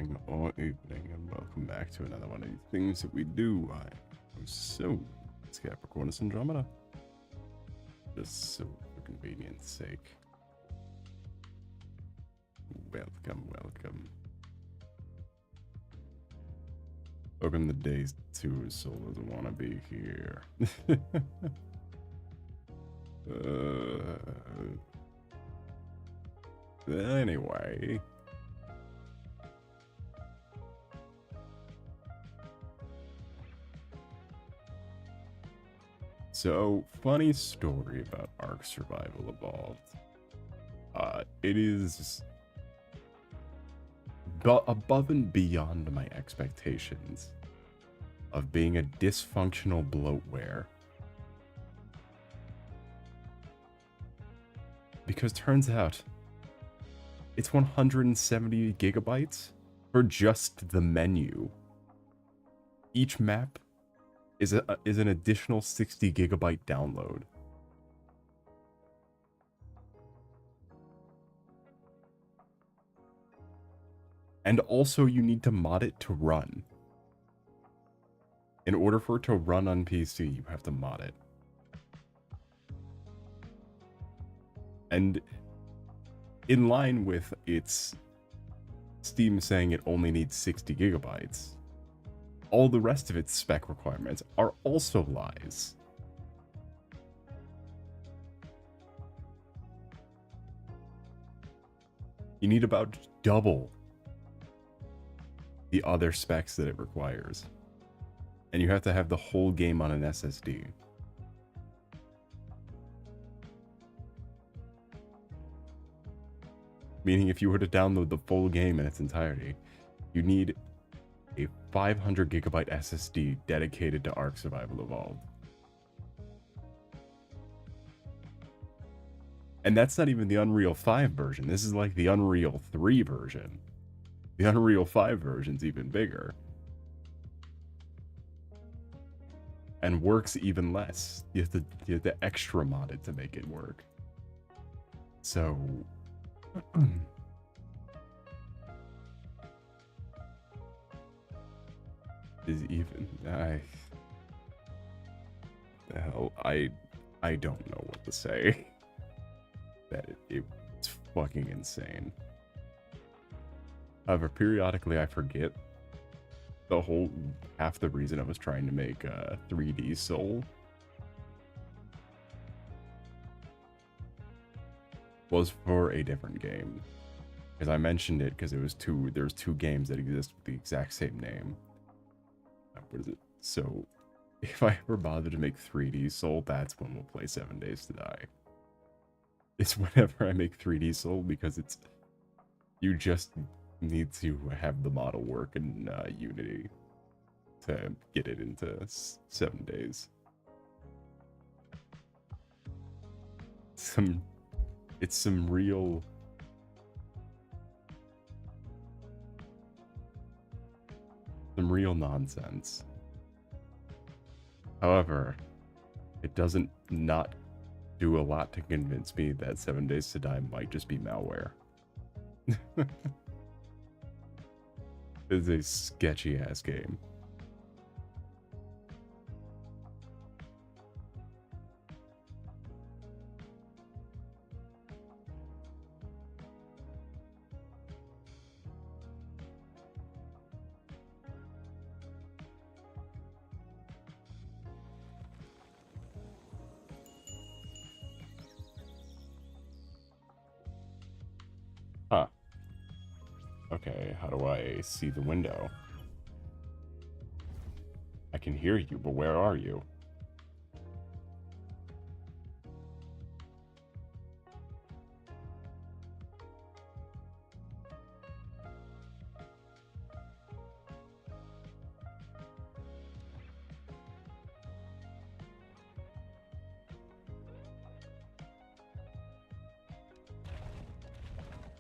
morning or evening, and welcome back to another one of these things that we do. It's Capricornus Andromeda. Just so for convenience sake. Welcome. Welcome to day 2 of Solace wannabe here. Anyway. So, funny story about Ark Survival Evolved. It is above and beyond my expectations of being a dysfunctional bloatware. Because turns out, it's 170 gigabytes for just the menu. Each map is an additional 60 gigabyte download. And also you need to mod it to run. In order for it to run on PC, you have to mod it. And in line with its Steam saying it only needs 60 gigabytes, all the rest of its spec requirements are also lies. You need about double the other specs that it requires. And you have to have the whole game on an SSD. Meaning if you were to download the full game in its entirety, you need a 500 gigabyte SSD dedicated to Ark Survival Evolved. And that's not even the Unreal 5 version. This is like the Unreal 3 version. The Unreal 5 version's even bigger. And works even less. You have to extra mod it to make it work. So is even the hell I don't know what to say. That it's fucking insane. However, periodically I forget the whole half the reason I was trying to make 3D Soul was for a different game. Because I mentioned it because there's two games that exist with the exact same name. What is it? So if I ever bother to make 3D Soul, that's when we'll play 7 Days to Die. It's whenever I make 3D Soul, because you just need to have the model work in Unity to get it into 7 days. It's some real nonsense. However, it doesn't not do a lot to convince me that 7 Days to Die might just be malware. It's a sketchy ass game. Huh. Okay, how do I see the window? I can hear you, but where are you?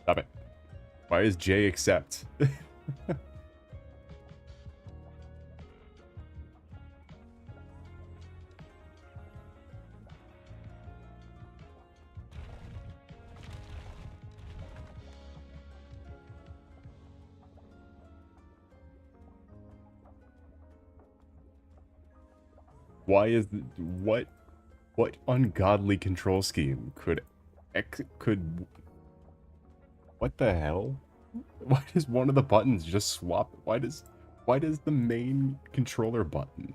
Stop it. Why is J accept? Why is what ungodly control scheme could what the hell? Why does one of the buttons just swap? Why does the main controller button?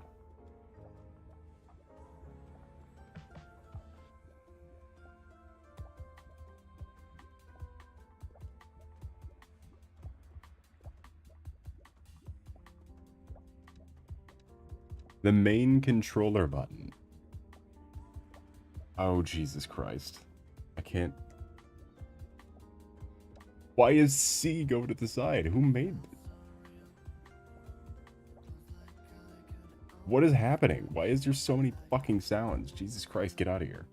The main controller button. Oh, Jesus Christ. I can't. Why is C go to the side? Who made this? What is happening? Why is there so many fucking sounds? Jesus Christ, get out of here.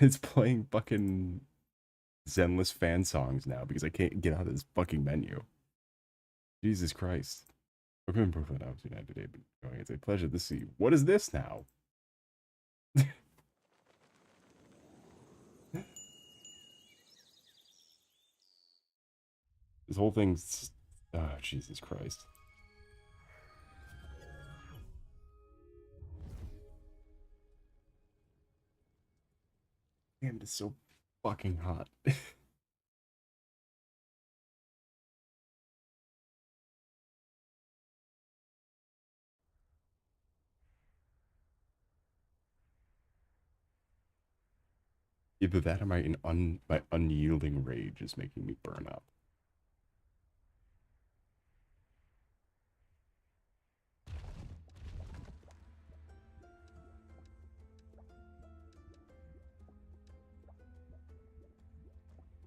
It's playing fucking Zenless fan songs now because I can't get out of this fucking menu. Jesus Christ. Welcome to Brooklyn. I was United today, but going. It's a pleasure to see you. What is this now? This whole thing's... Oh, Jesus Christ. Damn, it's so fucking hot. Either that or my unyielding rage is making me burn up.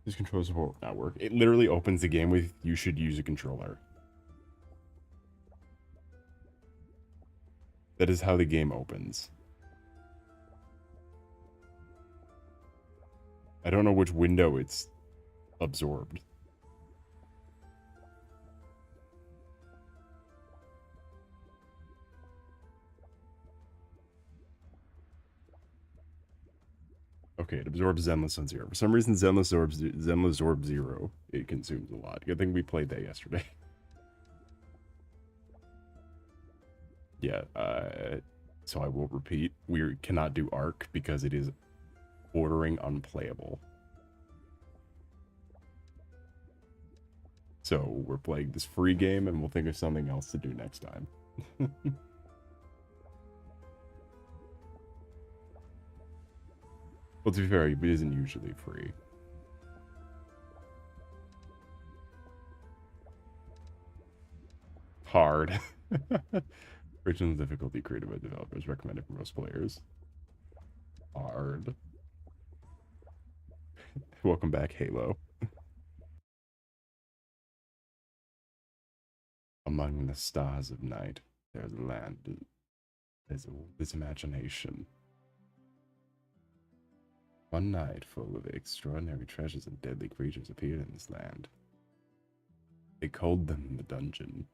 This controller support will not work. It literally opens the game with, you should use a controller. That is how the game opens. I don't know which window it's absorbed. Okay, it absorbs Zenless on 0. For some reason, Zenless absorbs 0. It consumes a lot. Good thing we played that yesterday. Yeah, so I will repeat. We cannot do Arc because it is bordering unplayable. So we're playing this free game and we'll think of something else to do next time. Well, to be fair, it isn't usually free. Hard. Original difficulty created by developers, recommended for most players. Hard. Welcome back, Halo. Among the stars of night, there's a land. There's imagination. One night full of extraordinary treasures and deadly creatures appeared in this land. They called them the dungeon.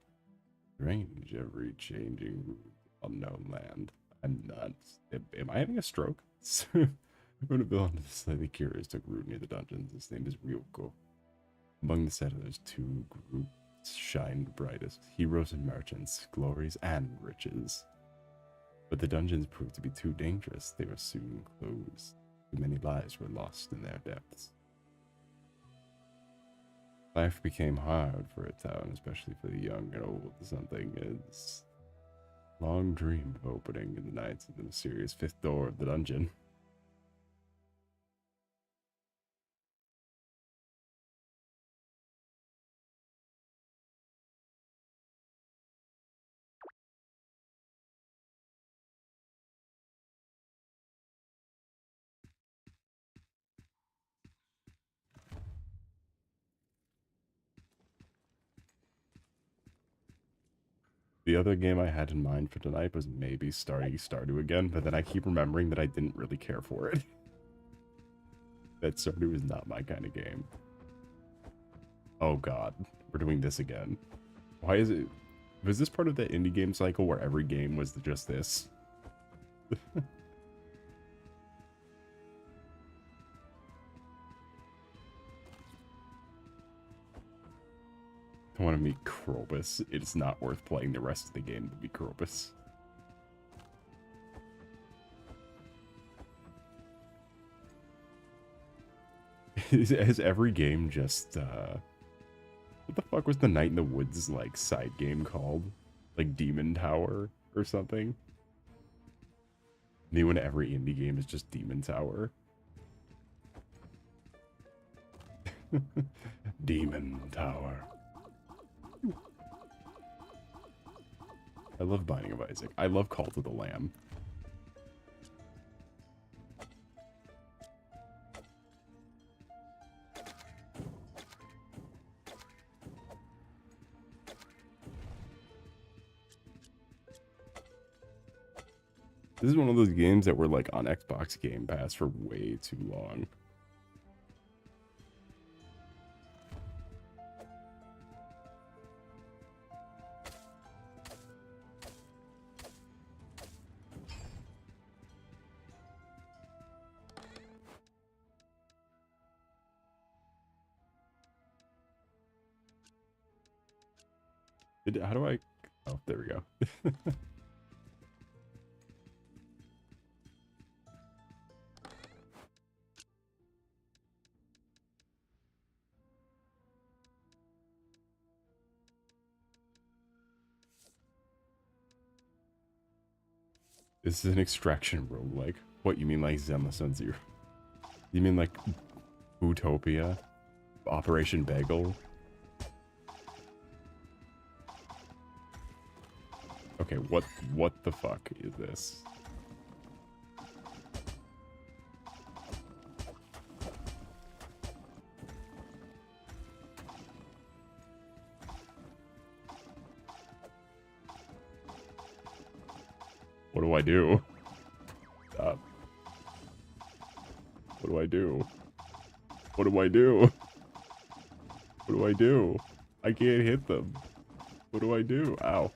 Strange, every changing, unknown land. I'm not. Am I having a stroke? I'm going to build onto the slightly curious took root near the dungeons. His name is Ryoko. Among the settlers, two groups shined brightest: heroes and merchants, glories and riches. But the dungeons proved to be too dangerous. They were soon closed. Too many lives were lost in their depths. Life became hard for a town, especially for the young and old. Something is long dream of opening in the nights of the mysterious fifth door of the dungeon. The other game I had in mind for tonight was maybe Stardew again, but then I keep remembering that I didn't really care for it. That Stardew is not my kind of game. Oh god, we're doing this again. Why is it... Was this part of the indie game cycle where every game was just this? I want to meet Krobus. It's not worth playing the rest of the game to meet Krobus. Has every game just, what the fuck was the Night in the Woods, like, side game called? Like, Demon Tower or something? New in every indie game is just Demon Tower. Demon Tower. I love Binding of Isaac. I love Cult of the Lamb. This is one of those games that were like on Xbox Game Pass for way too long. How do I... Oh, there we go. This is an extraction roguelike. What, you mean like Zenless Zero? You mean like Utopia? Operation Bagel? Okay, what the fuck is this? What do I do? Stop. What do I do? What do I do? What do I do? I can't hit them. What do I do? Ow.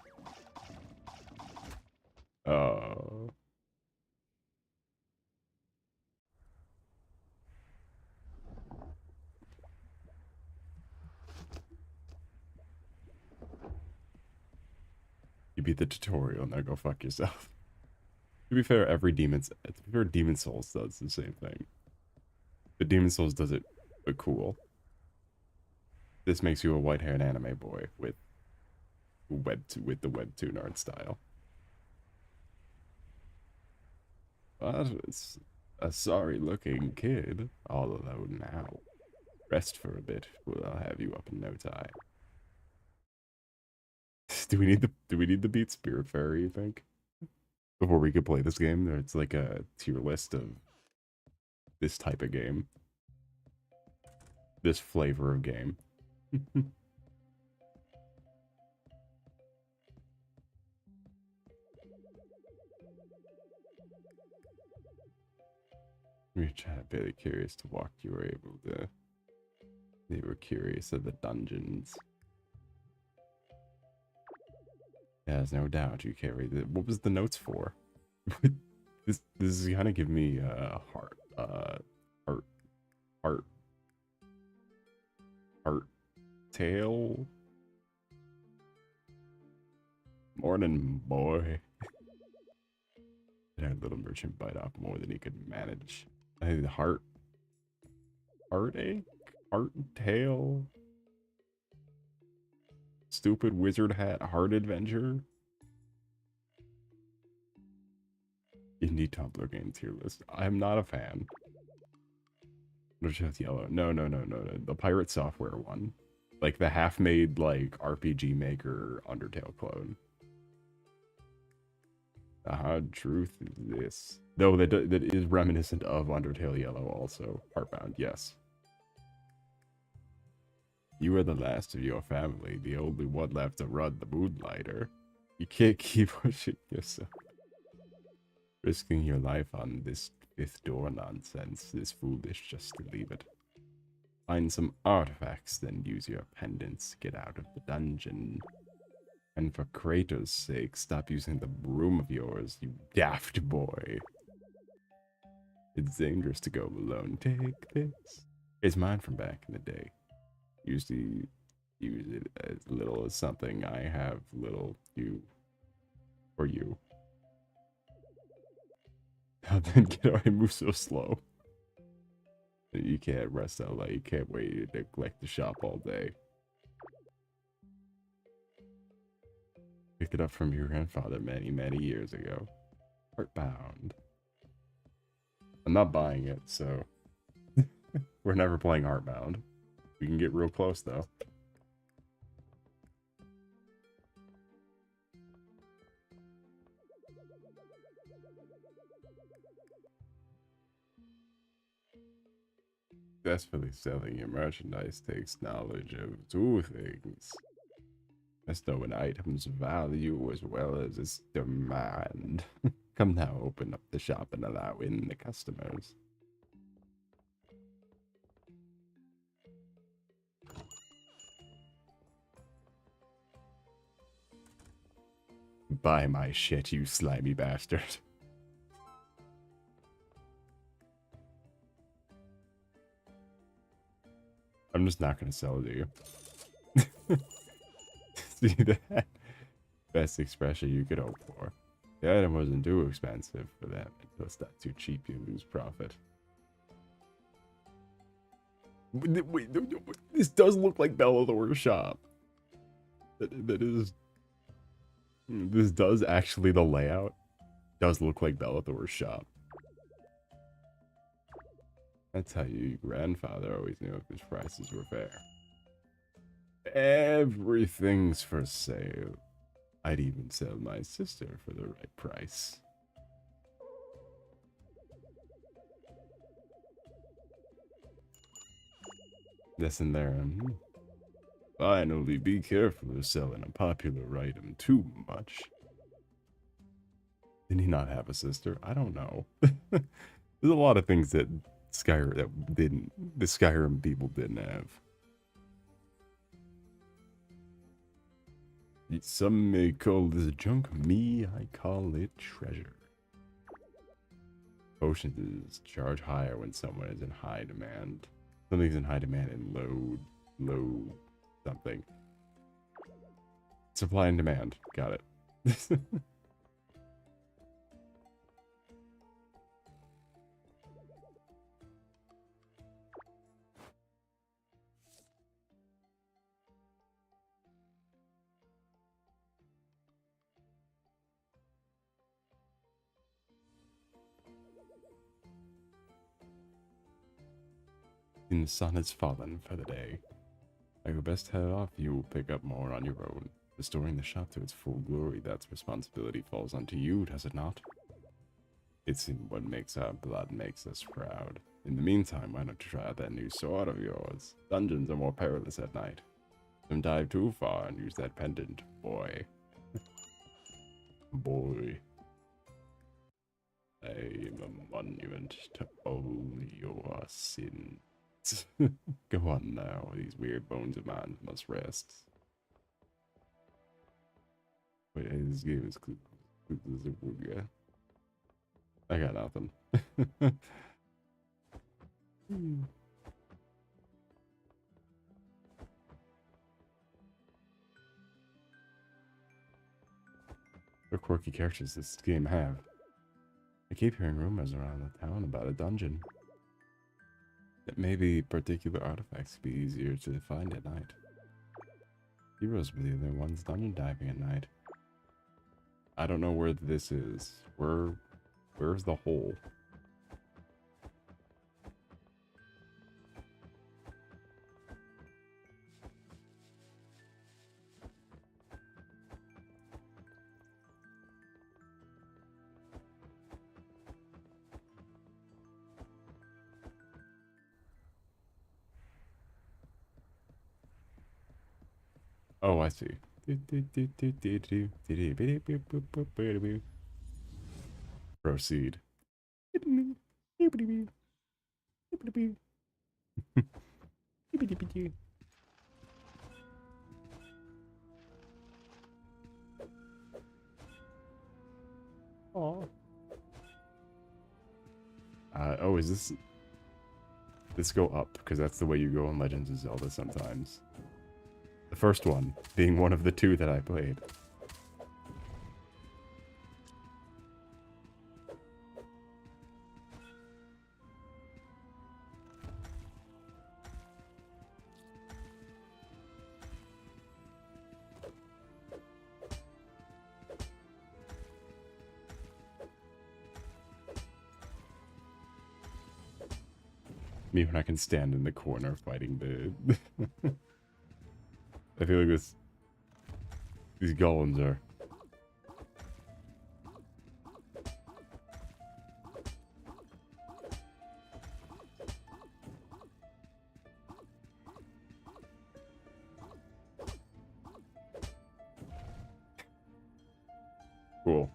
You beat the tutorial, now go fuck yourself. To be fair, Demon's Souls does the same thing. But Demon Souls does it but cool. This makes you a white-haired anime boy with the webtoon art style. But it's a sorry-looking kid all alone now. Rest for a bit, I'll have you up in no time. Do we need the beat Spirit Fairy, you think? Before we could play this game, it's like a tier list of this type of game. This flavor of game. You're really curious to walk. You were able to. They were curious of the dungeons. Yeah, there's no doubt you carry the. What was the notes for? this is kind of giving me heart tail. Morning, boy. Our little merchant bite off more than he could manage. Heartache, heart tail. Stupid wizard hat, heart adventure. Indie Tumblr game tier list. I'm not a fan. Just yellow. No. The Pirate Software one. Like the half-made like RPG Maker Undertale clone. The hard truth is this. Though that is reminiscent of Undertale Yellow also. Heartbound, yes. You are the last of your family, the only one left to run the Moonlighter. You can't keep pushing yourself. Risking your life on this fifth door nonsense is foolish just to leave it. Find some artifacts, then use your pendants. Get out of the dungeon. And for Kratos' sake, stop using the broom of yours, you daft boy. It's dangerous to go alone. Take this. It's mine from back in the day. use it as little as something I have little you for you. How then get I move so slow? You can't rest out like you can't wait to neglect the shop all day. Picked it up from your grandfather many, many years ago. Heartbound. I'm not buying it, so we're never playing Heartbound. We can get real close though. Successfully selling your merchandise takes knowledge of two things. Must know an item's value as well as its demand. Come now, open up the shop and allow in the customers. Buy my shit, you slimy bastard. I'm just not gonna sell it to you. See that? Best expression you could hope for. The item wasn't too expensive for them. Until it's not too cheap, you lose profit. Wait, no, this does look like Bellathor's shop. That is... This does actually, the layout does look like Bellathor's shop. That's how your grandfather always knew if his prices were fair. Everything's for sale. I'd even sell my sister for the right price. Listen there. Finally, be careful of selling a popular item too much. Did he not have a sister? I don't know. There's a lot of things that the Skyrim people didn't have. Some may call this junk, me, I call it treasure. Potions charge higher when someone is in high demand. Something's in high demand and low something. Supply and demand. Got it. The sun has fallen for the day. I would best head off. You will pick up more on your own. Restoring the shop to its full glory, that responsibility falls onto you, does it not? It's in what makes our blood makes us proud. In the meantime, why don't you try out that new sword of yours? Dungeons are more perilous at night. Don't dive too far and use that pendant, boy. Boy. I am a monument to all your sins. Go on now, these weird bones of mine must rest. Wait, this game is yeah. I got nothing. What quirky characters does this game have? I keep hearing rumors around the town about a dungeon. That maybe particular artifacts could be easier to find at night. Heroes believe they're ones dungeon diving at night. I don't know where this is. Where's the hole? Oh, I see. Proceed. Oh. Oh, is this... Let's go up, because that's the way you go in Legends of Zelda sometimes. The first one being one of the two that I played. Me when I can stand in the corner fighting the... I feel like these golems are... Cool.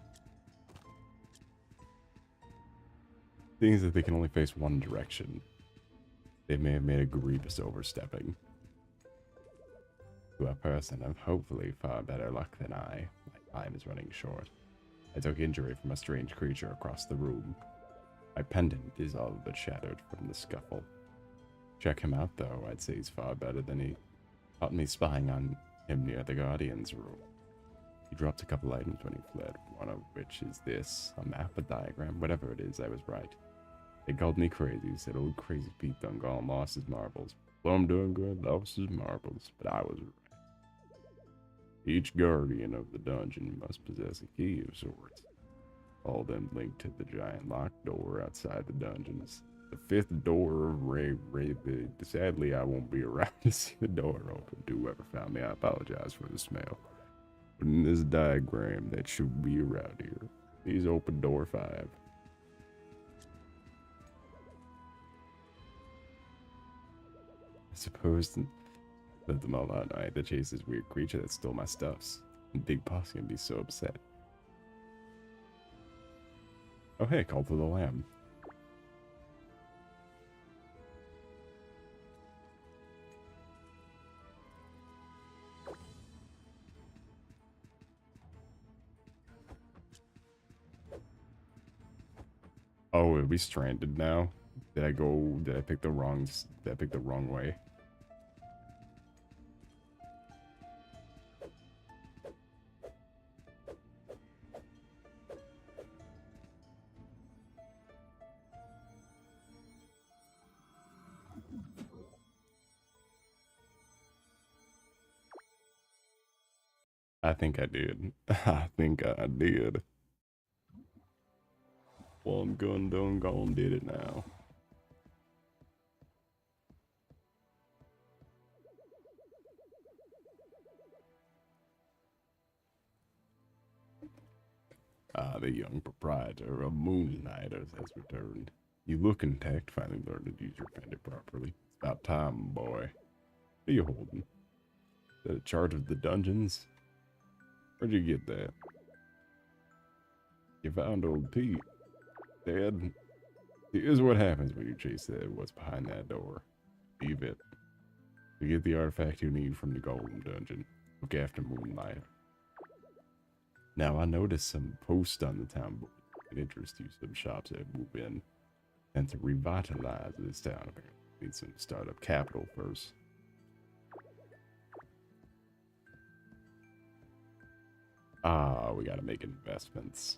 Thing is that they can only face one direction. They may have made a grievous overstepping. To a person of hopefully far better luck than I, my time is running short. I took injury from a strange creature across the room. My pendant is all but shattered from the scuffle. Check him out though, I'd say he's far better than he caught me spying on him near the Guardian's room. He dropped a couple items when he fled, one of which is this, a map, a diagram, whatever it is, I was right. They called me crazy, said old crazy Pete done gone lost his marbles. Well, I'm doing good, lost his marbles, but I was right. Each guardian of the dungeon must possess a key of sorts. All them linked to the giant locked door outside the dungeons. The fifth door of Ray, sadly I won't be around to see the door open. To whoever found me, I apologize for the smell. But in this diagram that should be around here, please open door 5. I suppose let them all out. I to chase this weird creature that stole my stuffs. And Big Boss gonna be so upset. Oh hey, call to the lamb. Oh, are we stranded now? Did I pick the wrong way? I think I did. I think I did. Well, I'm gone did it now. The young proprietor of Moonlighters has returned. You look intact, finally learned to use your pendant properly. It's about time, boy. What are you holding? The charge of the dungeons? Where'd you get that? You found old Pete. Dad, here's what happens when you chase that what's behind that door. Leave it. You get the artifact you need from the Golden Dungeon. Look after Moonlight. Now, I noticed some posts on the town board that interest you, some shops that move in. And to revitalize this town, apparently, need some startup capital first. Ah, we gotta make investments.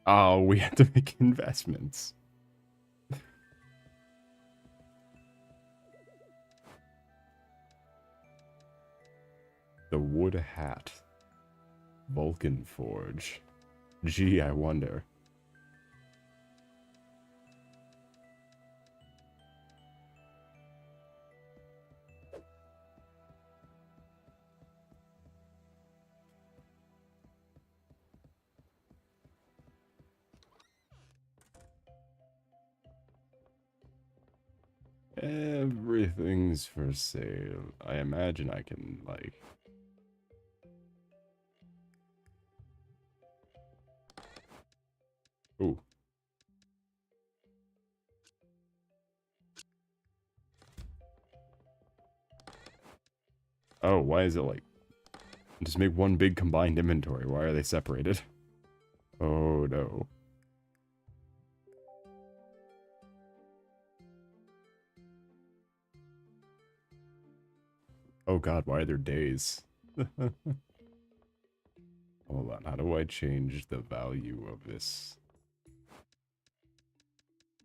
Oh, we have to make investments. The wood hat. Vulcan forge. Gee, I wonder. Everything's for sale. I imagine I can, like... Ooh. Oh, why is it like... Just make one big combined inventory. Why are they separated? Oh no. Oh god, why are there days? Hold on, how do I change the value of this?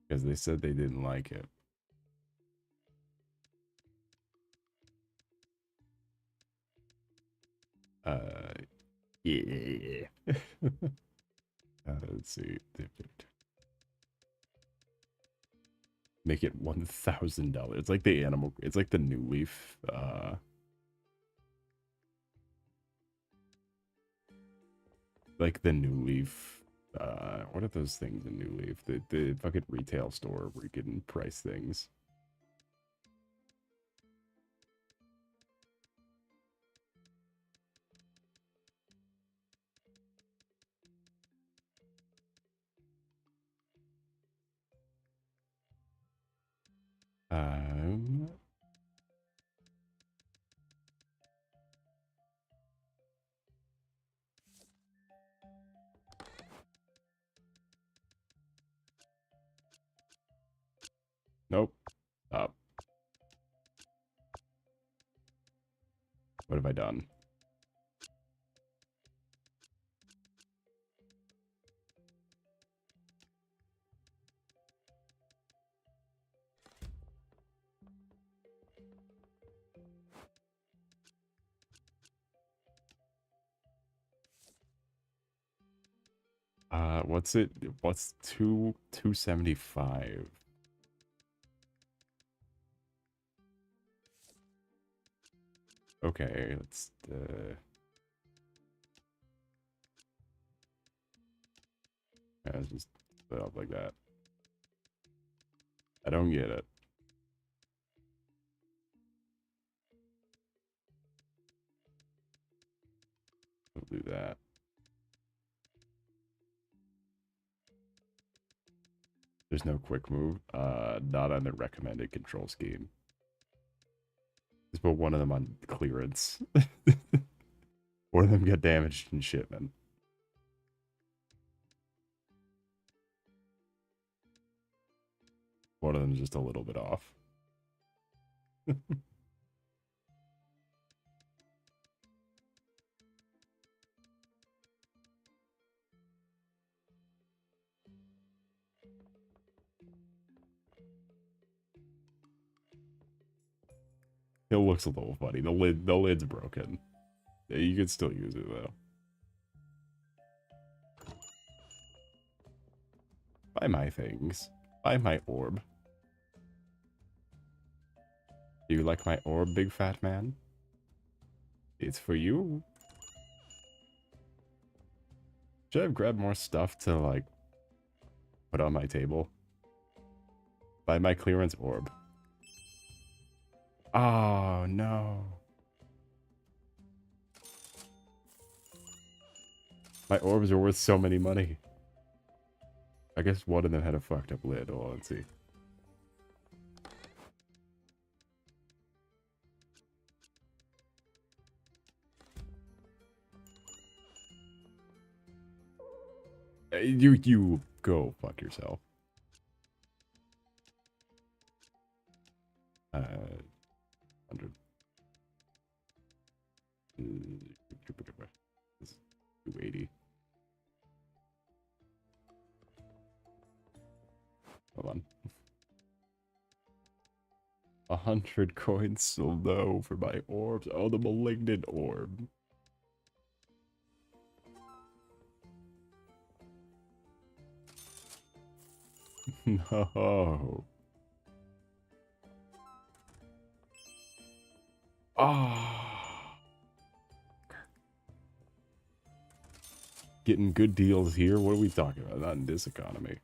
Because they said they didn't like it. Yeah. Let's see. Make it $1,000. It's like the animal. It's like the New Leaf. Like the New Leaf. What are those things in New Leaf? The fucking retail store where you can price things. Um. Nope. Up. What have I done? What's it? What's 275? Okay, let's just put it up like that. I don't get it. We'll do that. There's no quick move. Not on the recommended control scheme. Just put one of them on clearance. One of them got damaged in shipment. One of them's just a little bit off. It looks a little funny. The lid's broken. Yeah, you could still use it though. Buy my things. Buy my orb. Do you like my orb, big fat man? It's for you. Should I have grabbed more stuff to, like, put on my table? Buy my clearance orb. Oh, no. My orbs are worth so many money. I guess one of them had a fucked up lid. Oh, let's see. You go fuck yourself. 100. 280. Hold on. 100 coins still no for my orbs. Oh, the malignant orb. No. Ah. Getting good deals here? What are we talking about? Not in this economy.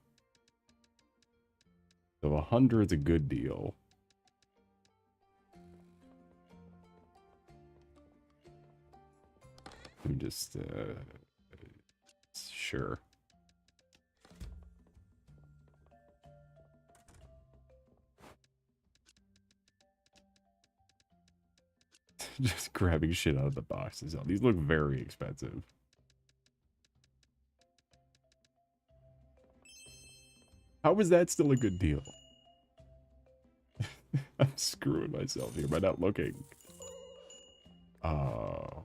So 100 is a good deal. Let me just, sure. Just grabbing shit out of the boxes. Oh, these look very expensive. How is that still a good deal? I'm screwing myself here by not looking. Oh.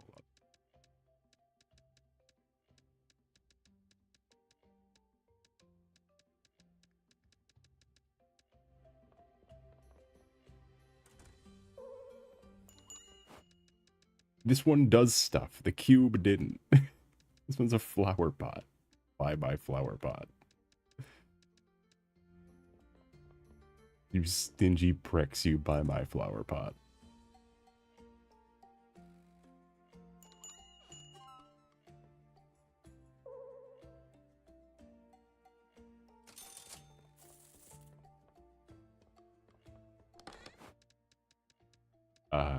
This one does stuff. The cube didn't. This one's a flower pot. Bye-bye flower pot. You stingy pricks, you buy my flower pot.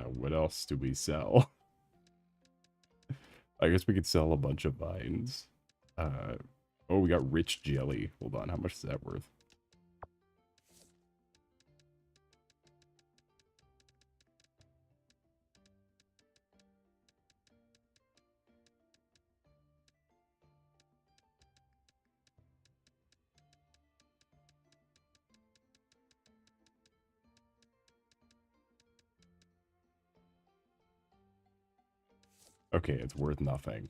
What else do we sell? I guess we could sell a bunch of vines. Oh, we got rich jelly. Hold on, how much is that worth? Okay, it's worth nothing.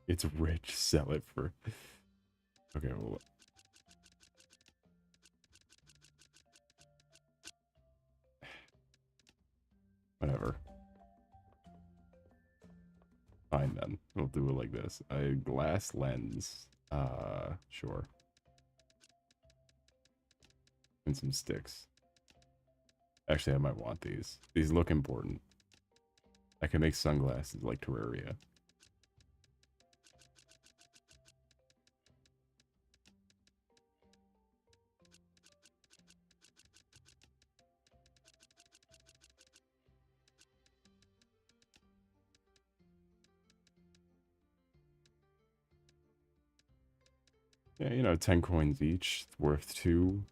It's rich. Sell it for... Okay, well... Whatever. Fine then. We'll do it like this. A glass lens. Sure. And some sticks. Actually, I might want these. These look important. I can make sunglasses like Terraria. Yeah, you know, 10 coins each. It's worth 2.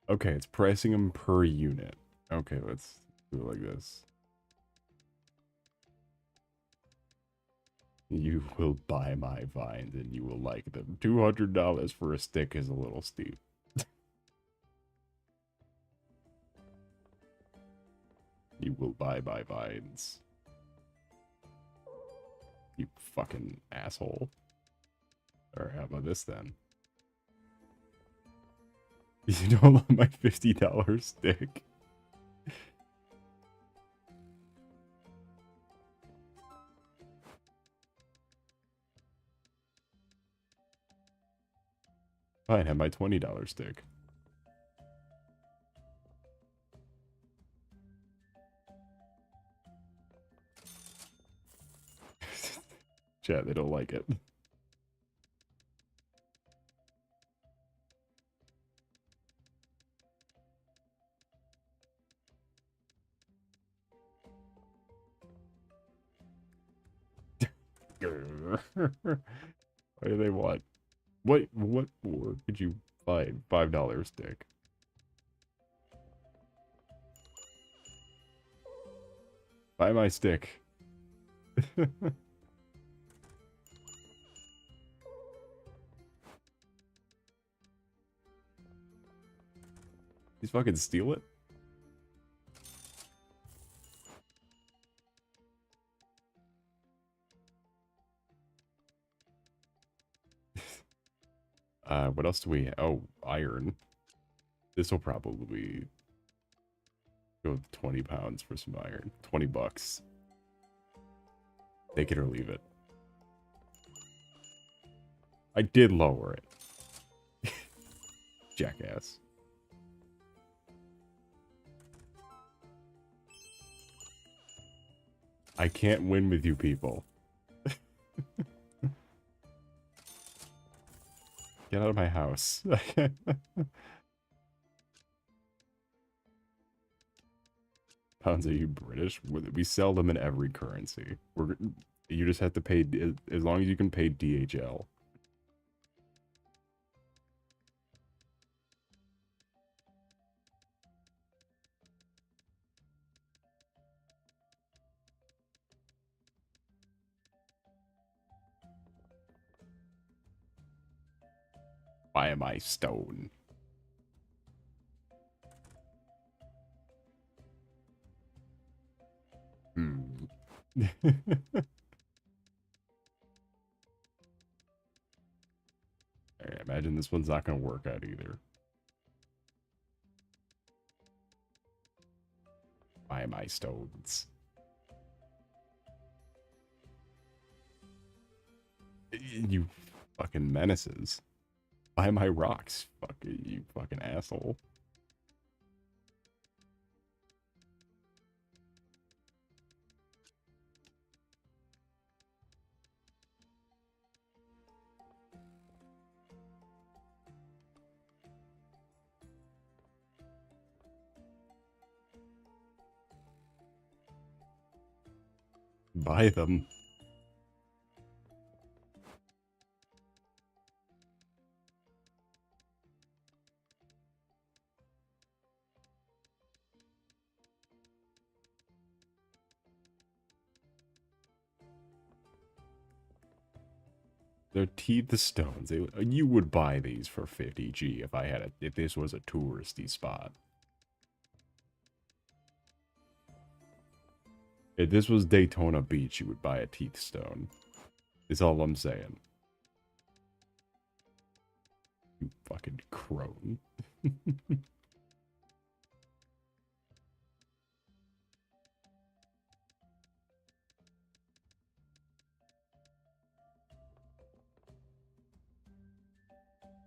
Okay, it's pricing them per unit. Okay, let's do it like this. You will buy my vines and you will like them. $200 for a stick is a little steep. You will buy my vines. You fucking asshole. Alright, how about this then? You don't want my $50 stick? Fine, have my $20 stick. Chat, they don't like it. What do they want? What for could you buy $5 stick? Buy my stick. Just fucking steal it? What else do we have? Oh, iron. This will probably go 20 pounds for some iron. 20 bucks. Take it or leave it. I did lower it. Jackass. I can't win with you people. Get out of my house. Pounds, are you British? We sell them in every currency. You just have to pay, as long as you can pay DHL. Why am I stone? I imagine this one's not going to work out either. Why am I stones? You fucking menaces. Why am I rocks? Fuck you, fucking asshole. Buy them. They're teeth stones. You would buy these for 50G if this was a touristy spot. If this was Daytona Beach, you would buy a teeth stone. Is all I'm saying. You fucking crone.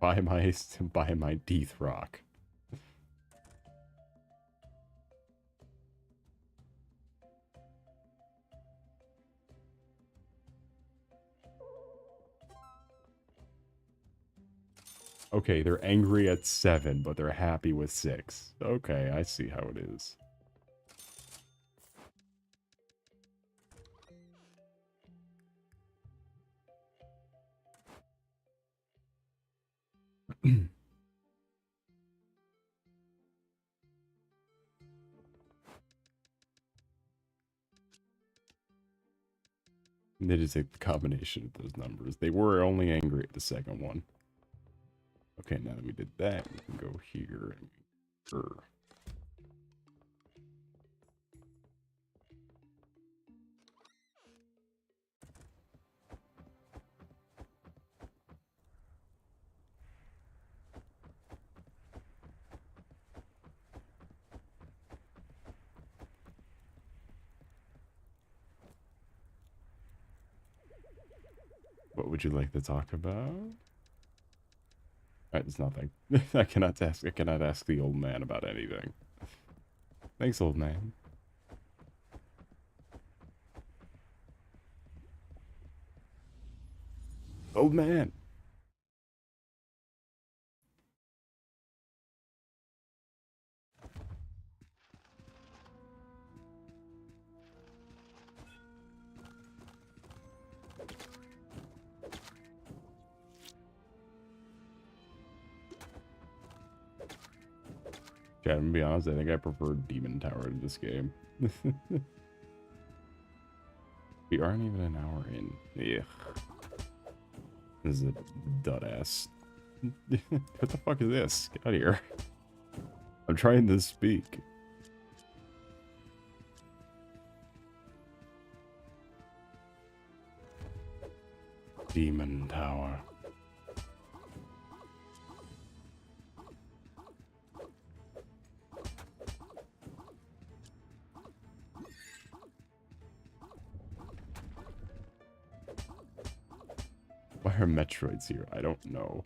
Buy my teeth rock. Okay, they're angry at 7, but they're happy with 6. Okay, I see how it is. They just take the combination of those numbers. They were only angry at the second one. Okay, now that we did that, we can go here and What would you like to talk about? Alright, there's nothing. I cannot ask the old man about anything. Thanks, old man. Old man. Chad, I'm gonna be honest, I think I prefer Demon Tower to this game. We aren't even an hour in. Yeah. This is a dud ass. What the fuck is this? Get out of here. I'm trying to speak. Demon Tower. Why are Metroids here? I don't know.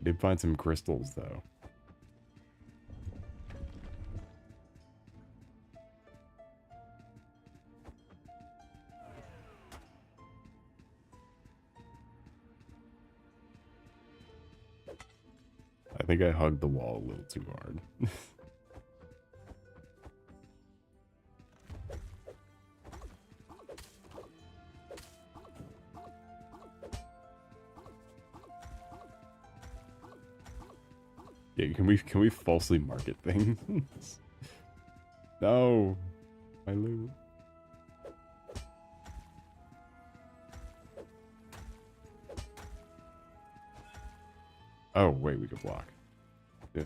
Did find some crystals though. I think I hugged the wall a little too hard. Yeah, can we falsely market things? No, my loot. Oh wait, we could block. Yeah.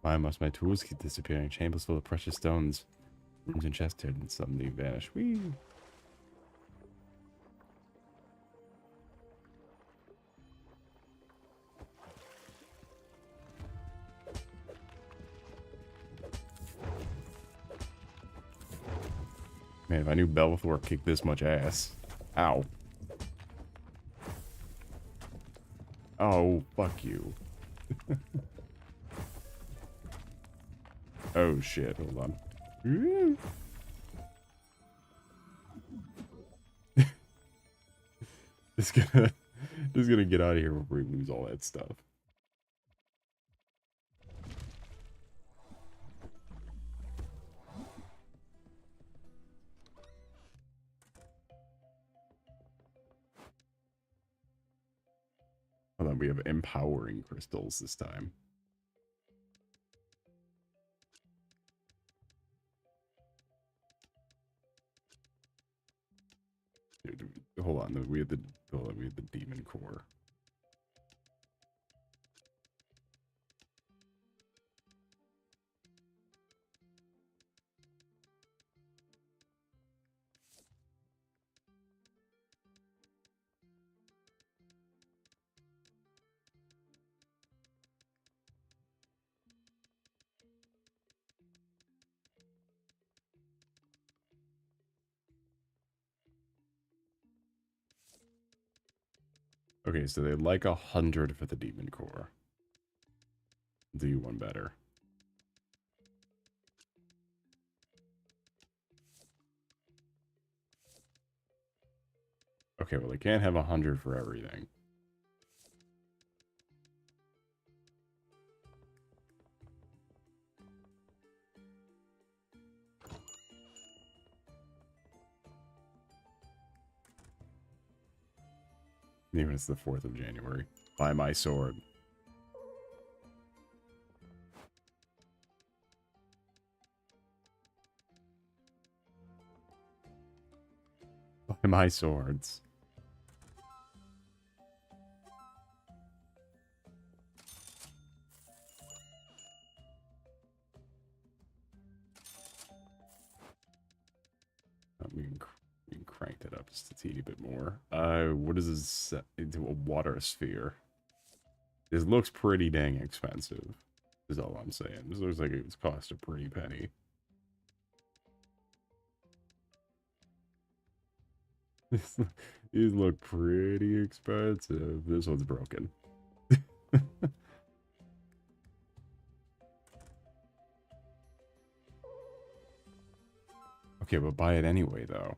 Why must my tools keep disappearing? Chambers full of precious stones. Rooms and chests hidden and suddenly vanish. Whee! Man, if I knew Belthor kicked this much ass. Ow. Oh, fuck you. Oh shit, hold on. Just gonna get out of here before we lose all that stuff. Hold on, we have empowering crystals this time. Dude, hold on, we have the demon core. Okay, so they like 100 for the demon core. Do you one better? Okay, well they can't have 100 for everything. Even it's the 4th of January. Buy my sword. Buy my swords. We can crank it up just a teeny bit more. What is this? Into a water sphere. This looks pretty dang expensive. Is all I'm saying. This looks like it's cost a pretty penny. These look pretty expensive. This one's broken. Okay, but buy it anyway, though.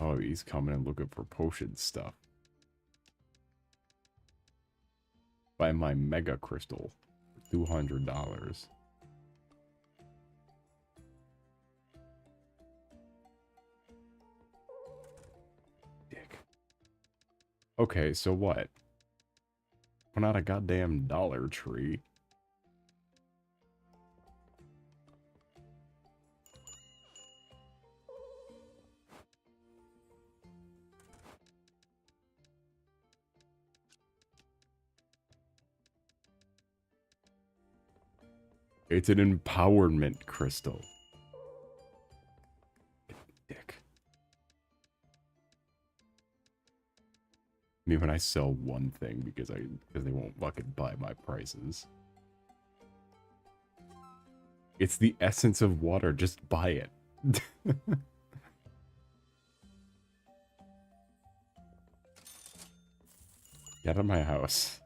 Oh, he's coming and looking for potion stuff. Buy my mega crystal for $200. Dick. Okay, so what? We're not a goddamn Dollar Tree. It's an empowerment crystal. Dick. I mean, when I sell one thing because they won't fucking buy my prices. It's the essence of water. Just buy it. Get out of my house.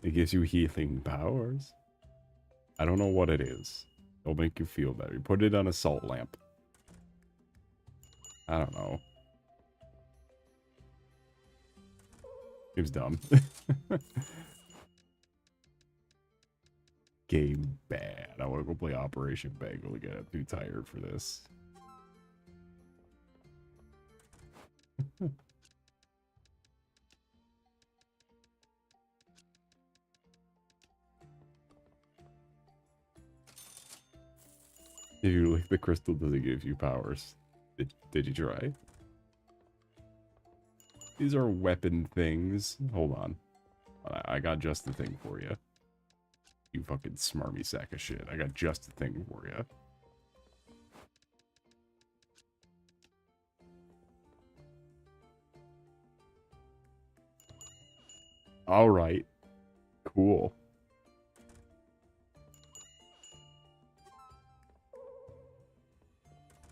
It gives you healing powers. I don't know what it is. It'll make you feel better. You put it on a salt lamp. I don't know. Seems dumb. Game bad. I want to go play Operation Bagel again. I'm too tired for this. If you lick the crystal, does it give you powers? Did you try? These are weapon things. Hold on. I got just the thing for you. You fucking smarmy sack of shit. I got just the thing for you. Alright. Cool.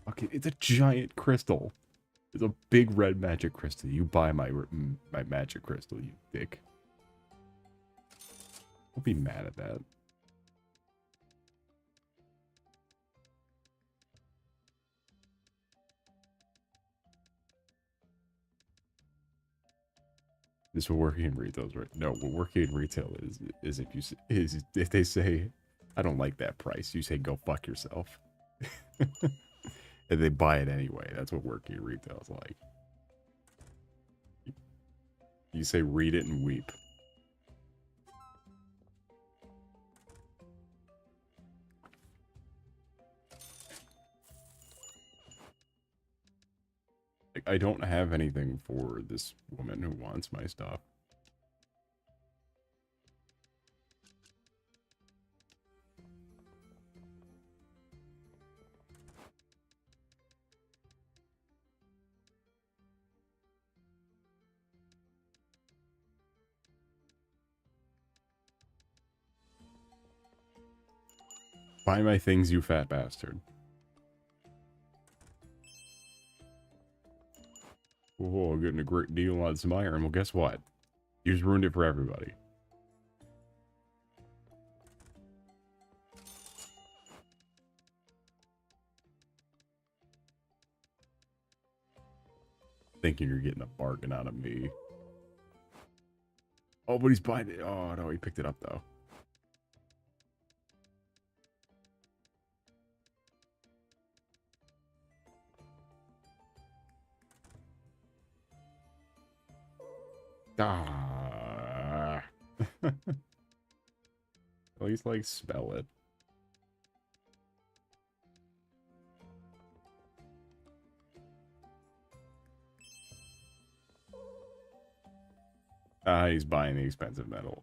Okay, it's a giant crystal. It's a big red magic crystal. You buy my magic crystal, you dick. Don't be mad at that. This is what working in retail is, right? No, what working in retail is if they say, I don't like that price, you say go fuck yourself. And they buy it anyway. That's what working in retail is like. You say read it and weep. Like, I don't have anything for this woman who wants my stuff. Buy my things, you fat bastard. Oh, getting a great deal on some iron. Well, guess what? You just ruined it for everybody. Thinking you're getting a bargain out of me. Oh, but he's buying it. Oh, no, he picked it up, though. Ah. At least, like, spell it. Ah, he's buying the expensive metal.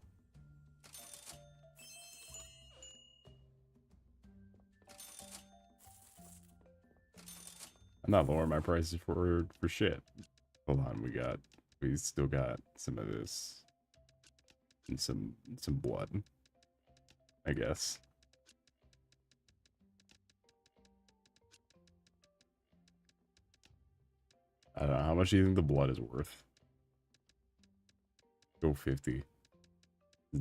I'm not lowering my prices for shit. Hold on, we still got some of this and some blood, I guess. I don't know, how much do you think the blood is worth? Go 50.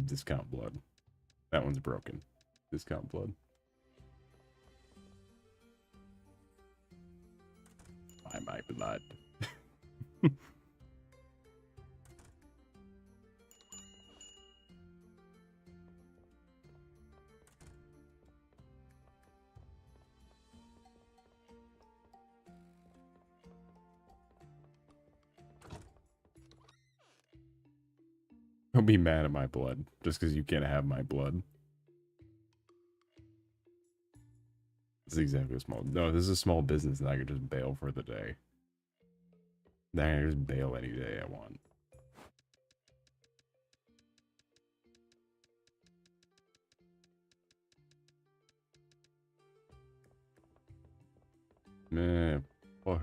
Discount blood. That one's broken. Discount blood. Buy my blood. Don't be mad at my blood just because you can't have my blood. This is exactly a small. No, this is a small business that I could just bail for the day. Then I can just bail any day I want. Man, fuck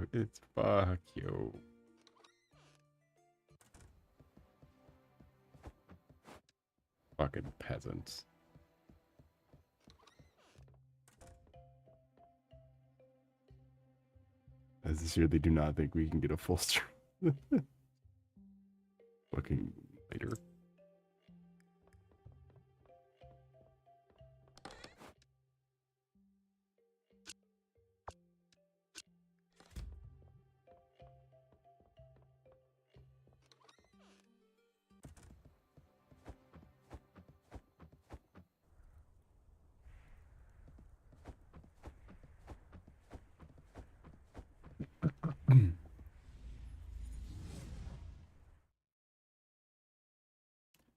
you. Fucking peasants. As this year, they do not think we can get a full stream. Fucking later.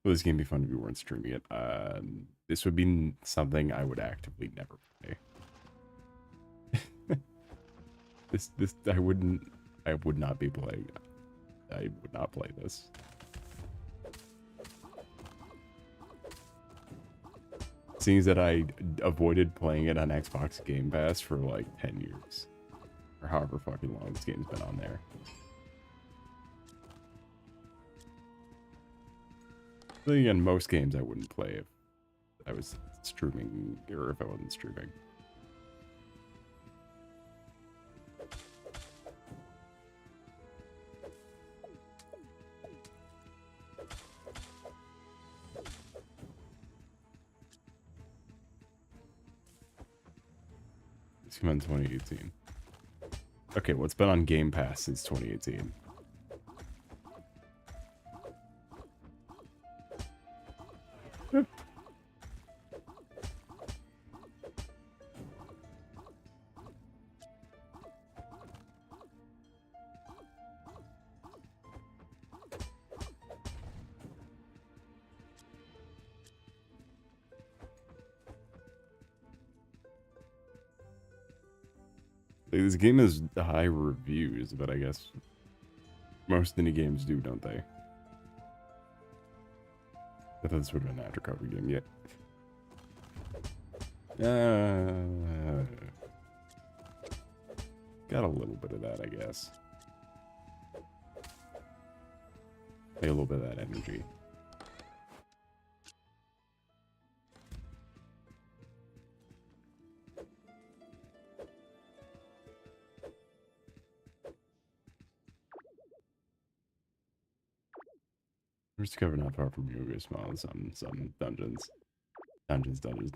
Well, this game would be fun if you weren't streaming it. This would be something I would actively never play. I would not be playing. I would not play this. Seems that I avoided playing it on Xbox Game Pass for like 10 years. Or however fucking long this game's been on there. But again, most games I wouldn't play if I was streaming, or if I wasn't streaming. This came out in 2018. Okay, well, it's been on Game Pass since 2018. This game has high reviews, but I guess most indie games do, don't they? I thought this would have been an aftercover game yet. Got a little bit of that, I guess. Like a little bit of that energy. We're just covered not far from you. We're small in some dungeons. Dungeons. Dungeon.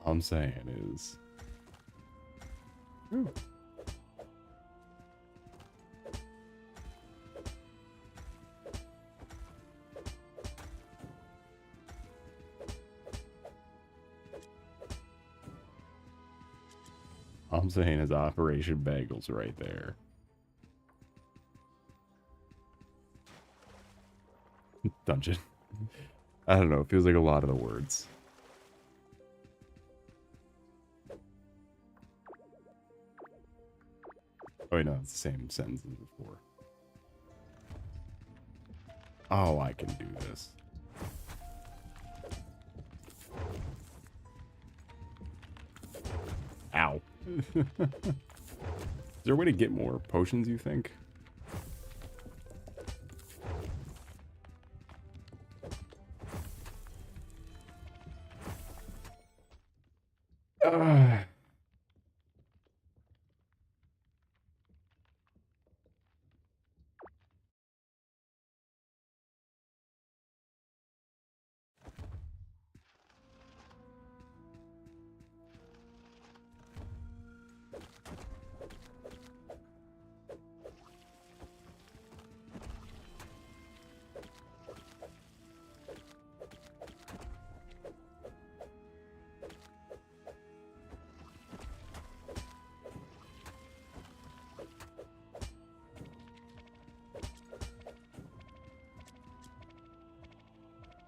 All I'm saying is... Ooh. All I'm saying is Operation Bagels right there. Dungeon. I don't know. It feels like a lot of the words. Oh, wait, no. It's the same sentence as before. Oh, I can do this. Ow. Is there a way to get more potions, you think?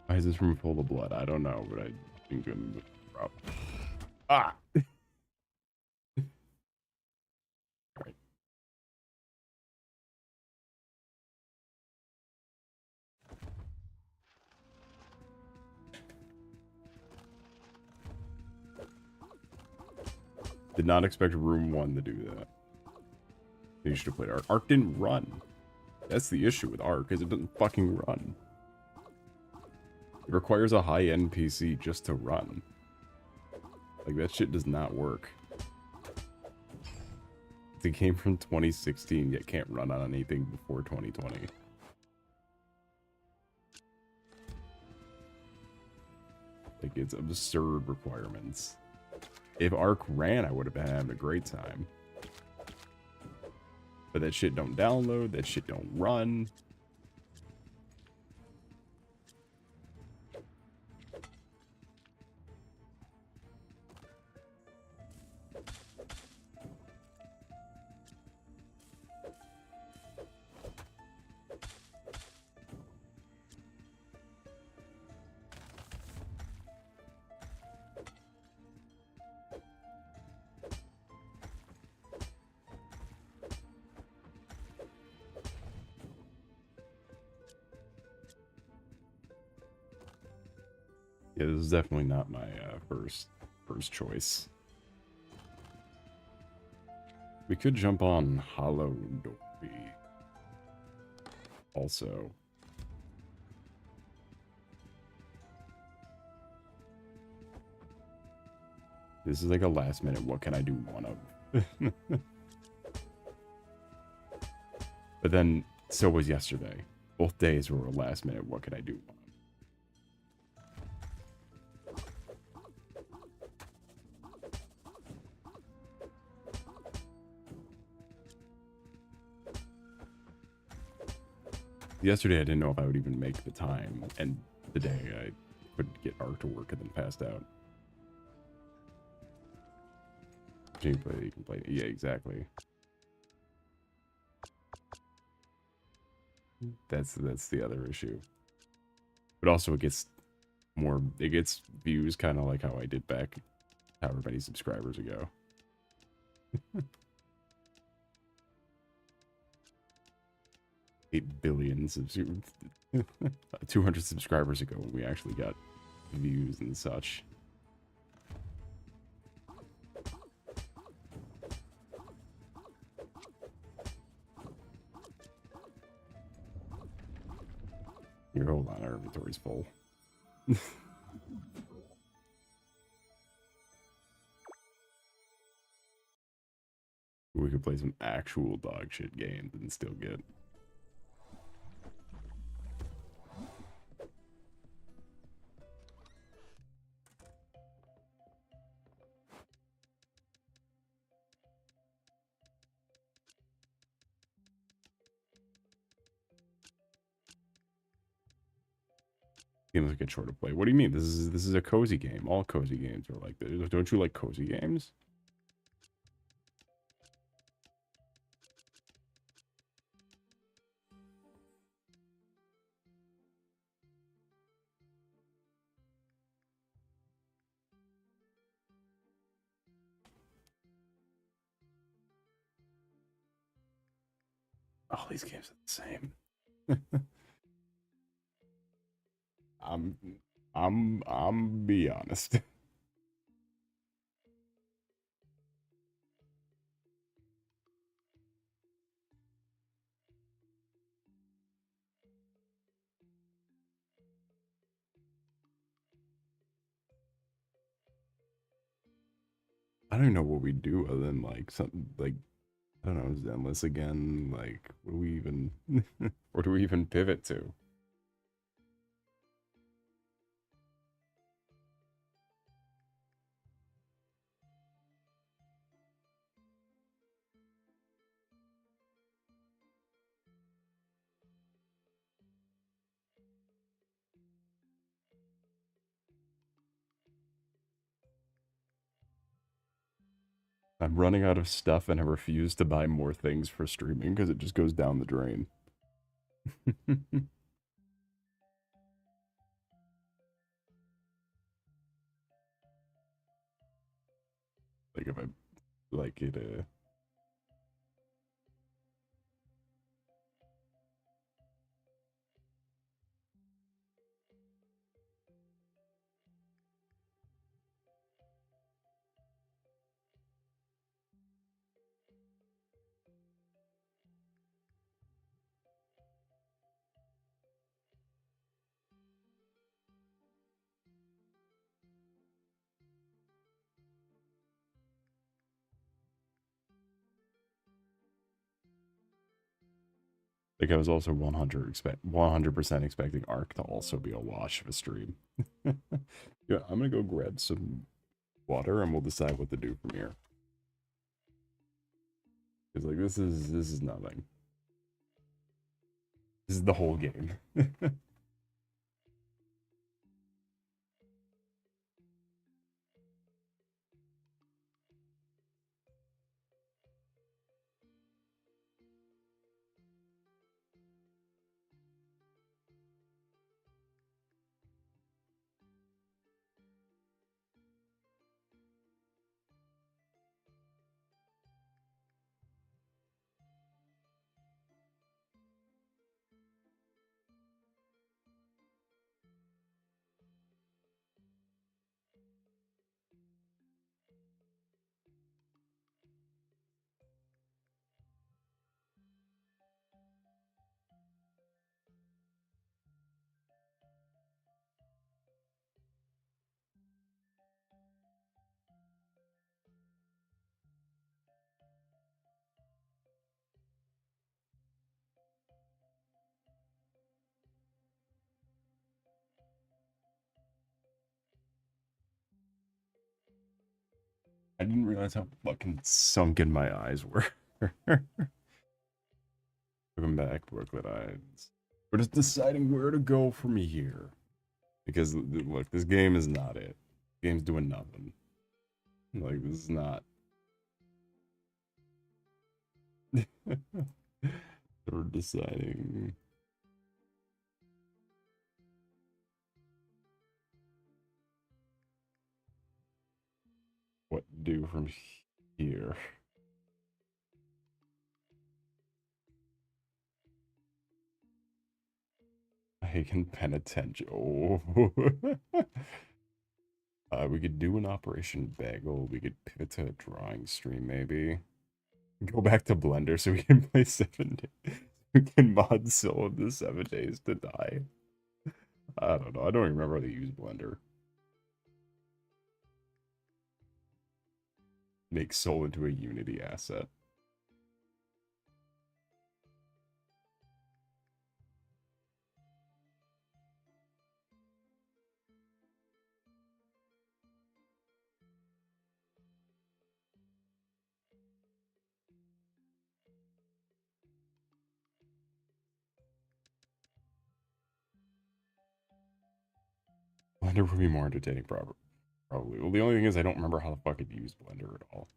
Why is this room full of blood? I don't know, but I think I'm... Ah! Did not expect Room 1 to do that. You should have played Ark. Ark didn't run. That's the issue with Ark, is it doesn't fucking run. It requires a high-end PC just to run. Like, that shit does not work. It's a game from 2016, yet can't run on anything before 2020. Like, it's absurd requirements. If Ark ran, I would have been having a great time. But that shit don't download, that shit don't run. Yeah, this is definitely not my first choice. We could jump on Hollow Dolby. Also. This is like a last minute, what can I do one of? But then, so was yesterday. Both days were a last minute, what can I do one of? Yesterday I didn't know if I would even make the time, and today I couldn't get Ark to work and then passed out. You can play. Yeah, exactly. That's the other issue. But also it gets views kind of like how I did back however many subscribers ago. 8 billion 200 subscribers ago when we actually got views and such. Here, hold on, our inventory's full. We could play some actual dog shit games and still get. Games get short to play. What do you mean? This is a cozy game. All cozy games are like this. Don't you like cozy games? All these games are the same. I'm be honest. I don't know what we do other than like something like, I don't know, is endless again? Like, what do we even where do we even pivot to? I'm running out of stuff and I refuse to buy more things for streaming because it just goes down the drain. Like if I like it Like I was also 100% expecting Arc to also be a wash of a stream. Yeah, I'm gonna go grab some water and we'll decide what to do from here. Because like this is nothing. This is the whole game. I didn't realize how fucking sunken my eyes were. Welcome back, Brooklyn Eyes. We're just deciding where to go from here. Because look, this game is not it. The game's doing nothing. Like this is not. We're deciding what to do from here. Hagen Penitentiary. Oh. We could do an Operation Bagel. We could pivot to a drawing stream, maybe. Go back to Blender so we can play 7 days. We can mod Soul into 7 days to die. I don't know. I don't even remember how to use Blender. Make Soul into a Unity asset. Blender would be more entertaining, probably. Well, the only thing is I don't remember how the fuck it used Blender at all.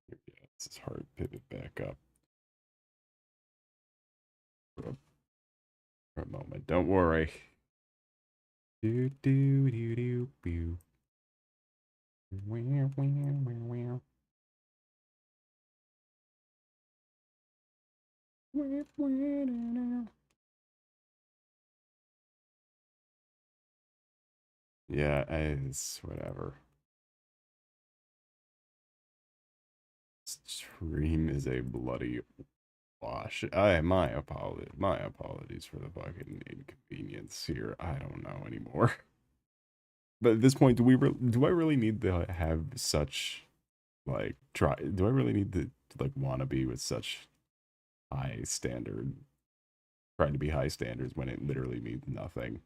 Yeah, this is hard. Pivot back up for a moment. Don't worry. Do do do do boo. Wow, wow, wow, wow. Yeah, it's whatever. Stream is a bloody wash. My apologies for the fucking inconvenience here. I don't know anymore. But at this point, do I really need to have such like try? Do I really need to like wanna be with such high standard, trying to be high standards when it literally means nothing?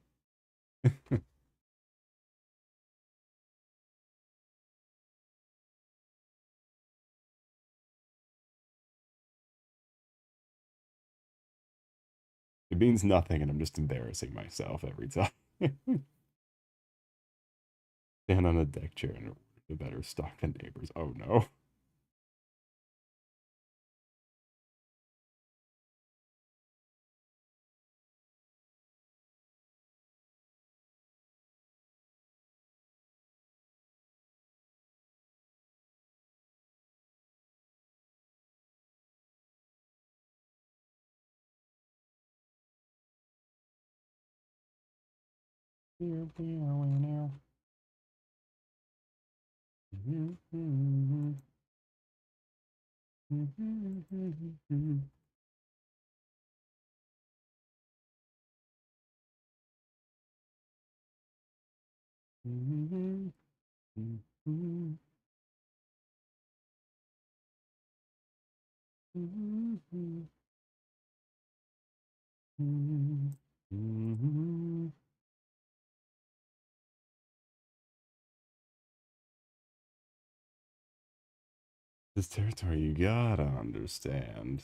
It means nothing, and I'm just embarrassing myself every time. Stand on a deck chair and a better stock than neighbors. Oh no. This territory you gotta understand.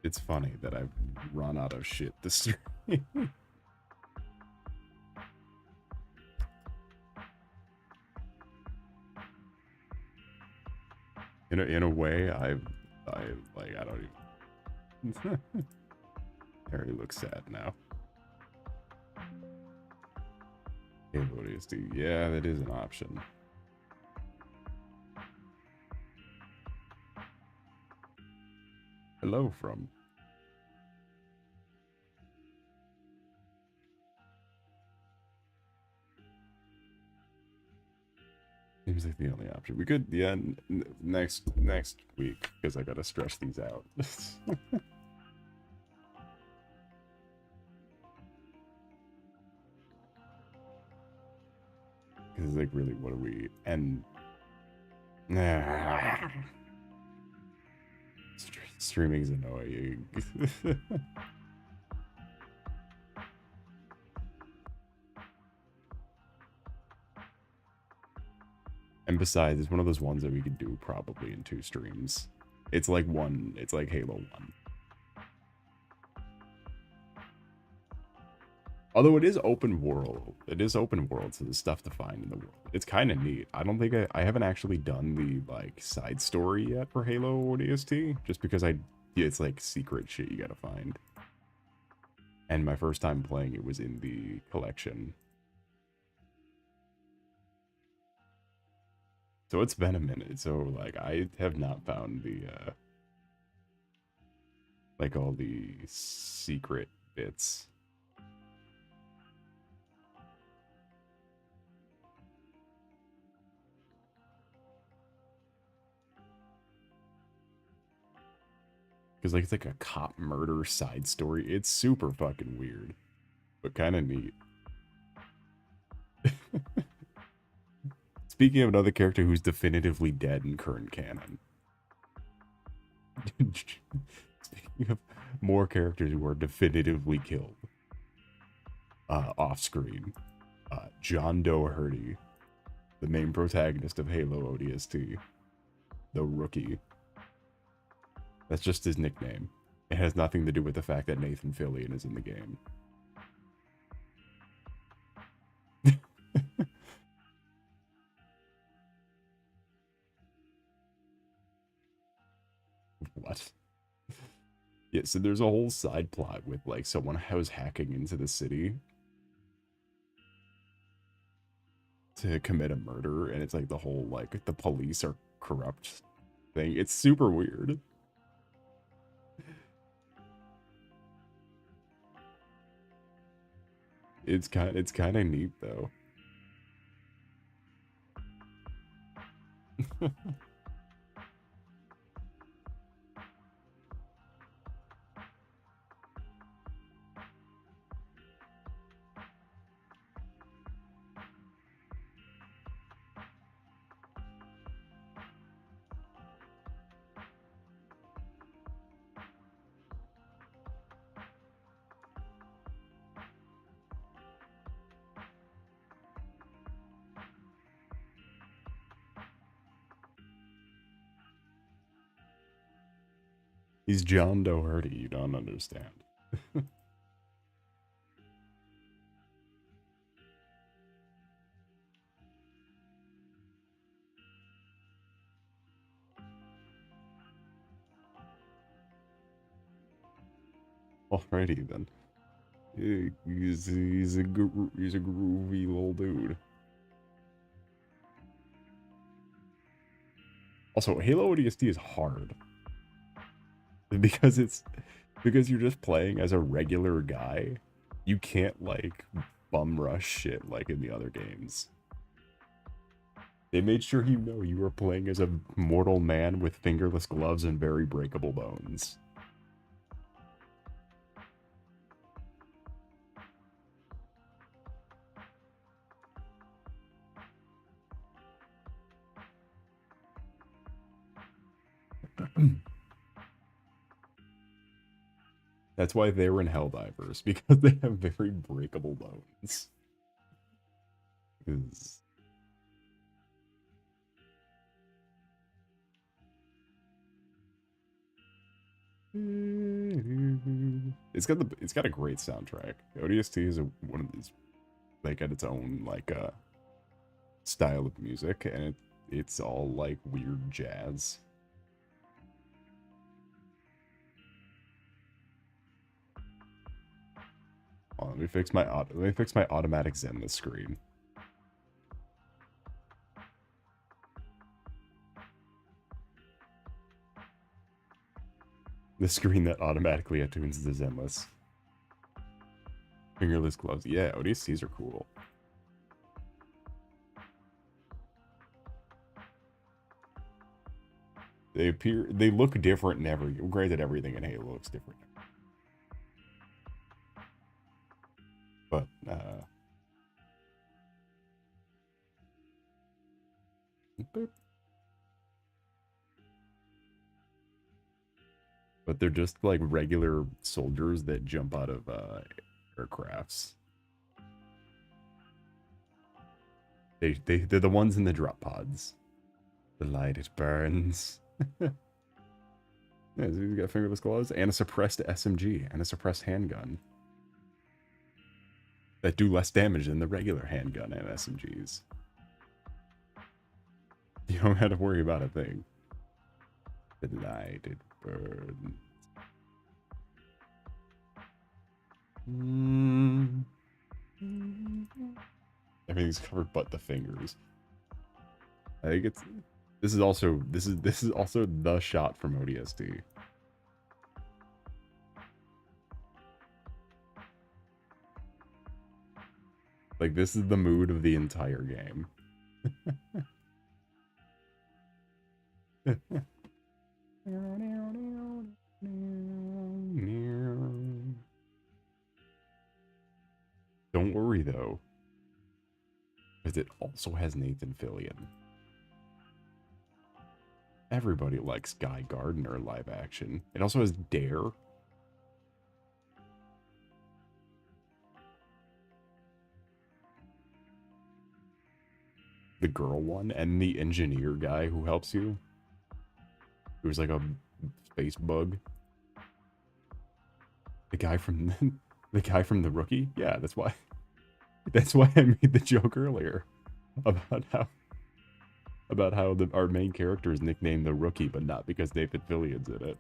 It's funny that I've run out of shit to stream. In a way, I like I don't even. Harry looks sad now. Halo ODST, yeah, that is an option. Hello from. Seems like the only option. We could, yeah, next week, because I gotta stretch these out. Because like, really, what are we? And streaming's annoying. And besides, it's one of those ones that we could do probably in 2 streams. It's like Halo 1. Although it is open world. It is open world, so there's stuff to find in the world. It's kind of neat. I don't think I haven't actually done the, like, side story yet for Halo ODST. Just because it's like secret shit you gotta find. And my first time playing it was in the collection. So it's been a minute. So, like, I have not found the, like, all the secret bits. Because, like, it's like a cop murder side story. It's super fucking weird. But kind of neat. Speaking of another character who's definitively dead in current canon. Speaking of more characters who are definitively killed. Off screen. John Doherty. The main protagonist of Halo ODST. The Rookie. That's just his nickname. It has nothing to do with the fact that Nathan Fillion is in the game. What? Yeah, so there's a whole side plot with, like, someone who's hacking into the city to commit a murder, and it's like the whole, like, the police are corrupt thing. It's super weird. It's kind of neat, though. He's John Doherty, you don't understand. Alrighty then. He's a groovy little dude. Also, Halo ODST is hard because you're just playing as a regular guy. You can't like bum rush shit like in the other games. They made sure you know you were playing as a mortal man with fingerless gloves and very breakable bones. That's why they were in Helldivers, because they have very breakable bones. It's got a great soundtrack. ODST is one of these, like, at its own like style of music, and it's all like weird jazz. Oh, let me fix my automatic Zenless screen. The screen that automatically attunes the Zenless. Fingerless gloves. Yeah, ODSTs are cool. They look different in every, granted everything in Halo looks different. But, but they're just like regular soldiers that jump out of aircrafts. They're the ones in the drop pods. The light, it burns. Yeah, so he's got fingerless gloves and a suppressed SMG and a suppressed handgun that do less damage than the regular handgun and SMGs. You don't have to worry about a thing. The light, it burns. Everything's covered but the fingers. I think it's this is also the shot from ODST. Like, this is the mood of the entire game. Don't worry though, because it also has Nathan Fillion. Everybody likes Guy Gardner live action. It also has Dare. The girl one, and the engineer guy who helps you. He was like a space bug. The guy from the Rookie? Yeah, that's why I made the joke earlier about how our main character is nicknamed the Rookie, but not because Nathan Fillion's in it.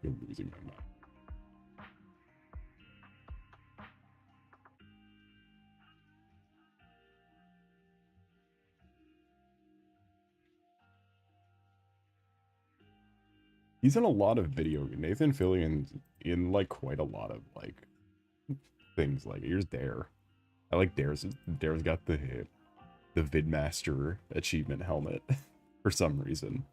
I'm losing my mind. He's in a lot of Nathan Fillion's in like quite a lot of like things. Like, here's Dare. I like Dare's got the Vidmaster achievement helmet for some reason.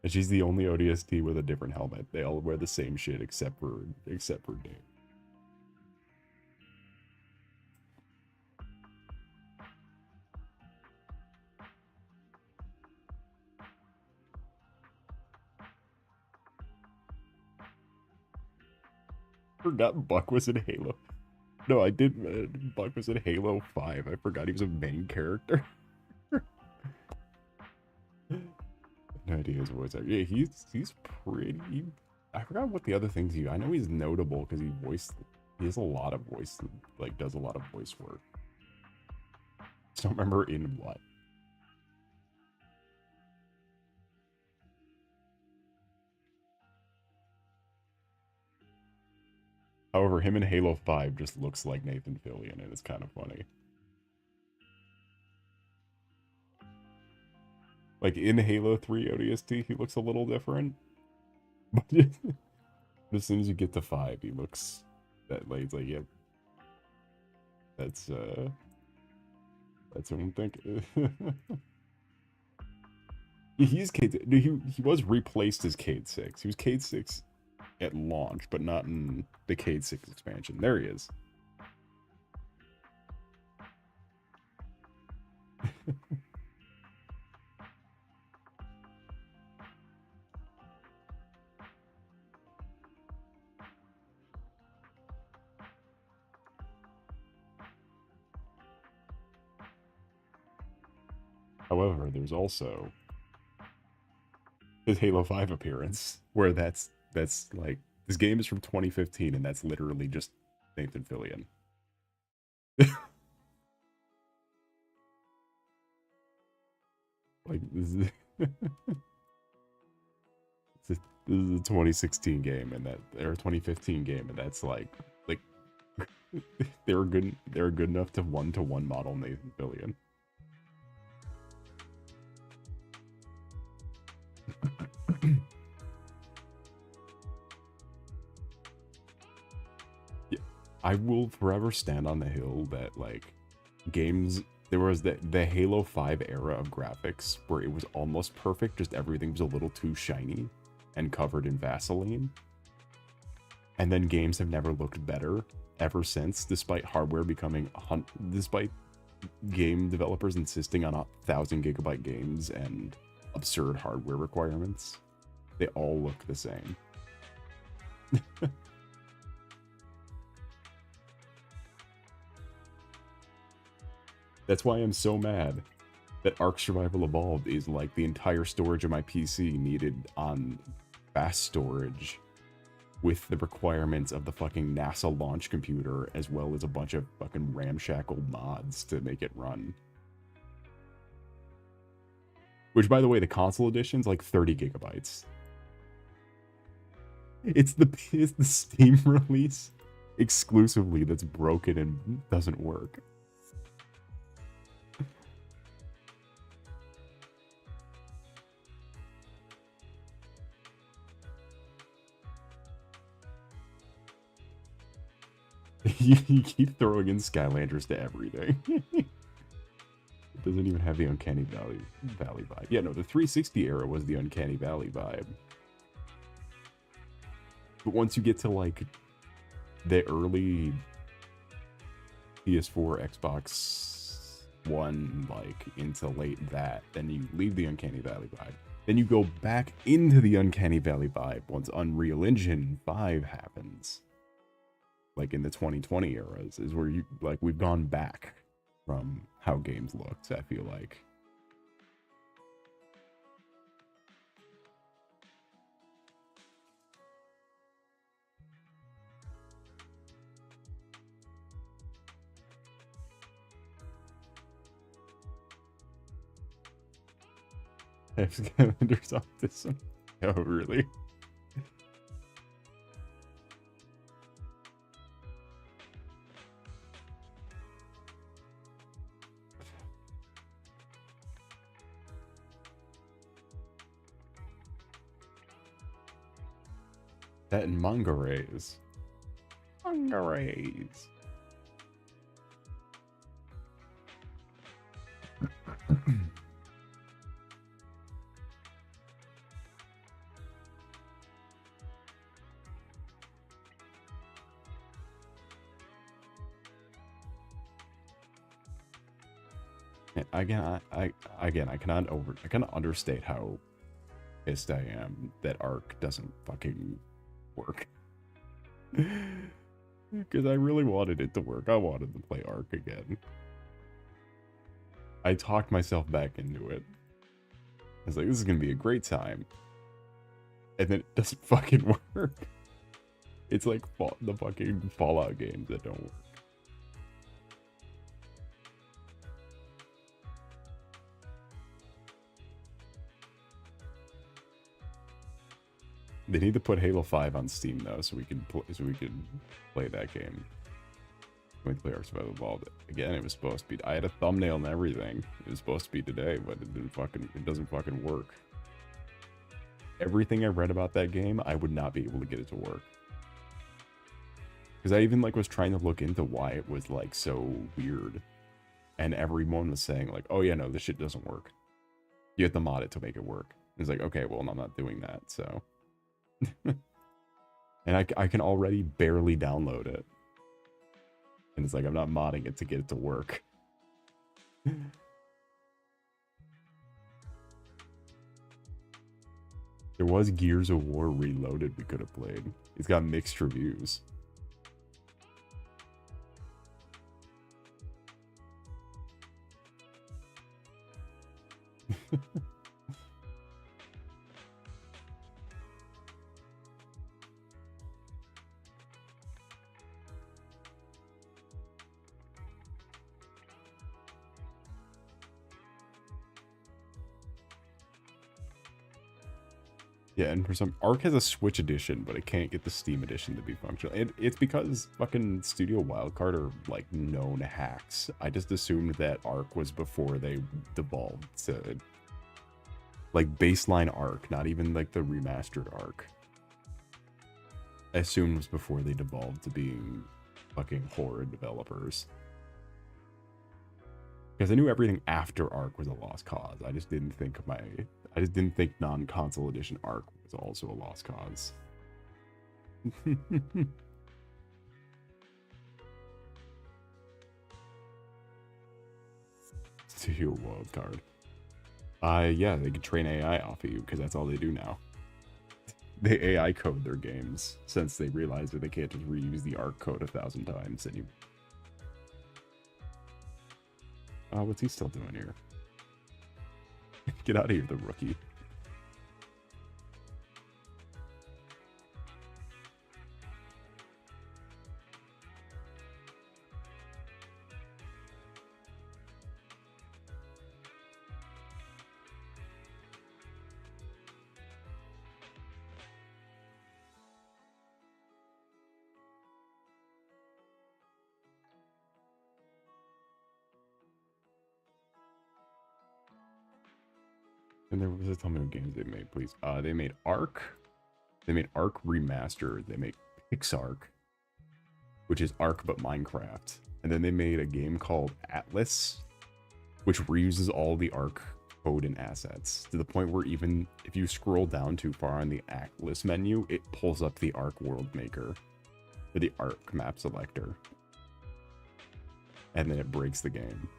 And she's the only ODST with a different helmet. They all wear the same shit except for Dare. Forgot Buck was in Halo. No, I did. Buck was in Halo 5. I forgot he was a main character. No idea his voice. Yeah, he's pretty. I forgot what the other things I know he's notable because he has a lot of voice, like does a lot of voice work. Just don't remember in what. However, him in Halo 5 just looks like Nathan Fillion, and it's kind of funny. Like, in Halo 3 ODST, he looks a little different. But as soon as you get to 5, he looks... It's like, yeah... That's what I'm thinking. He's Cade... He was replaced as Cade 6. He was Cade 6 at launch, but not in the Cade 6 expansion. There he is. However, there's also his Halo 5 appearance, where that's like, this game is from 2015, and that's literally just Nathan Fillion. Like, this is, this is a 2016 game, and that, or 2015 game, and that's like they were good enough to one-to-one model Nathan Fillion. Yeah, I will forever stand on the hill that, like, games, there was the Halo 5 era of graphics where it was almost perfect, just everything was a little too shiny and covered in Vaseline. And then games have never looked better ever since, despite hardware becoming despite game developers insisting on 1,000 GB games and absurd hardware requirements. They all look the same. That's why I'm so mad that Ark Survival Evolved is like the entire storage of my PC needed on fast storage with the requirements of the fucking NASA launch computer, as well as a bunch of fucking ramshackle mods to make it run. Which, by the way, the console edition's like 30 GB. It's the Steam release exclusively that's broken and doesn't work. You keep throwing in Skylanders to everything. It doesn't even have the Uncanny Valley vibe. Yeah, no, the 360 era was the Uncanny Valley vibe. But once you get to, like, the early PS4, Xbox One, like, into late that, then you leave the Uncanny Valley vibe. Then you go back into the Uncanny Valley vibe once Unreal Engine 5 happens. Like, in the 2020 eras, is where you, like, we've gone back from how games looked, I feel like. Scavenger's autism. Oh, really? That and manga rays. Manga rays. Again, I cannot understate how pissed I am that Ark doesn't fucking work. Because I really wanted it to work. I wanted to play Ark again. I talked myself back into it. I was like, this is gonna be a great time. And then it doesn't fucking work. It's like the fucking Fallout games that don't work. They need to put Halo 5 on Steam though, so we can play that game. Going to play Ark Survival Evolved. Again, it was supposed to be. I had a thumbnail and everything. It was supposed to be today, but it doesn't fucking work. Everything I read about that game, I would not be able to get it to work. Because I even like was trying to look into why it was like so weird. And everyone was saying like, oh yeah, no, this shit doesn't work. You have to mod it to make it work. It's like, okay, well, I'm not doing that, so. And I can already barely download it. And it's like, I'm not modding it to get it to work. There was Gears of War Reloaded we could have played. It's got mixed reviews. Yeah, and for some, Ark has a Switch edition, but it can't get the Steam edition to be functional. It's because fucking Studio Wildcard are, like, known hacks. I just assumed that Ark was before they devolved to, like, baseline Ark, not even, like, the remastered Ark. I assumed it was before they devolved to being fucking horror developers. Because I knew everything after Ark was a lost cause. I just didn't think non-console edition Ark was also a lost cause. Studio Wildcard. Yeah, they could train AI off of you because that's all they do now. They AI code their games since they realize that they can't just reuse the Ark code 1,000 times anymore. What's he still doing here? Get out of here, the rookie. And there was, tell me what games they made, please. They made Ark. They made Ark Remastered. They made Pixark, which is Ark but Minecraft. And then they made a game called Atlas, which reuses all the Ark code and assets to the point where even if you scroll down too far on the Atlas menu, it pulls up the Ark World Maker or the Ark map selector. And then it breaks the game.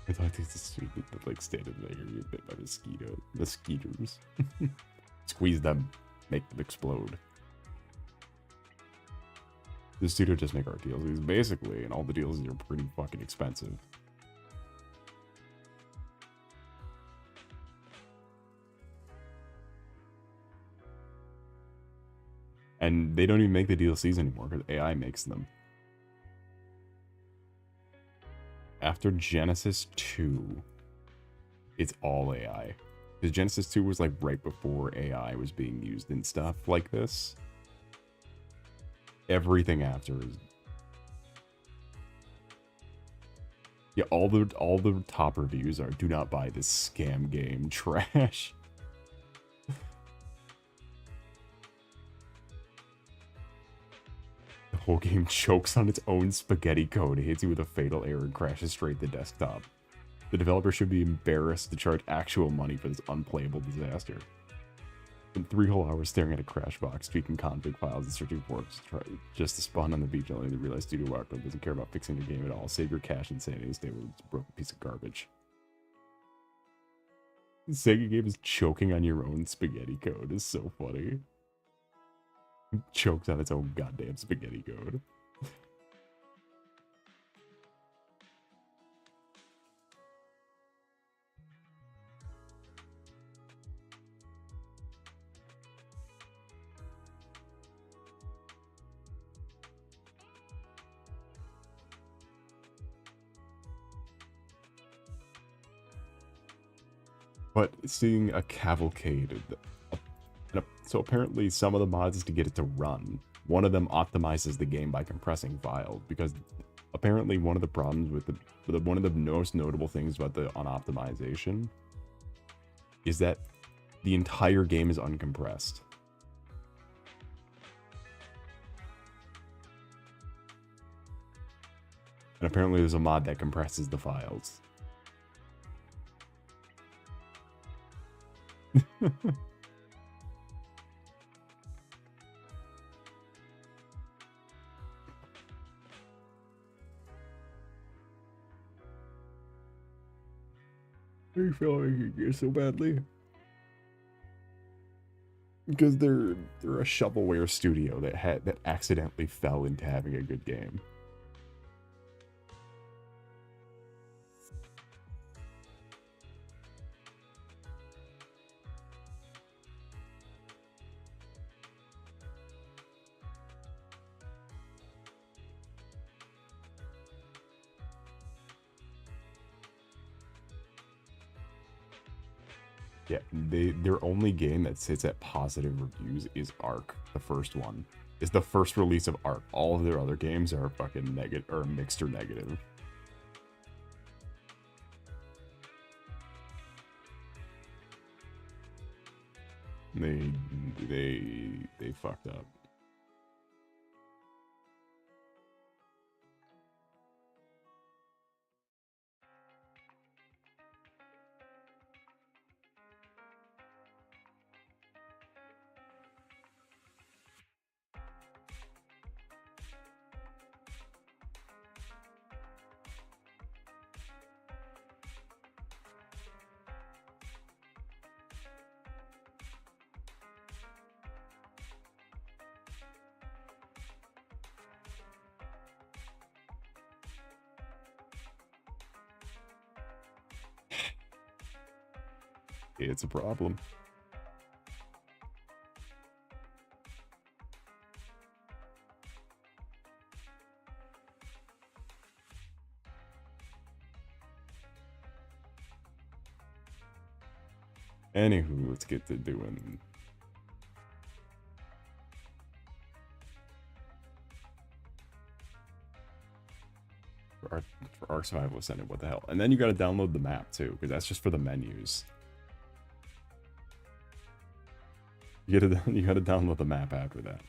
I thought this is stupid, but like standing there, you're bit by mosquitoes. Squeeze them, make them explode. The studio just make art DLCs basically, and all the DLCs are pretty fucking expensive. And they don't even make the DLCs anymore because AI makes them. After Genesis 2, it's all AI. Because Genesis 2 was like right before AI was being used in stuff like this. Everything after is... Yeah, all the top reviews are, do not buy this scam game, trash. The whole game chokes on its own spaghetti code, hits you with a fatal error, and crashes straight to the desktop. The developer should be embarrassed to charge actual money for this unplayable disaster. Spent 3 whole hours staring at a crash box, tweaking config files and searching for it just to spawn on the beach, only to realize Studio Wildcard doesn't care about fixing your game at all. Save your cash and sanity and stay with this broken piece of garbage. The Sega game is choking on your own spaghetti code. It's so funny. Choked on its own goddamn spaghetti code. But seeing a cavalcade, so apparently some of the mods is to get it to run. One of them optimizes the game by compressing files, because apparently one of the problems with one of the most notable things about the unoptimization is that the entire game is uncompressed. And apparently there's a mod that compresses the files. I feel like it so badly. Because they're a shovelware studio that accidentally fell into having a good game. Yeah, their only game that sits at positive reviews is Ark, the first one. It's the first release of Ark. All of their other games are fucking negative, or mixed or negative. They fucked up. It's a problem. Anywho, let's get to doing... For Ark Survival Ascended, what the hell? And then you gotta download the map too, because that's just for the menus. You gotta download the map after that.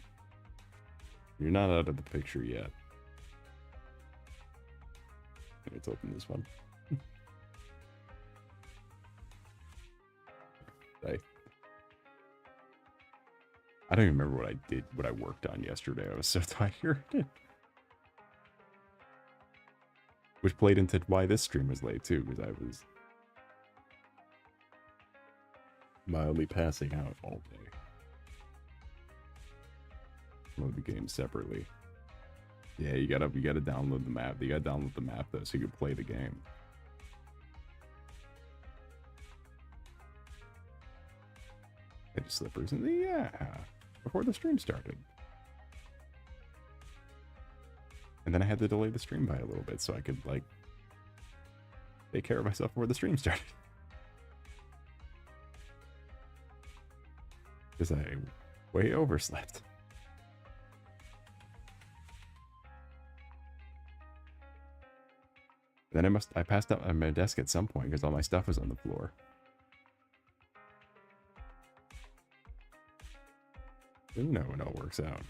You're not out of the picture yet. Let's open this one. Right. I don't even remember what I worked on yesterday. I was so tired. Which played into why this stream was late too, because I was mildly passing out all day. Load the game separately. Yeah, you gotta download the map. You gotta download the map though, so you can play the game. I just slippers in the before the stream started. And then I had to delay the stream by a little bit so I could like take care of myself before the stream started. Because I way overslept. Then I passed out on my desk at some point because all my stuff was on the floor. You know when it all works out.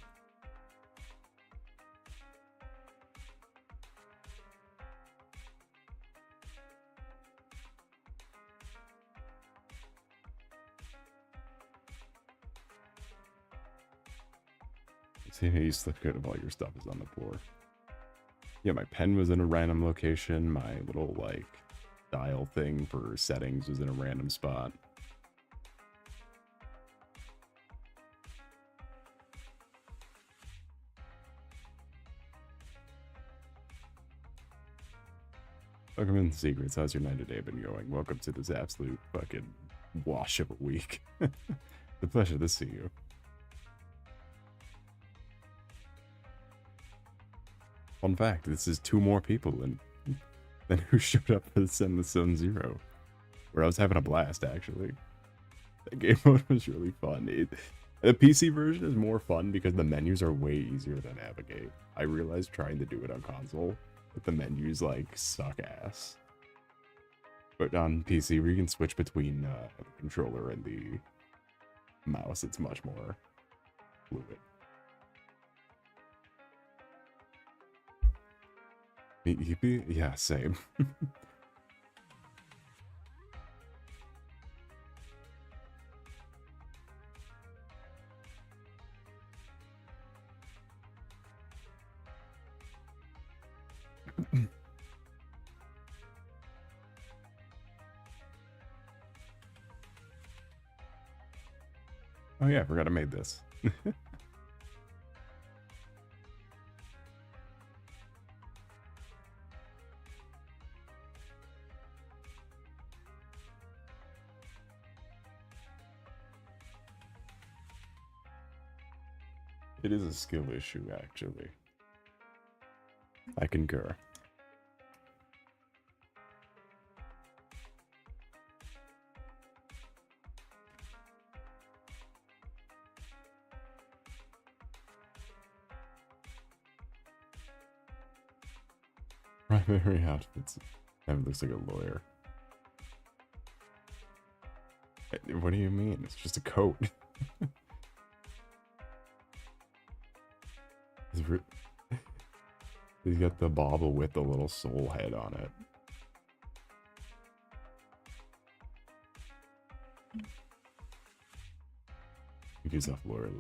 See how you slip good if all your stuff is on the floor. Yeah, my pen was in a random location. My little, like, dial thing for settings was in a random spot. Welcome in, Secrets. How's your night today been going? Welcome to this absolute fucking wash of a week. The pleasure to see you. Fun fact, this is 2 more people than who showed up for the Send the Sun Zero. where I was having a blast, actually. That game mode was really fun. The PC version is more fun because the menus are way easier to navigate. I realized trying to do it on console, but the menus, like, suck ass. But on PC, where you can switch between the controller and the mouse, it's much more fluid. Yeah, same. Oh yeah, I forgot I made this. It is a skill issue, actually. I concur. Primary outfits. That looks like a lawyer. What do you mean? It's just a coat. He's got the bauble with the little soul head on it. He gives off lawyer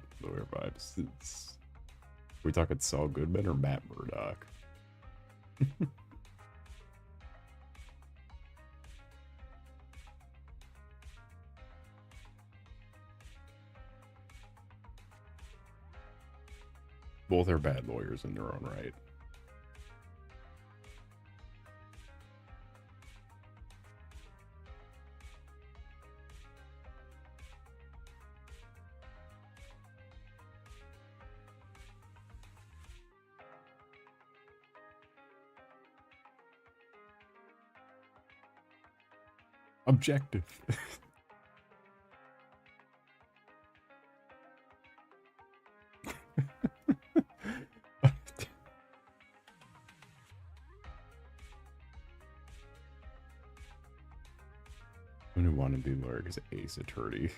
vibes. We talking Saul Goodman or Matt Murdock? Both are bad lawyers in their own right. Objective. I'm gonna want to be lawyer because Ace Attorney.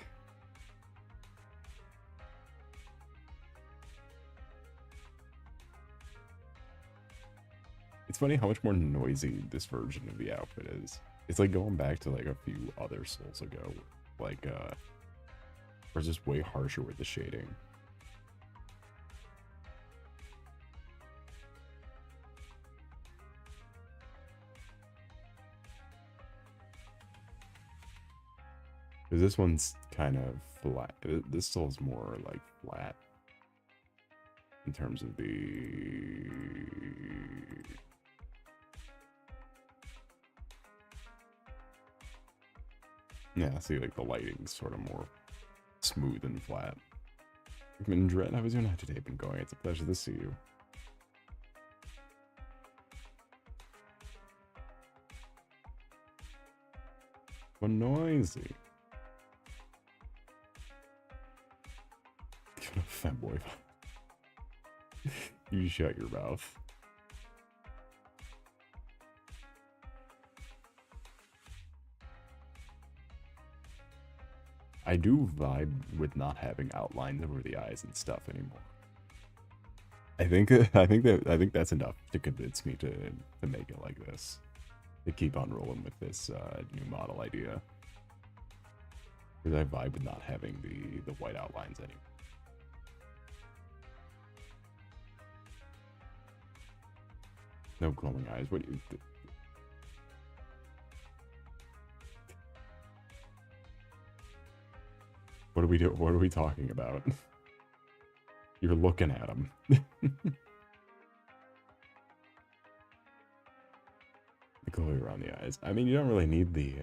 It's funny how much more noisy this version of the outfit is. It's like going back to like a few other Souls ago, like where it's just way harsher with the shading. This one's kind of flat. This Soul's more like flat in terms of the... Yeah, see, like the lighting's sort of more smooth and flat. Dread, how was your night today been going? It's a pleasure to see you. But noisy. Femboy. You shut your mouth. I do vibe with not having outlines over the eyes and stuff anymore. I think that's enough to convince me to make it like this. To keep on rolling with this new model idea. Because I vibe with not having the white outlines anymore. No glowing eyes. What do you think? What are we doing? What are we talking about? You're looking at him. The glow around the eyes. I mean, you don't really need the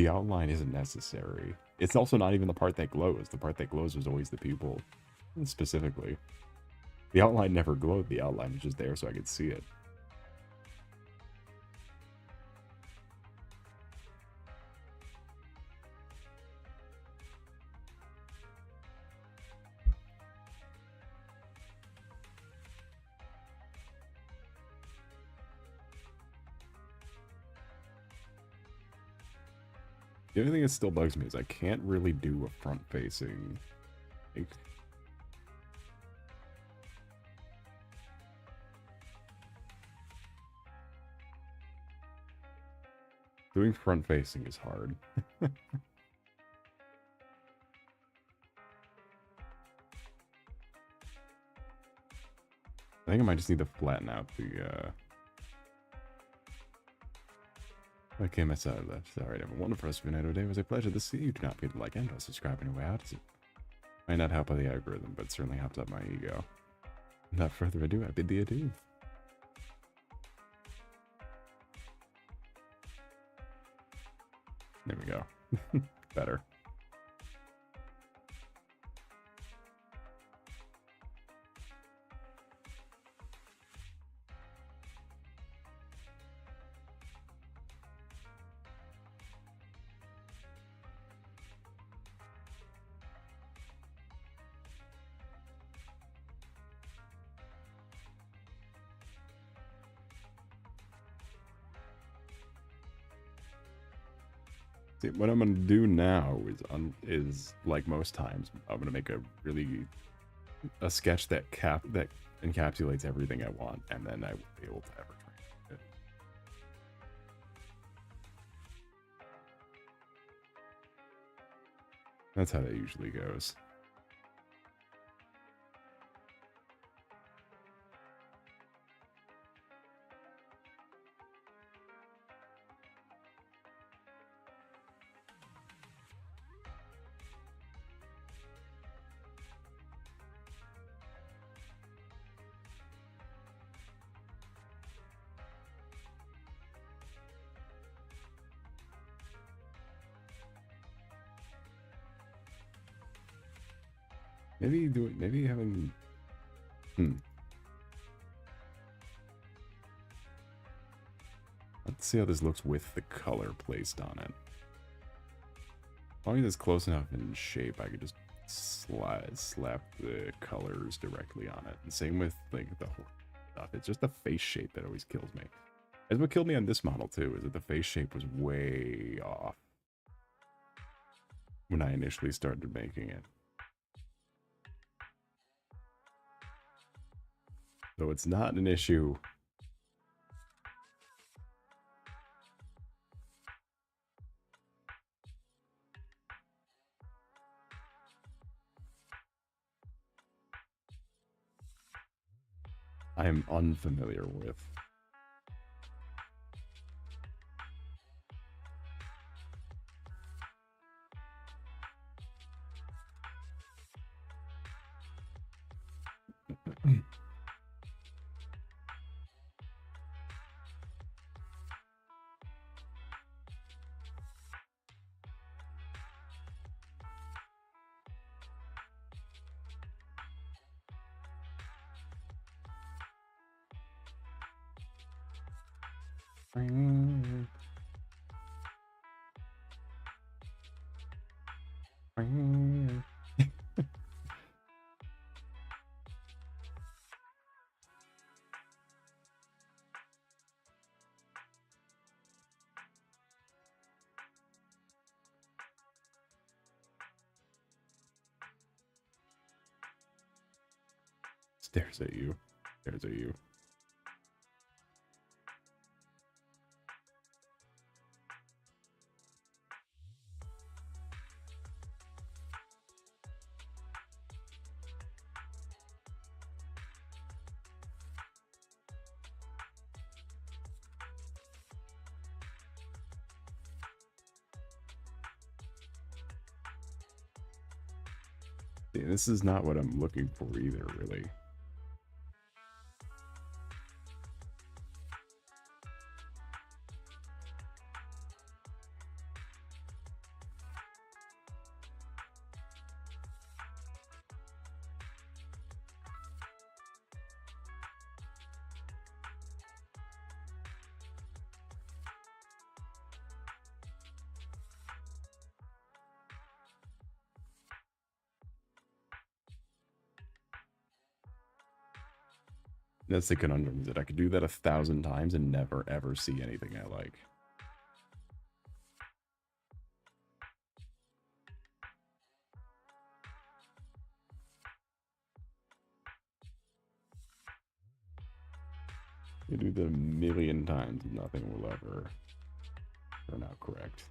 outline isn't necessary. It's also not even the part that glows. The part that glows is always the pupil, specifically. The outline never glowed. The outline was just there so I could see it. The only thing that still bugs me is I can't really do a front-facing. Doing front-facing is hard. I think I might just need to flatten out the, Okay, my side left. Sorry, have a wonderful rest of your night or day. It was a pleasure to see you. Do not forget to like and or subscribe on your way out. It might not help out the algorithm, but certainly helps out my ego. Without further ado, I bid thee adieu. There we go. Better. See, what I'm gonna do now is like most times, I'm gonna make a sketch that encapsulates everything I want, and then I will be able to ever train it. That's how that usually goes. Maybe having, Let's see how this looks with the color placed on it. As long as it's close enough in shape, I could just slap the colors directly on it. And same with like the stuff. It's just the face shape that always kills me. That's what killed me on this model too, is that the face shape was way off when I initially started making it. So it's not an issue. I am unfamiliar with. Stares at you. Stares at you. See, this is not what I'm looking for either, really. That's the conundrum, is that I could do that 1,000 times and never ever see anything I like. You do that a million times, nothing will ever turn out correct.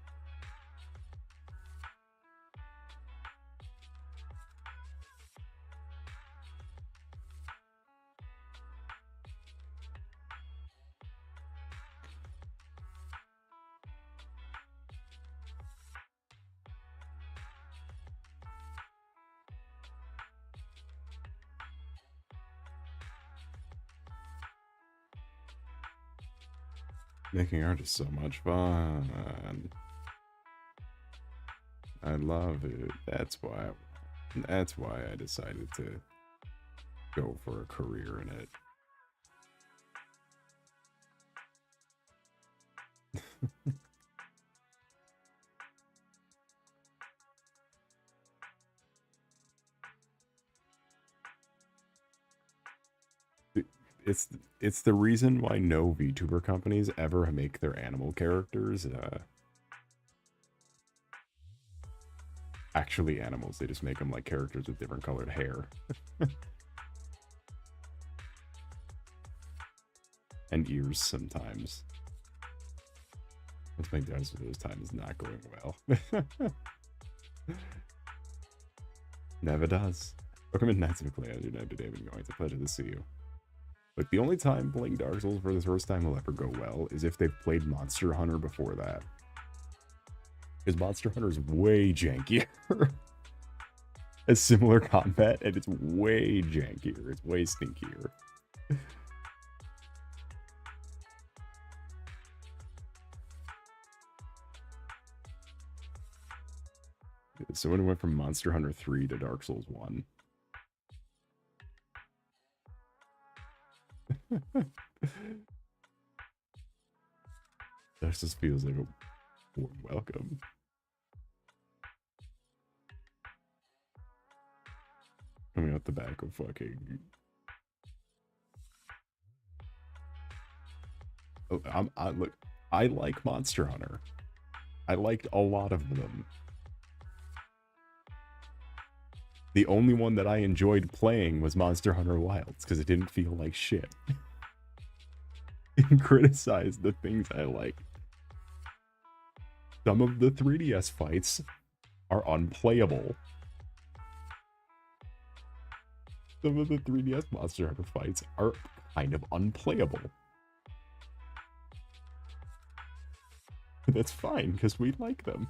Making art is so much fun. I love it. That's why I decided to go for a career in it. It's the reason why no VTuber companies ever make their animal characters actually animals. They just make them like characters with different colored hair. And ears sometimes. Let's make the rest of those times not going well. Never does. Welcome in Knights of Clay. I do not today been going. It's a pleasure to see you. But the only time playing Dark Souls for the first time will ever go well is if they've played Monster Hunter before that. Because Monster Hunter is way jankier. It's similar combat, and it's way jankier. It's way stinkier. So when it went from Monster Hunter 3 to Dark Souls 1. That just feels like a warm welcome. Coming out the back of fucking... Oh, look, I like Monster Hunter. I liked a lot of them. The only one that I enjoyed playing was Monster Hunter Wilds, because it didn't feel like shit. And criticize the things I like. Some of the 3DS fights are unplayable. Some of the 3DS Monster Hunter fights are kind of unplayable. That's fine, because we like them.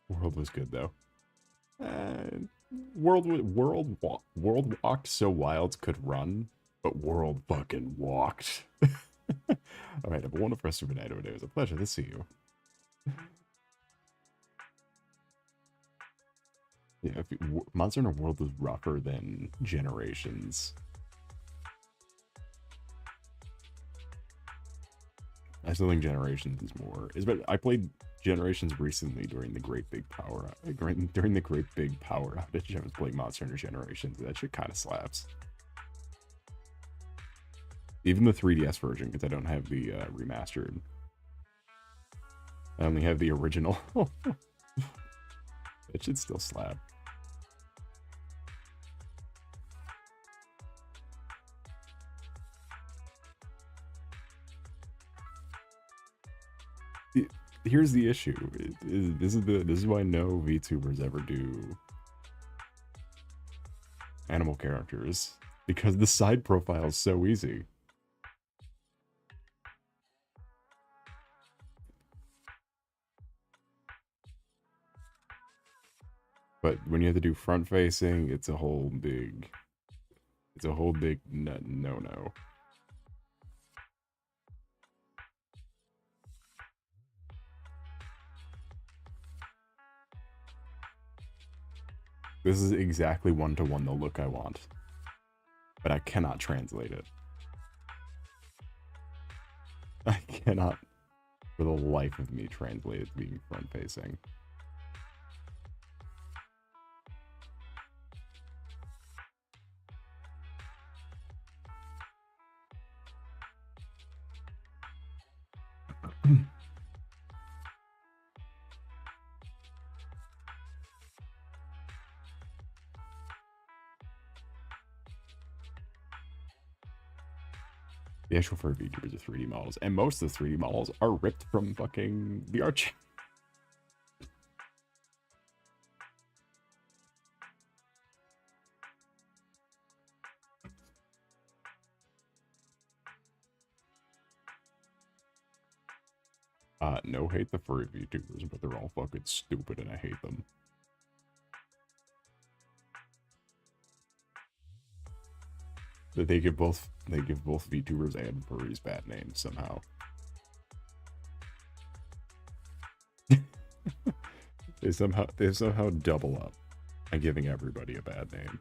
World was good, though. World walked so Wilds could run, but World fucking walked. Alright, have a wonderful rest of your night over there. It was a pleasure to see you. Yeah, Monster Hunter World was rougher than Generations. I still think Generations is more. I played Generations recently during the Great Big Power during the Great Big Power outage. I was playing Monster Hunter Generations. That shit kind of slaps. Even the 3DS version, because I don't have the remastered. I only have the original. It should still slap. Here's the issue. This is why no VTubers ever do animal characters, because the side profile is so easy. But when you have to do front facing, it's a whole big no. This is exactly one-to-one the look I want, but I cannot translate it. I cannot, for the life of me, translate it to being front-facing. The actual furry VTubers are 3D models, and most of the 3D models are ripped from fucking VR chat. No hate the furry VTubers, but they're all fucking stupid and I hate them. They give both VTubers and furries bad names somehow. they somehow double up by giving everybody a bad name.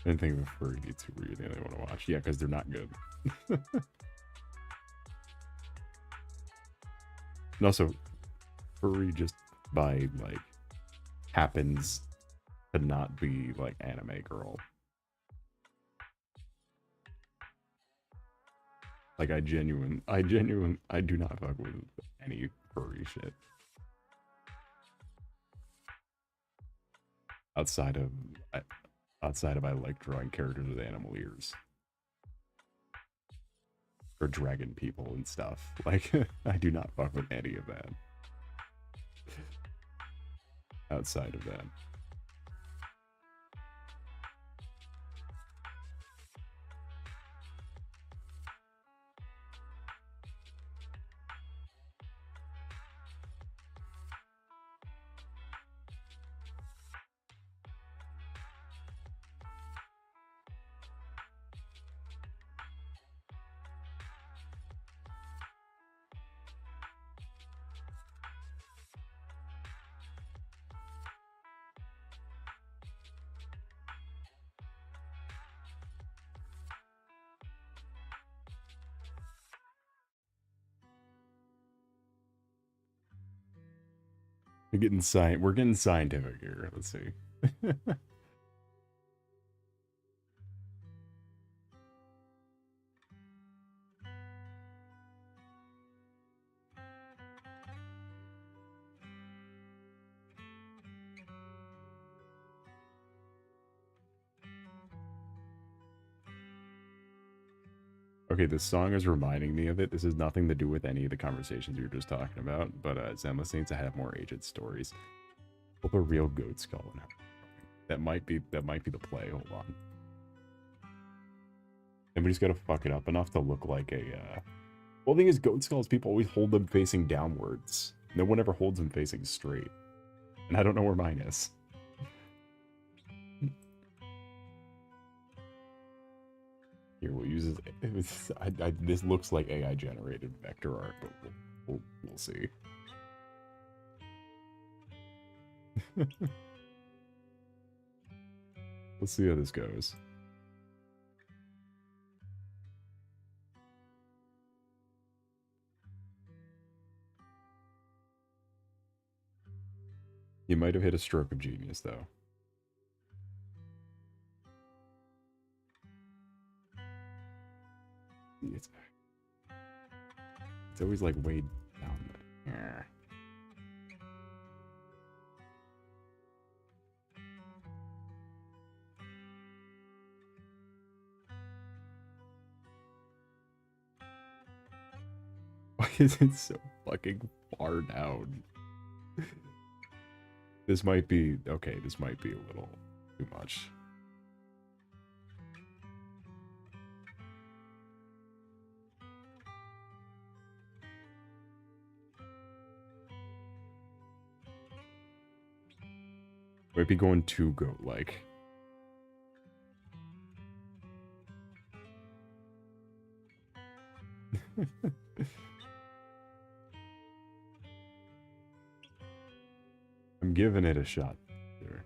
I didn't think of a furry VTuber you think they want to watch. Yeah, because they're not good. And also, furry just by, like, happens to not be, like, anime girl. Like, I do not fuck with any furry shit. Outside of I like drawing characters with animal ears. Or dragon people and stuff. Like, I do not fuck with any of that. Outside of that. We're getting scientific here. Let's see. Okay, this song is reminding me of it. This has nothing to do with any of the conversations we were just talking about, but Zen listening to have more aged stories. Hope a real goat skull. That might be the play. Hold on. Somebody's got to fuck it up enough to look like a. Well, the thing is, goat skulls, people always hold them facing downwards. No one ever holds them facing straight, and I don't know where mine is. Here, we'll use this. This looks like AI generated vector art, but we'll see. Let's see how this goes. You might have hit a stroke of genius, though. It's always like way down there. Why is it so fucking far down? This might be okay. This might be a little too much. Might be going too goat-like. I'm giving it a shot here.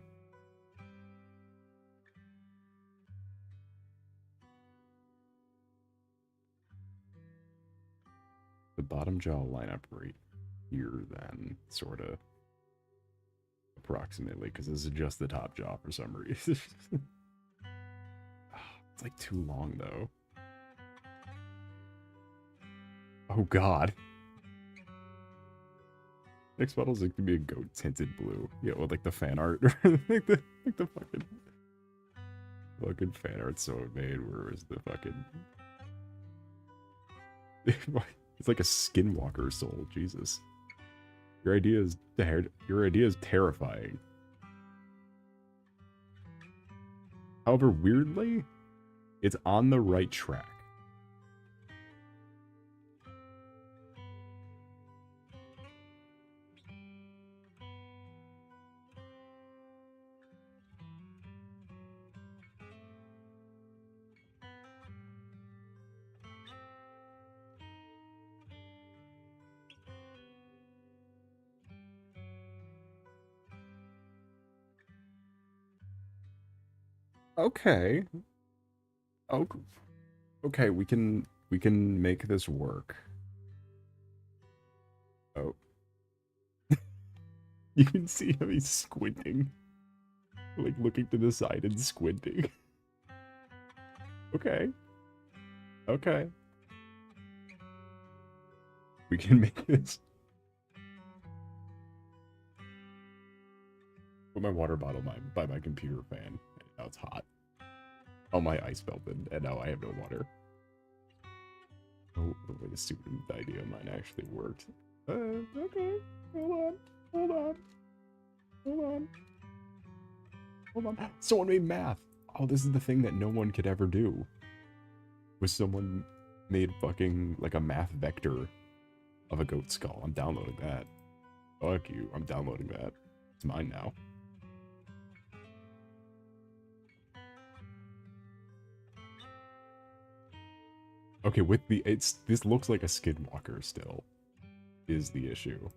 The bottom jaw line up right here then, sort of. Approximately, because this is just the top jaw for some reason. It's like too long though. Oh god. Next model's like gonna be a goat tinted blue. Yeah, with like the fan art. like the fucking fan art someone made where is the fucking it's like a skinwalker soul, Jesus. Your idea is terrifying. However, weirdly, it's on the right track. Okay. Oh, okay, we can make this work. Oh. You can see how he's squinting. Like looking to the side and squinting. Okay. Okay. We can make this. Put my water bottle by my computer fan. Now it's hot. Oh, my ice melted, and now I have no water. Oh, wait, a stupid idea of mine actually worked. Okay. Hold on. Someone made math. Oh, this is the thing that no one could ever do. Was someone made fucking, like, a math vector of a goat skull. I'm downloading that. Fuck you. I'm downloading that. It's mine now. Okay, with the this looks like a skinwalker still is the issue.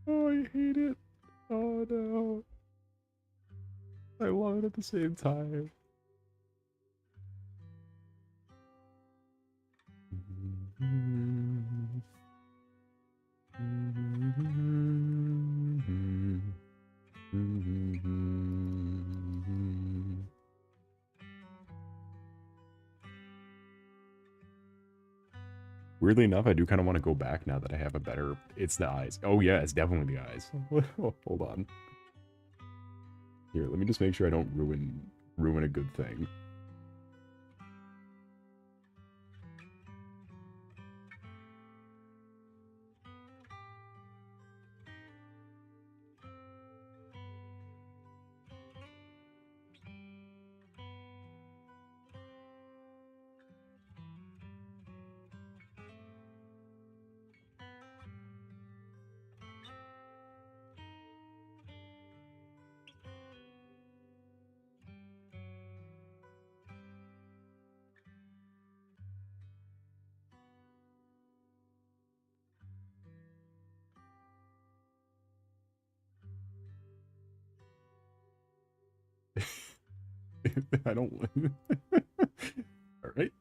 Oh, I hate it. Oh no. I love it at the same time. Weirdly enough, I do kind of want to go back now that I have a better... It's the eyes. Oh yeah, it's definitely the eyes. Hold on. Here, let me just make sure I don't ruin a good thing. I don't... Alright.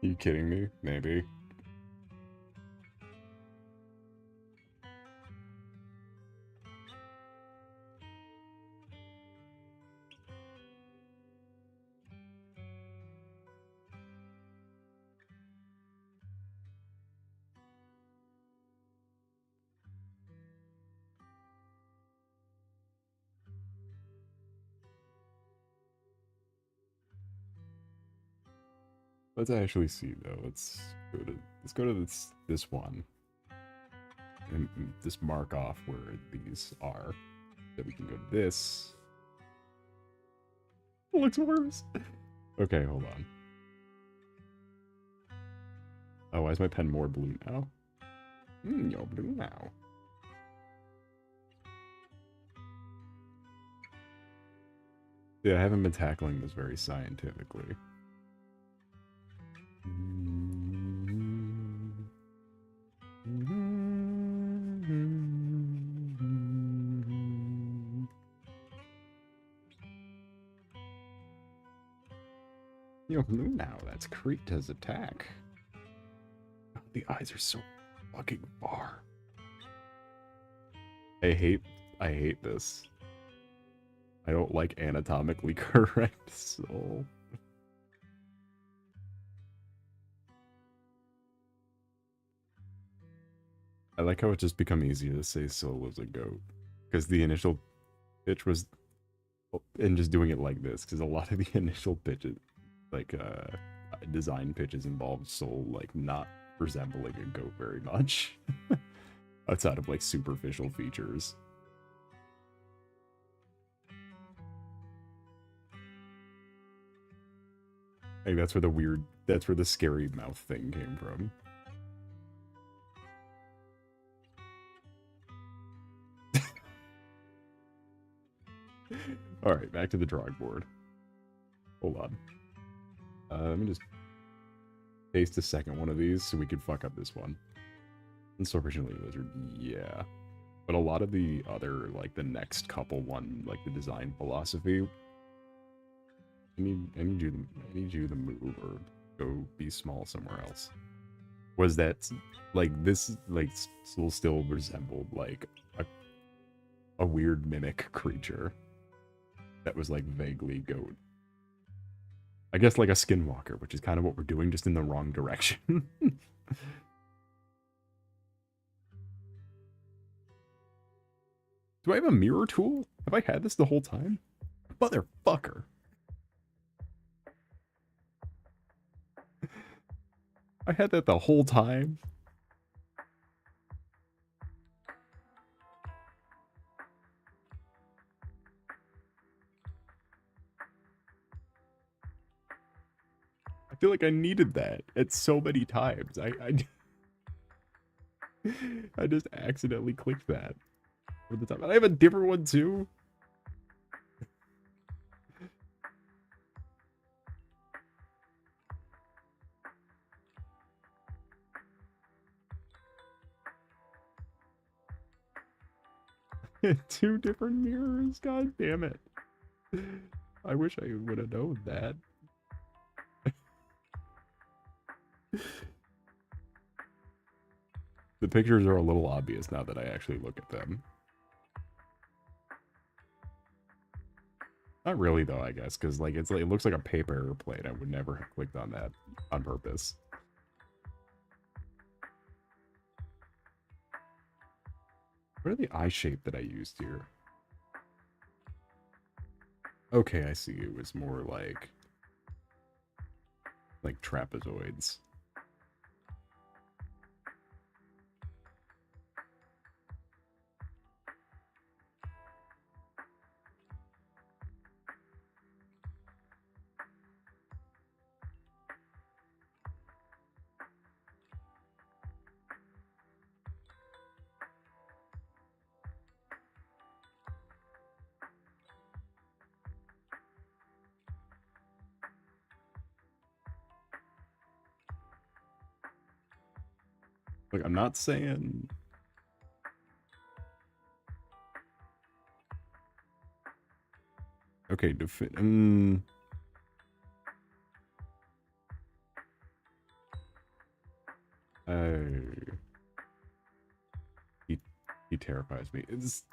Are you kidding me? Maybe. Let's actually see though. Let's go to this one. And just mark off where these are. Then we can go to this. looks worse. Okay, hold on. Oh, why is my pen more blue now? You're blue now. Yeah, I haven't been tackling this very scientifically. You're blue now. That's Krita's attack. Oh, the eyes are so fucking far. I hate this. I don't like anatomically correct soul. I like how it just become easier to say Soul was a goat. Because the initial pitch was... And just doing it like this, because a lot of the initial pitches, like, design pitches involve Soul, like, not resembling a goat very much. Outside of, like, superficial features. I think that's where the scary mouth thing came from. Alright, back to the drawing board. Hold on. Let me just paste a second one of these so we can fuck up this one. And so originally Lizard, yeah. But a lot of the other, like, the next couple one, like, the design philosophy... I need you to move or go be small somewhere else. Was that, like, this, like, still resembled, like, a weird mimic creature that was, like, vaguely goat. I guess, like, a skinwalker, which is kind of what we're doing, just in the wrong direction. Do I have a mirror tool? Have I had this the whole time? Motherfucker. I had that the whole time. I feel like I needed that at so many times. I just accidentally clicked that for the time. I have a different one too. Two different mirrors, god damn it. I wish I would have known that. The pictures are a little obvious now that I actually look at them. Not really though, I guess, because like it looks like a paper airplane. I would never have clicked on that on purpose. What are the eye shape that I used here? Okay, I see. It was more like trapezoids. Look, I'm not saying... Okay, he terrifies me. It's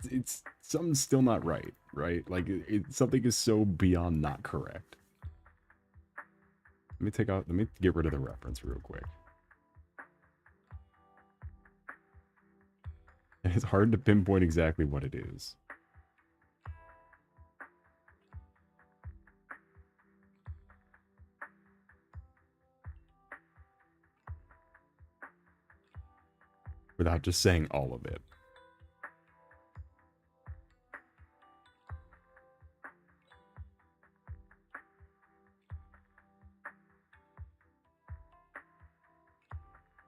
something's still not right, right? Like something is so beyond not correct. Let me get rid of the reference real quick. And it's hard to pinpoint exactly what it is. Without just saying all of it.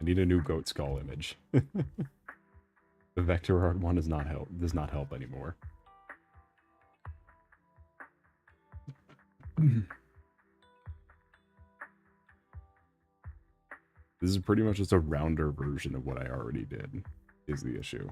I need a new goat skull image. The vector art one does not help anymore. This is pretty much just a rounder version of what I already did, is the issue.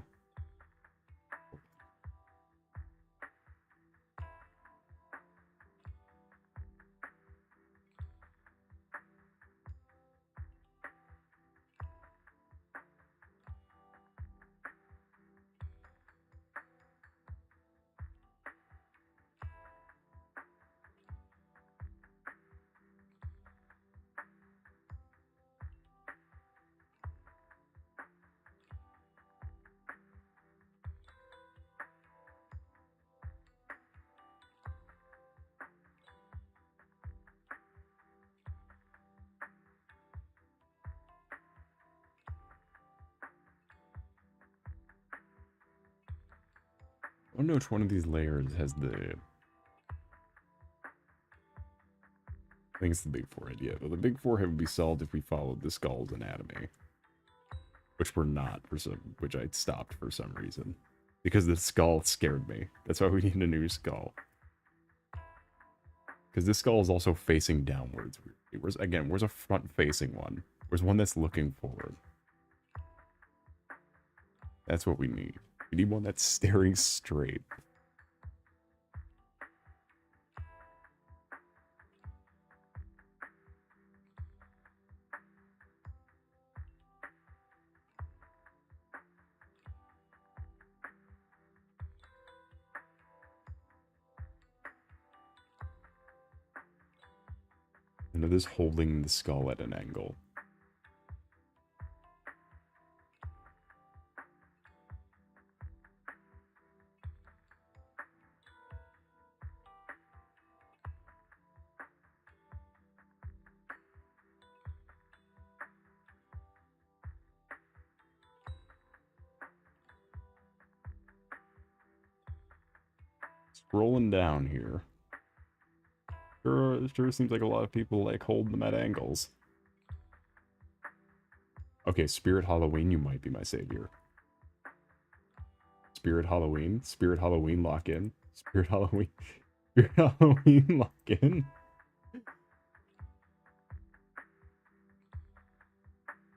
I don't know which one of these layers has the... I think it's the big forehead, yeah. But the big forehead would be solved if we followed the skull's anatomy. Which we're not, which I stopped for some reason. Because the skull scared me. That's why we need a new skull. Because this skull is also facing downwards. Where's a front-facing one? Where's one that's looking forward? That's what we need. We need one that's staring straight. And it is holding the skull at an angle. Scrolling down here. Sure seems like a lot of people like holding them at angles. Okay, Spirit Halloween, you might be my savior. Spirit Halloween, lock in. Spirit Halloween lock in.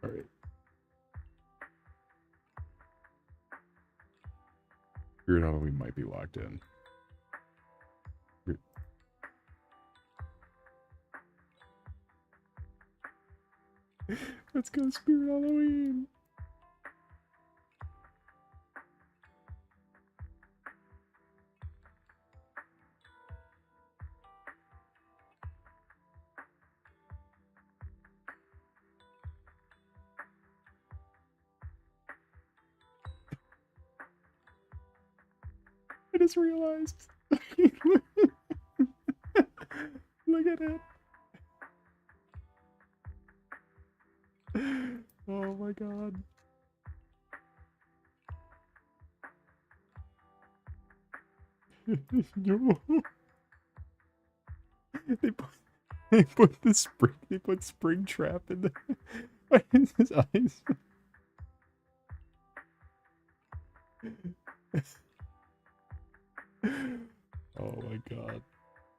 Alright. Spirit Halloween might be locked in. Let's go Spirit Halloween! I just realized. Look at it. Oh my god. No. They put the spring trap in his eyes. Oh my god.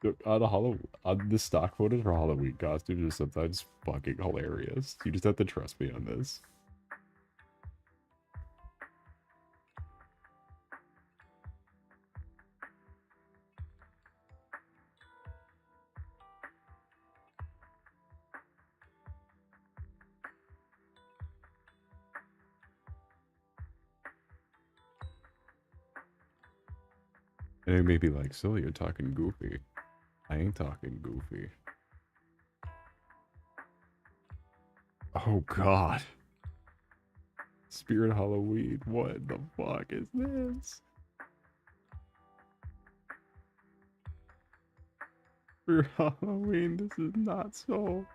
Look, on the stock footage for Halloween costumes are sometimes fucking hilarious. You just have to trust me on this. And it may be like, so you're talking goofy. I ain't talking goofy. Oh god. Spirit Halloween, what the fuck is this? Spirit Halloween, this is not so.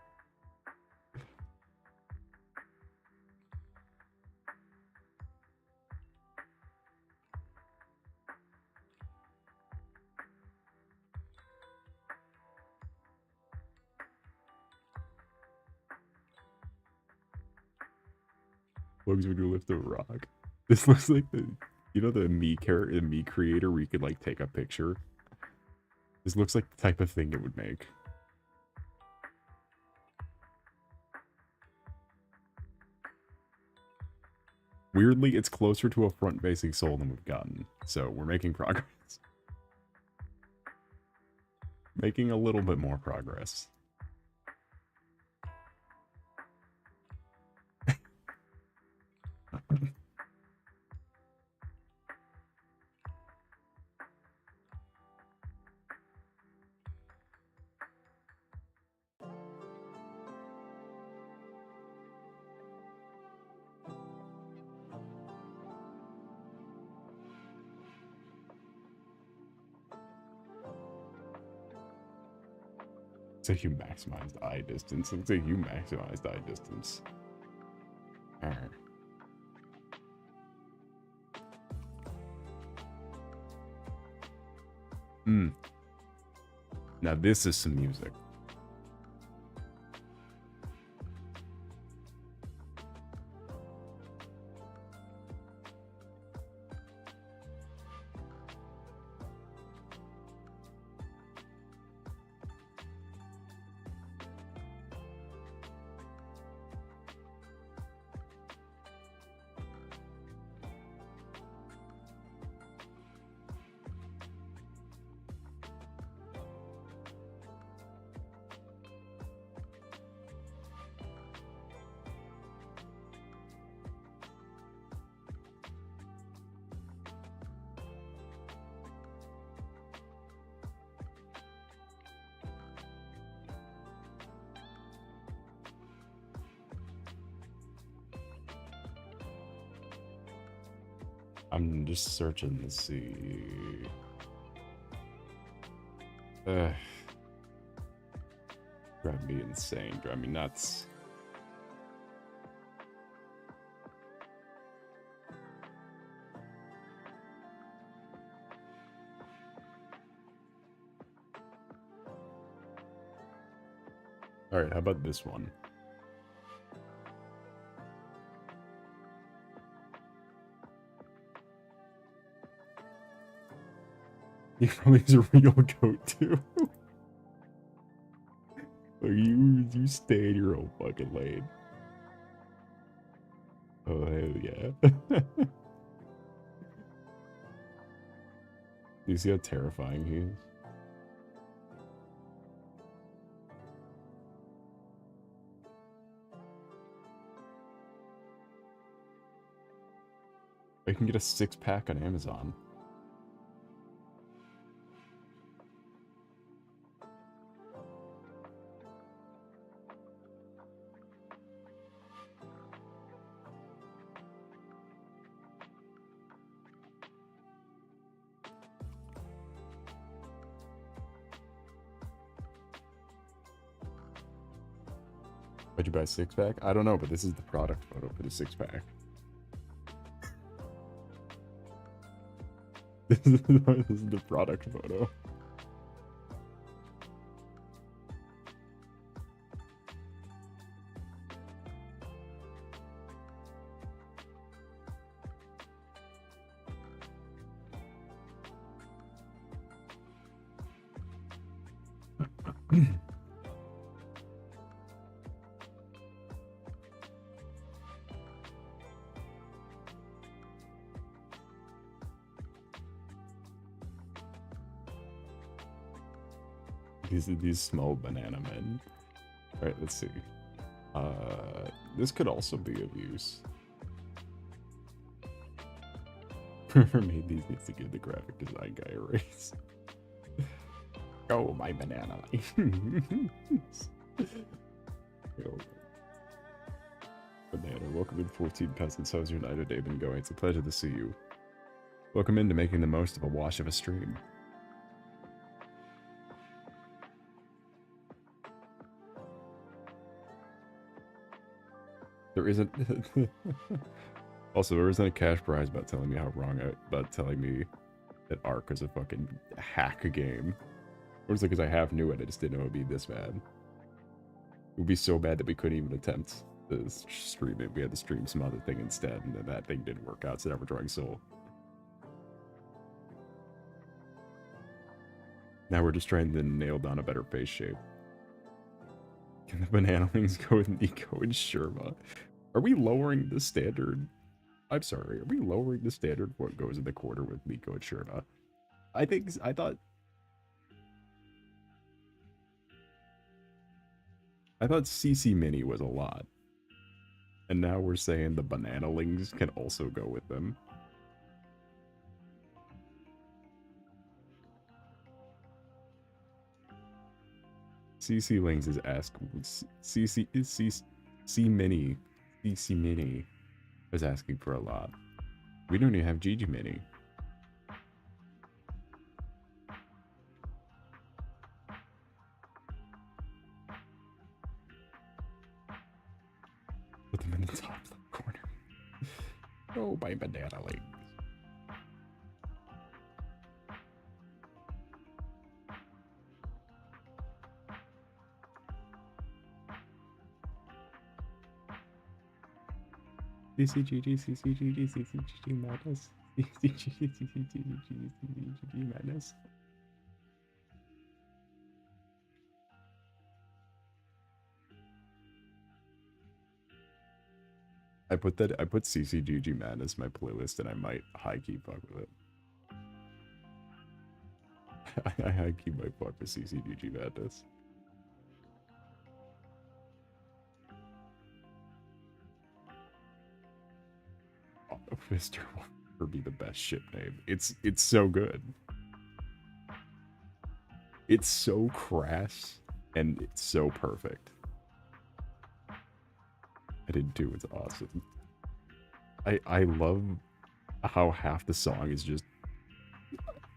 Bugs when you lift a rock. This looks like the, you know, the me character, the me creator where you could like take a picture. This looks like the type of thing it would make. Weirdly, it's closer to a front-facing soul than we've gotten, so we're making progress. Making a little bit more progress. Looks like you maximized eye distance. Looks like you maximized eye distance. Alright. Now this is some music. I'm just searching to see. Drive me insane. Drive me nuts. Alright, how about this one? He probably has a real goat too. Like you stay in your own fucking lane. Oh hell yeah. Do you see how terrifying he is? I can get a 6-pack on Amazon. Why'd you buy a 6-pack? I don't know, but this is the product photo for the 6-pack. This is the product photo. These small banana men. Alright, let's see. This could also be of use. Maybe he needs to give the graphic design guy a raise. Oh, my banana. Banana, welcome in 14 peasants. How's your night or day been going? It's a pleasure to see you. Welcome into making the most of a wash of a stream. There isn't. Also, there isn't a cash prize about telling me how wrong about telling me that Ark is a fucking hack game. Or is it because I half knew it, I just didn't know it would be this bad. It would be so bad that we couldn't even attempt. to stream it. We had to stream some other thing instead, and then that thing didn't work out, so now we're drawing Soul. Now we're just trying to nail down a better face shape. Can the banana wings go with Nico and Sherma? Are we lowering the standard? I'm sorry, are we lowering the standard for what goes in the quarter with Nico and Sherma? I thought CC Mini was a lot. And now we're saying the banana lings can also go with them. CC Lings is asking. CC Mini is asking for a lot. We don't even have Gigi Mini. Put them in the top left corner. Oh, my banana lings. CCGG, CCGG, CCGG madness. CCGG, CCGG madness. I put CCGG madness in my playlist, and I might high key fuck with it. I high key might fuck with CCGG madness. Fister will never be the best ship name. It's so good. It's so crass and it's so perfect. I did too. It's awesome. I love how half the song is just.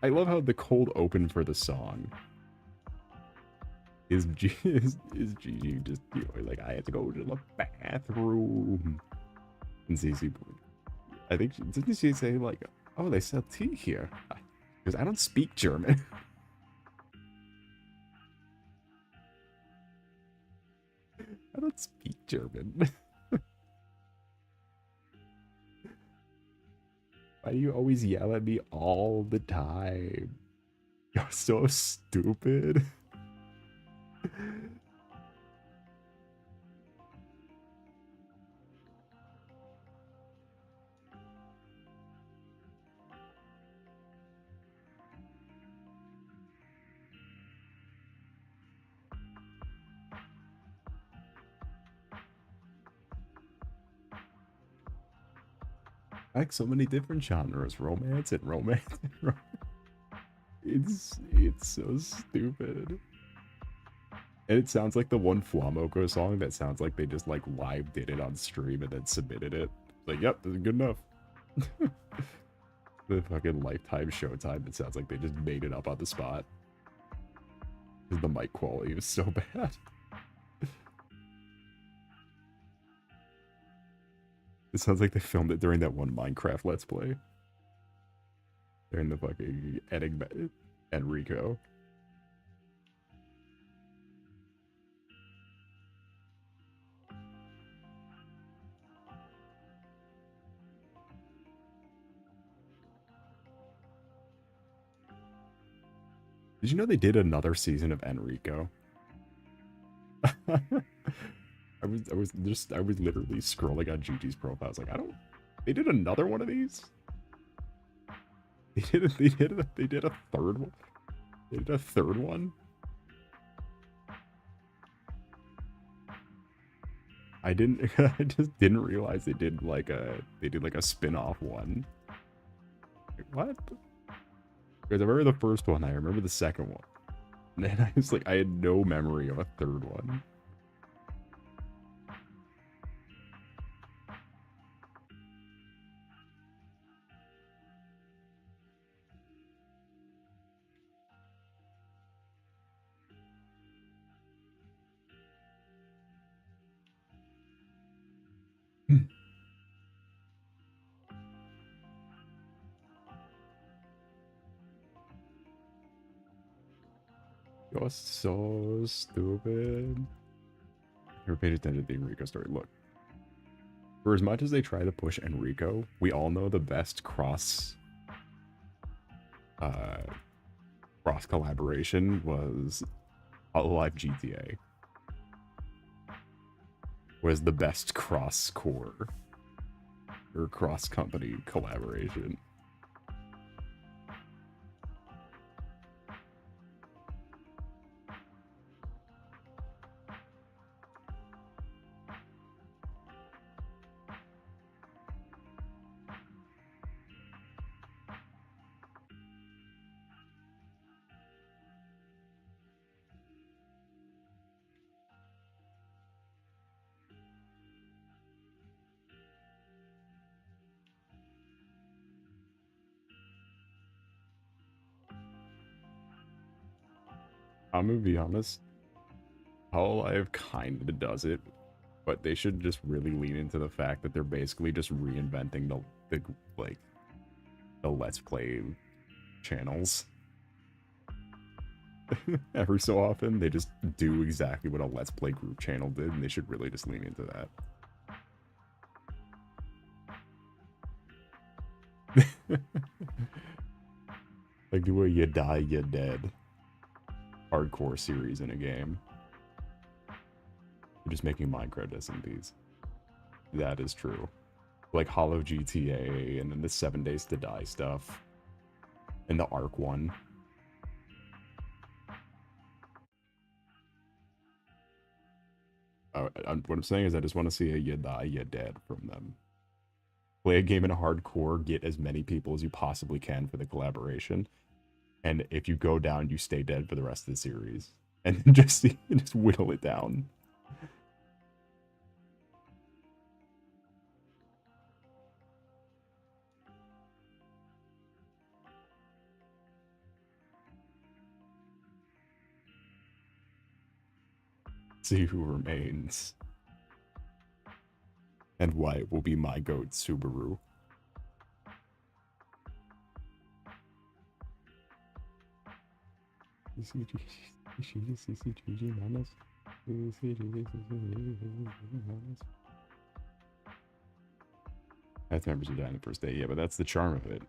I love how the cold open for the song is Gigi just, you know, like, I had to go to the bathroom. And CC, I think, didn't she say, like, oh, they sell tea here? Because I don't speak German. I don't speak German. Why do you always yell at me all the time? You're so stupid. Like so many different genres, romance and romance. It's so stupid. And it sounds like the one Flamoko song that sounds like they just like live did it on stream and then submitted it. Like, yep, this is good enough. The fucking Lifetime Showtime, it sounds like they just made it up on the spot. Because the mic quality was so bad. It sounds like they filmed it during that one Minecraft Let's Play. During the fucking Enrico. Did you know they did another season of Enrico? I was literally scrolling on Gigi's profile. I was like, they did another one of these? They did a third one. They did a third one? I just didn't realize they did like a spin-off one. Like, what? Because I remember the first one, I remember the second one. And then I was like, I had no memory of a third one. You're so stupid. Never paid attention to the Enrico story. Look, For as much as they try to push Enrico, we all know the best uh, cross collaboration was Hololive GTA. Was the best cross core or cross company collaboration. I'm gonna be honest, Hololive kind of does it, but they should just really lean into the fact that they're basically just reinventing the like the Let's Play channels. Every so often, they just do exactly what a Let's Play group channel did, and they should really just lean into that. Like, do a you die, you dead hardcore series in a game. You're just making Minecraft SMPs. That is true. Like Hollow GTA, and then the 7 Days to Die stuff, and the Ark one. What I'm saying is I just want to see a you die, you dead from them. Play a game in a hardcore, get as many people as you possibly can for the collaboration, and if you go down, you stay dead for the rest of the series. And then just whittle it down. See who remains. And why it will be my goat, Subaru. That's members who die on the first day, yeah, but that's the charm of it.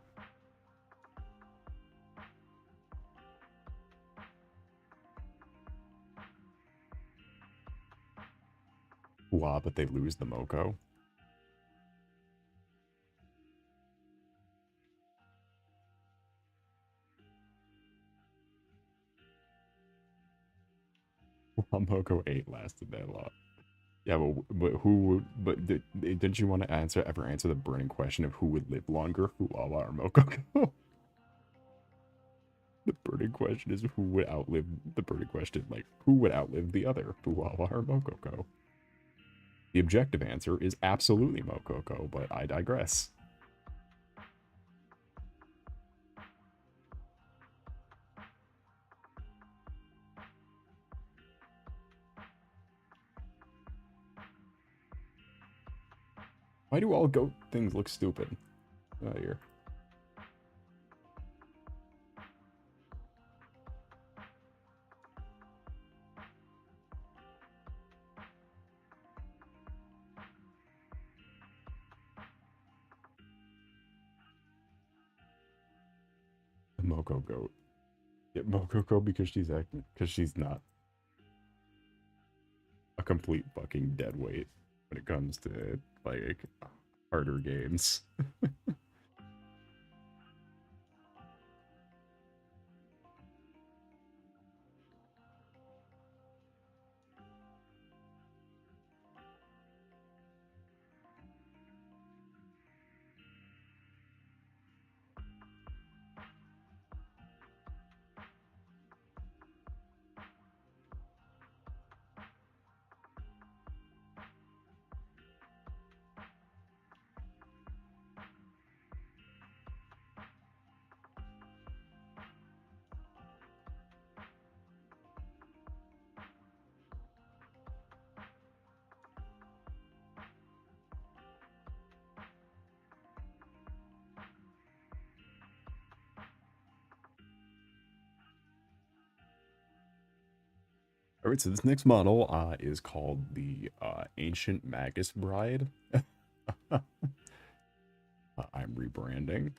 Wow, but they lose the Moko. Wow, Moko 8 lasted that long. Yeah, but who would, but didn't you want to ever answer the burning question of who would live longer, Huwawa or Mokoko? The burning question is who would outlive the burning question, like who would outlive the other, Huwawa or Mokoko? The objective answer is absolutely Mokoko, but I digress. Why do all goat things look stupid? Oh, here. Moko goat. Yeah, Mokoko because she's not a complete fucking dead weight when it comes to like harder games. Alright, so this next model is called the Ancient Magus Bride. I'm rebranding.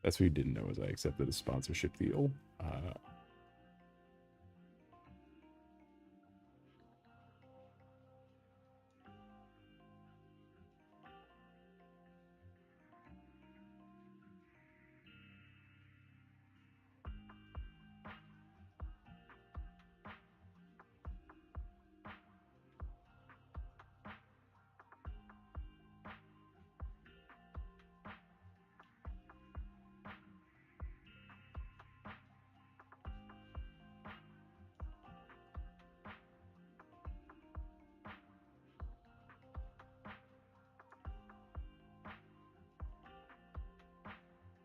That's what you didn't know is I accepted a sponsorship deal.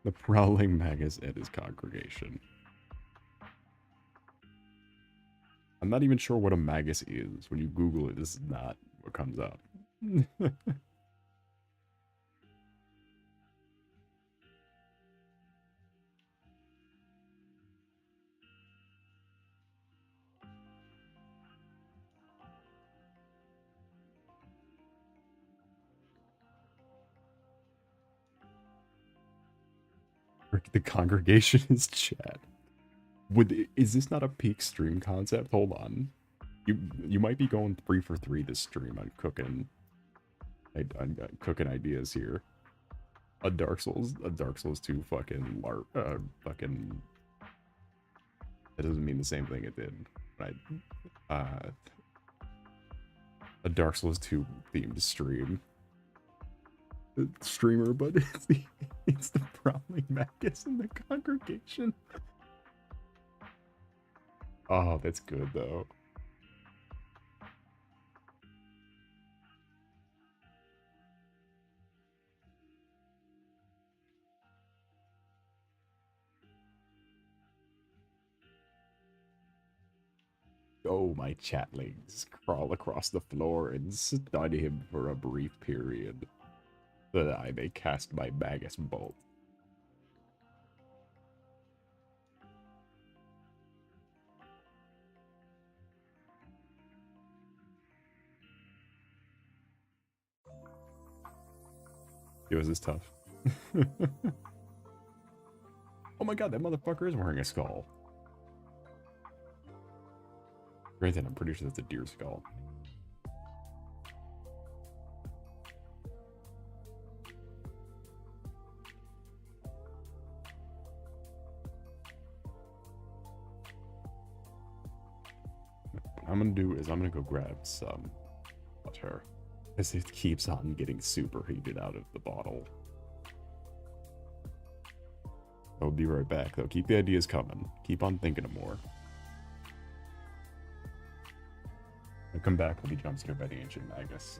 The prowling magus and his congregation. I'm not even sure what a magus is. When you Google it, this is not what comes up. The congregation is chat. Is this not a peak stream concept? Hold on. You might be going 3 for 3 this stream on cooking. I'm cooking ideas here. A Dark Souls 2 fucking fucking. That doesn't mean the same thing it did. Right? A Dark Souls 2 themed stream. The streamer, but it's the prowling magus in the congregation. Oh, that's good though. Oh, my chatlings crawl across the floor and stun him for a brief period, so that I may cast my magus bolt. It was this tough. Oh my god, that motherfucker is wearing a skull. Granted, I'm pretty sure that's a deer skull. What I'm gonna do is I'm gonna go grab some butter, as it keeps on getting super heated out of the bottle. I'll be right back though. Keep the ideas coming. Keep on thinking of more. I'll come back, I'll be jump scared by the ancient magus.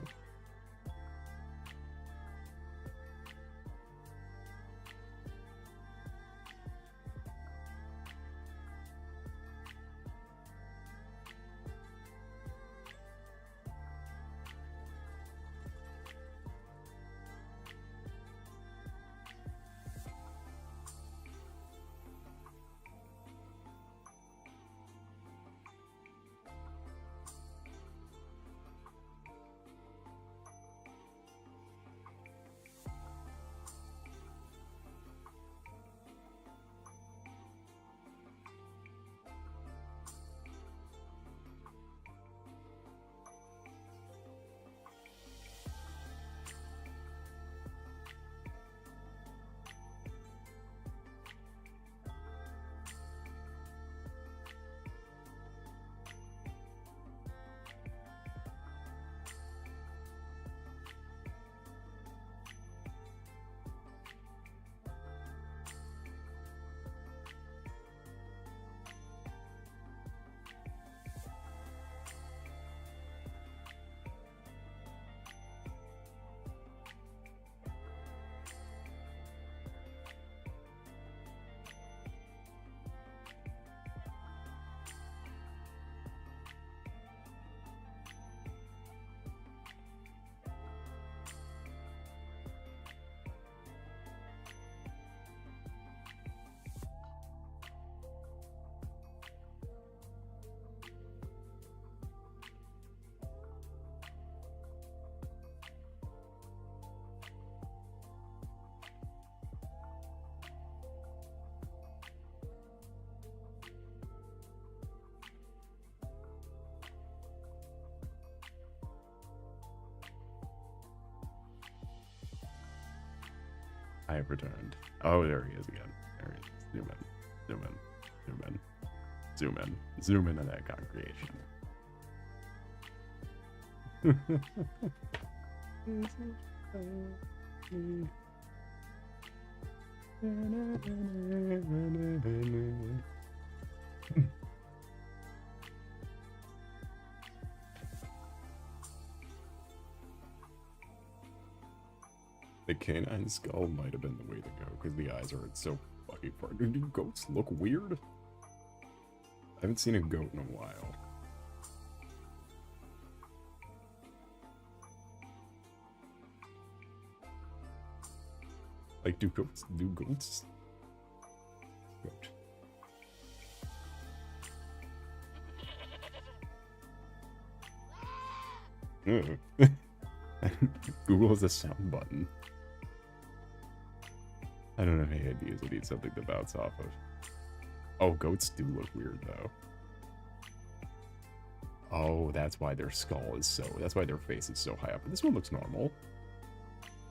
I have returned. Oh, there he is again. There he is. Zoom in. Zoom in. Zoom in. Zoom in. Zoom in on that congregation. The canine skull might have been the way to go because the eyes are so fucking far. Do goats look weird? I haven't seen a goat in a while. Like, do goats? Goat. Google has a sound button. I don't have any ideas. I need something to bounce off of. Oh, goats do look weird, though. Oh, that's why their skull is so... That's why their face is so high up. But this one looks normal.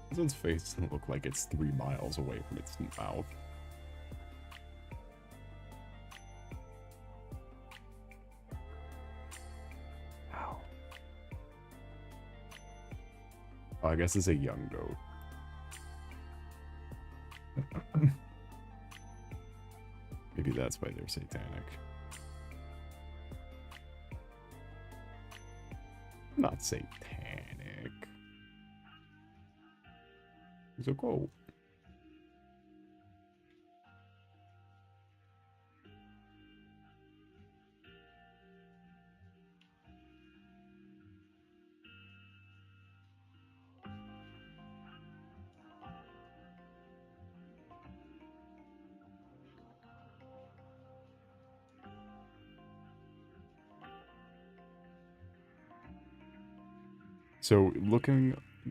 This one's face doesn't look like it's 3 miles away from its mouth. Wow. Oh, I guess it's a young goat. Maybe that's why they're satanic. Not satanic. He's a goat.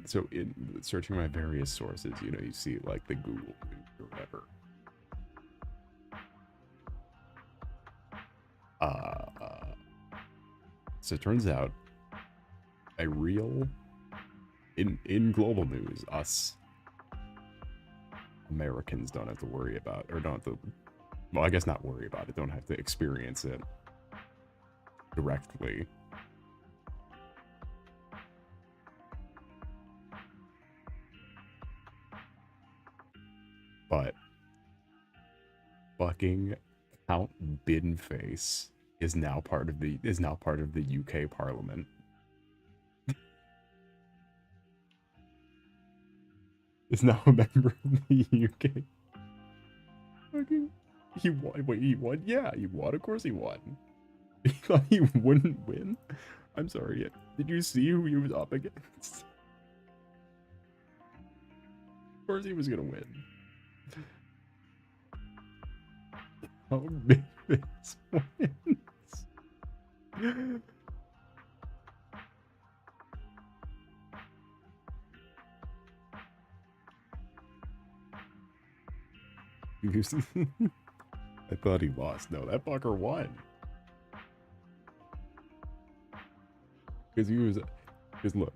So in searching my various sources, you know, you see like the Google or whatever. So it turns out in global news, us Americans don't have to worry about, or don't have to, well, I guess not worry about it, don't have to experience it directly. But fucking Count Binface is now part of the UK Parliament. Is now a member of the UK. Fucking, he won. Wait, he won? Yeah, he won. Of course he won. He thought he wouldn't win. I'm sorry. Did you see who he was up against? Of course he was gonna win. How big this wins. I thought he lost. No, that fucker won. Because look,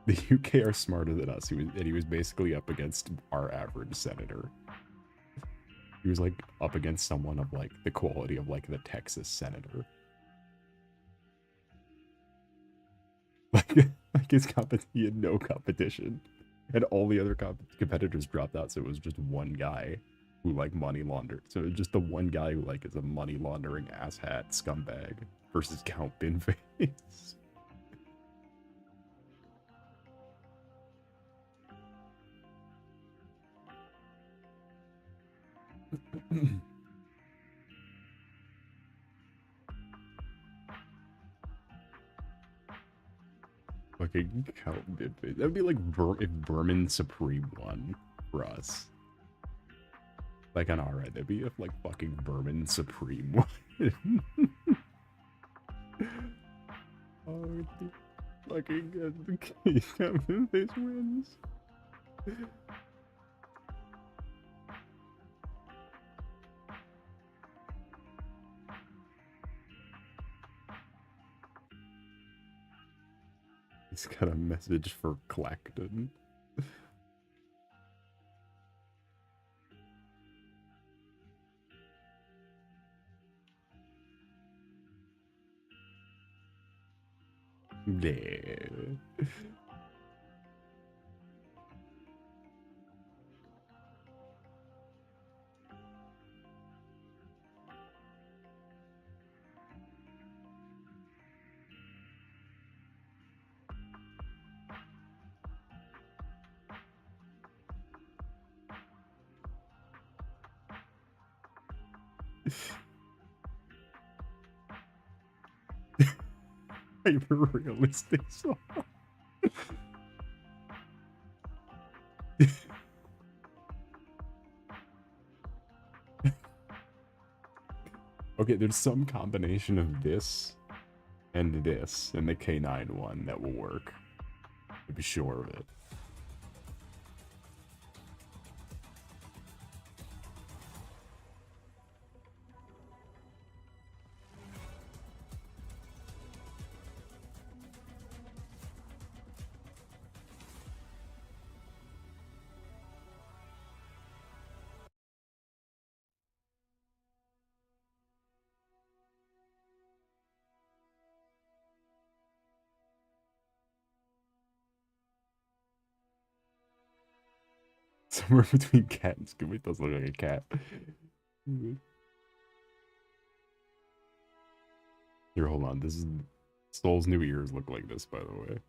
the UK are smarter than us. He was basically up against our average senator. He was like up against someone of like the quality of like the Texas senator. Like he had no competition, and all the other competitors dropped out. So it was just one guy who like money laundered. So it was just the one guy who like is a money laundering asshat scumbag versus Count Binface. Fucking Count Binface. That'd be like if Vermin Supreme won for us. Like on our end, that'd be if like fucking Vermin Supreme won. Oh, fucking Count Binface wins. He's got a message for Clacton. Yeah. Hyper realistic song. Okay, there's some combination of this and this and the K9 one that will work. To be sure of it. Somewhere between cat and Scooby does look like a cat. Here, hold on. This is Soul's new ears look like this, by the way.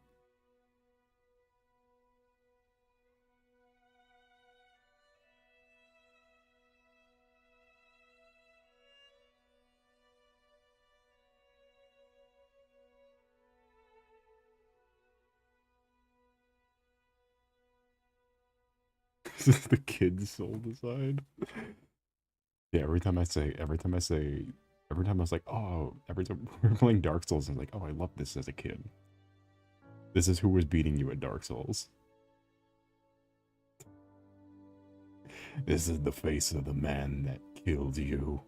This is the kid's soul design. Yeah, every time I was like, oh, every time we're playing Dark Souls, I'm like, oh, I love this as a kid. This is who was beating you at Dark Souls. This is the face of the man that killed you.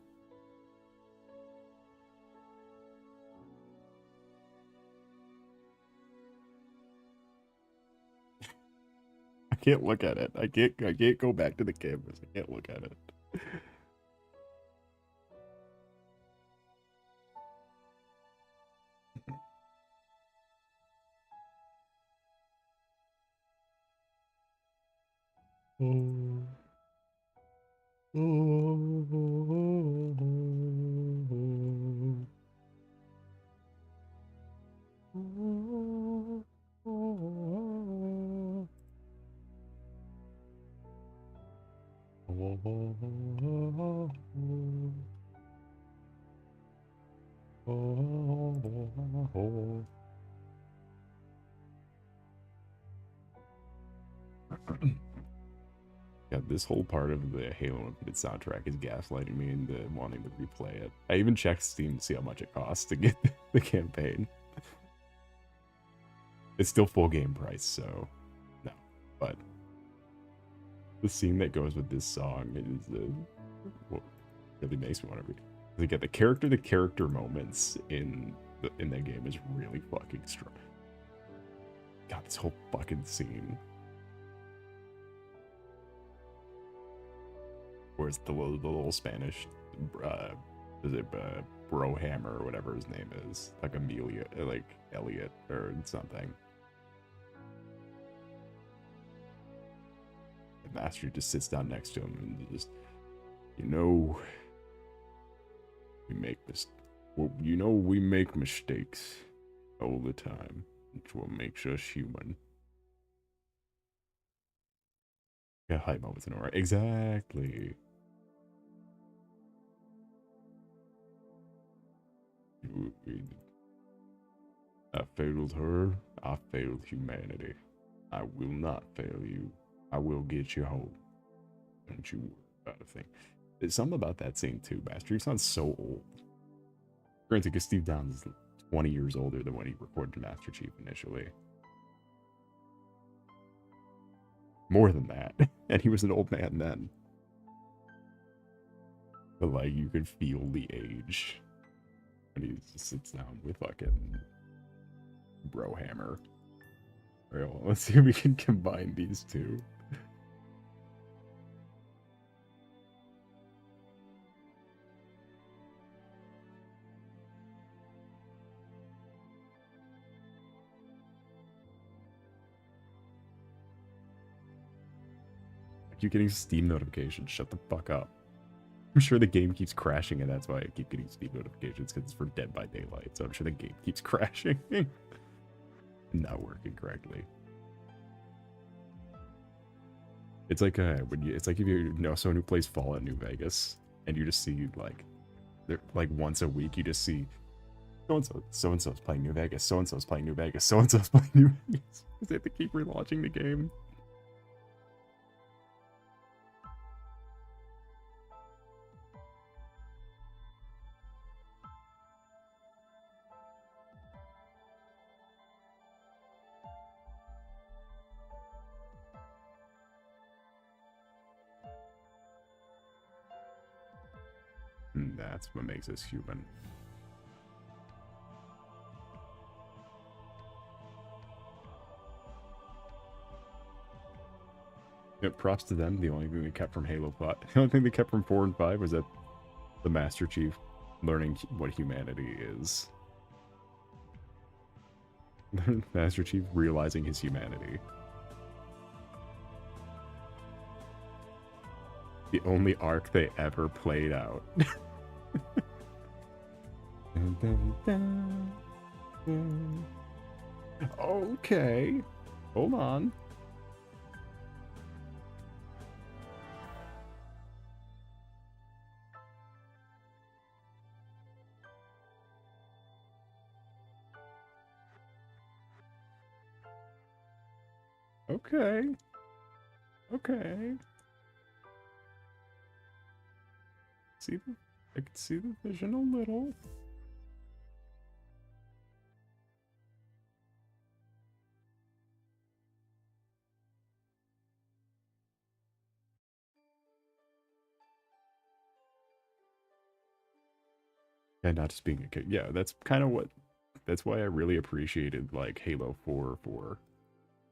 I can't look at it. I can't go back to the cameras. I can't look at it. Oh. Yeah, this whole part of the Halo Infinite soundtrack is gaslighting me into wanting to replay it. I even checked Steam to see how much it costs to get the campaign. It's still full game price, so no. But the scene that goes with this song is what really makes me want to read. Again, the character moments in that game is really fucking strong. God, this whole fucking scene. Where's the little Spanish, is it Brohammer or whatever his name is, like Amelia, like Elliot or something. The master just sits down next to him and just, we make mistakes all the time, which what makes us human. Yeah, hype moments in a row. Exactly. I failed her. I failed humanity. I will not fail you. I will get you home. Don't you worry about a thing. There's something about that scene too, Master. He sounds so old. Granted, because Steve Downes is 20 years older than when he recorded Master Chief initially. More than that. And he was an old man then. But like, you could feel the age. And he just sits down with fucking Brohammer. Alright, well, let's see if we can combine these two. keep getting Steam notifications. Shut the fuck up. I'm sure the game keeps crashing, and that's why I keep getting Steam notifications, because it's for Dead by Daylight. So I'm sure the game keeps crashing and not working correctly. It's like it's like if you know someone who plays Fallout New Vegas, and you just see like, like once a week you just see so and so's playing New Vegas, so and so's playing New Vegas, so and so's playing New Vegas. Because they have to keep relaunching the game. And that's what makes us human. Yeah, props to them. The only thing they kept from Halo 5, the only thing they kept from 4 and 5 was that the Master Chief learning what humanity is. Master Chief realizing his humanity. The only arc they ever played out. Okay. Hold on. Okay. Okay. I can see the vision a little. And not just being a kid. Yeah, that's kind of what. That's why I really appreciated like Halo 4 for.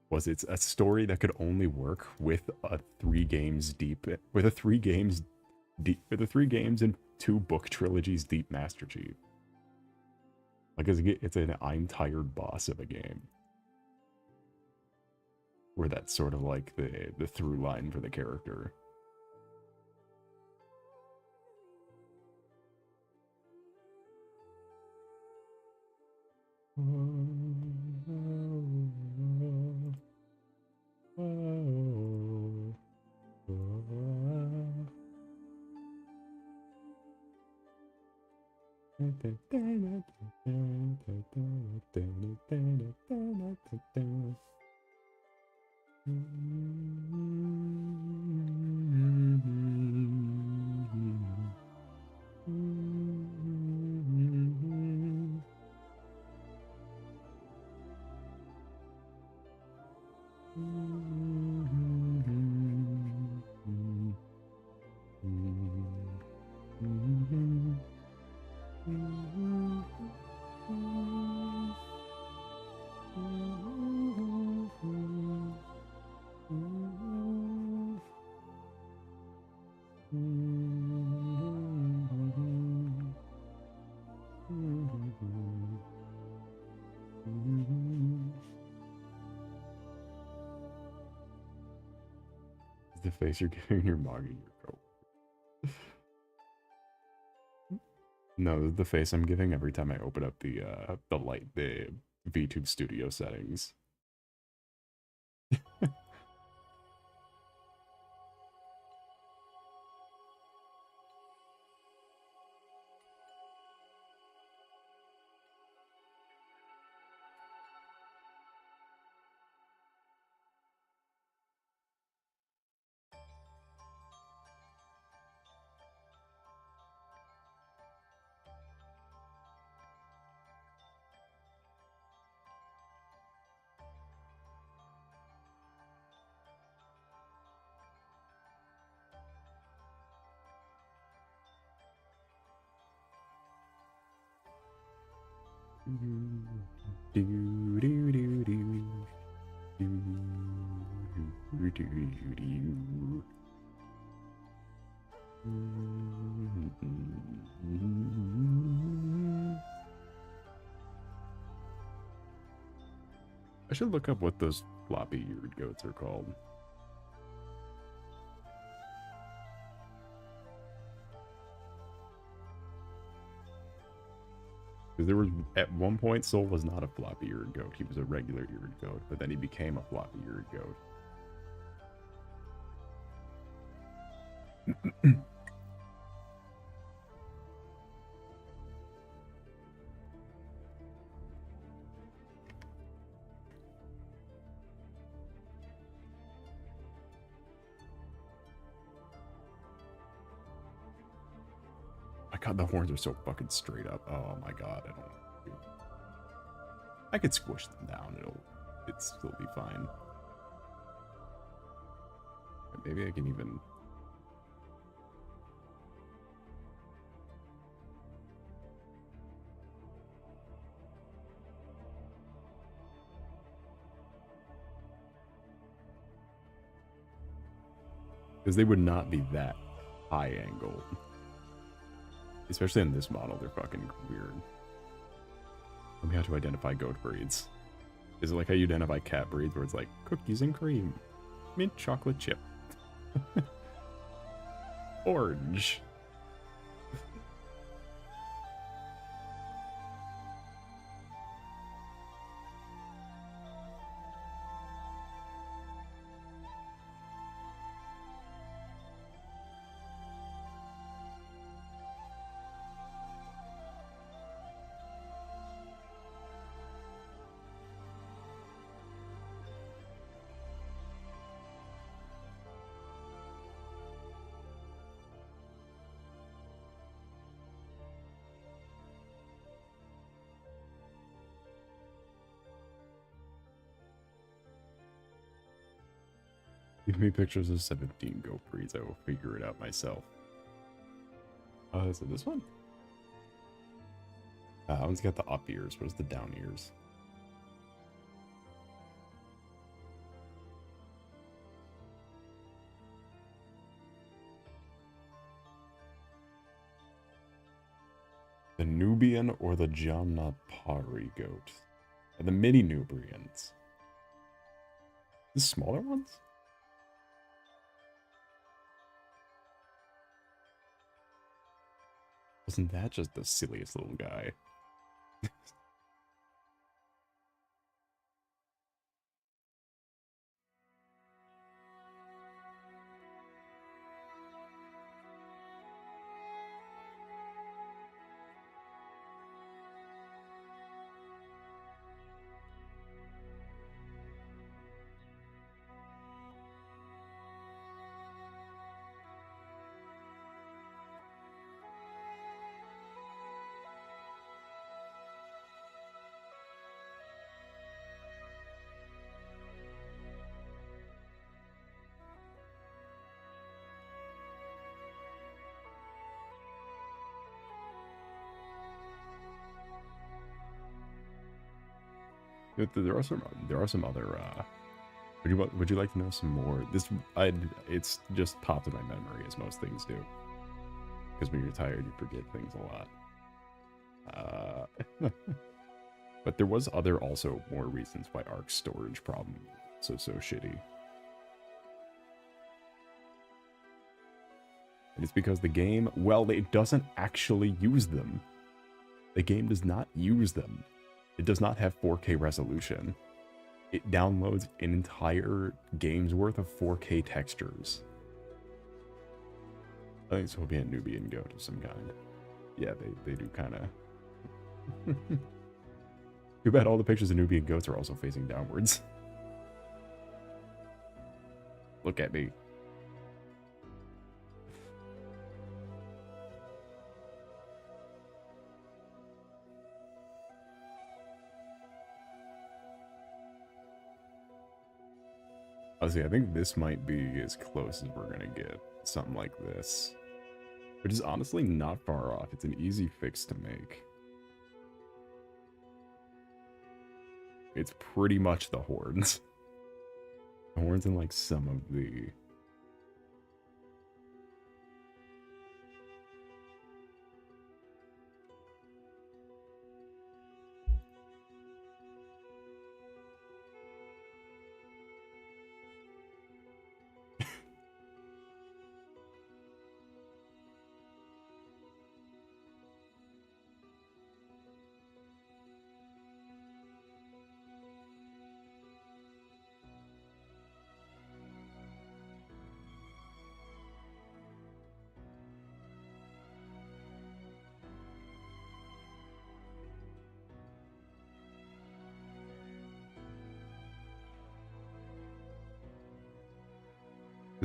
Was it's a story that could only work with a 3 games deep, with a 3 games and 2 book trilogies deep Master Chief. Like it's an I'm tired boss of a game. Where that's sort of like the through line for the character. The face you're giving your manga your coat. No, the face I'm giving every time I open up the VTube Studio settings. I should look up what those floppy-eared goats are called. Because there was, at one point, Soul was not a floppy-eared goat. He was a regular-eared goat, but then he became a floppy-eared goat. My god, the horns are so fucking straight up. Oh my god, I don't. I could squish them down. It'd still be fine. Maybe I can even. Because they would not be that high angle. Especially in this model, they're fucking weird. Tell me how to identify goat breeds. Is it like how you identify cat breeds, where it's like cookies and cream, mint chocolate chip, orange? Give me pictures of 17 goat breeds. I will figure it out myself. Is it this one? That one's got the up ears. Where's the down ears? The Nubian or the Jamnapari goat? And the mini Nubians. The smaller ones? Wasn't that just the silliest little guy? There are some other. Would you like to know some more? It's just popped in my memory, as most things do. Because when you're tired, you forget things a lot. But there was also more reasons why Ark's storage problem so shitty. And it's because the game, well, it doesn't actually use them. The game does not use them. It does not have 4K resolution. It downloads an entire game's worth of 4K textures. I think this will be a Nubian goat of some kind. Yeah, they do kind of. Too bad all the pictures of Nubian goats are also facing downwards. Look at me. Honestly, I think this might be as close as we're gonna get. Something like this. Which is honestly not far off. It's an easy fix to make. It's pretty much the horns. The horns and like some of the...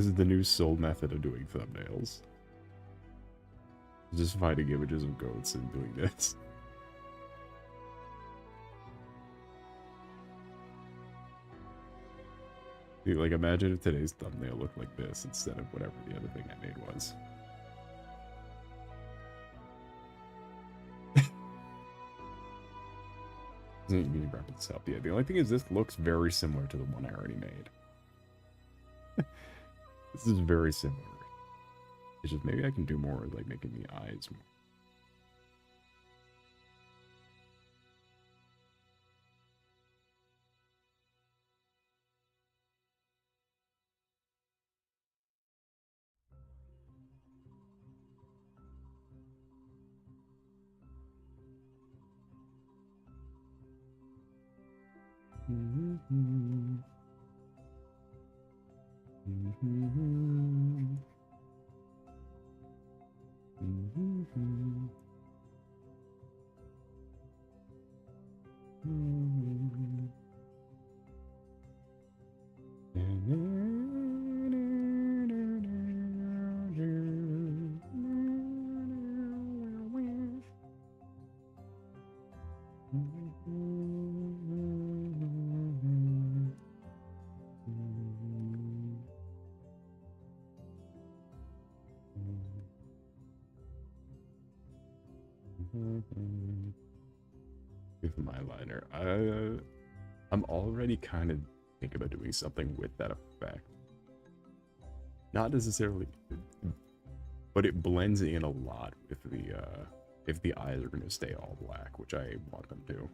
This is the new soul method of doing thumbnails. Just finding images of goats and doing this. Dude, like, imagine if today's thumbnail looked like this instead of whatever the other thing I made was. Doesn't even wrap this up yet. The only thing is this looks very similar to the one I already made. This is very similar. It's just maybe I can do more, like making the eyes more. With my liner, I'm already kind of thinking about doing something with that effect. Not necessarily, but it blends in a lot with the if the eyes are going to stay all black, which I want them to.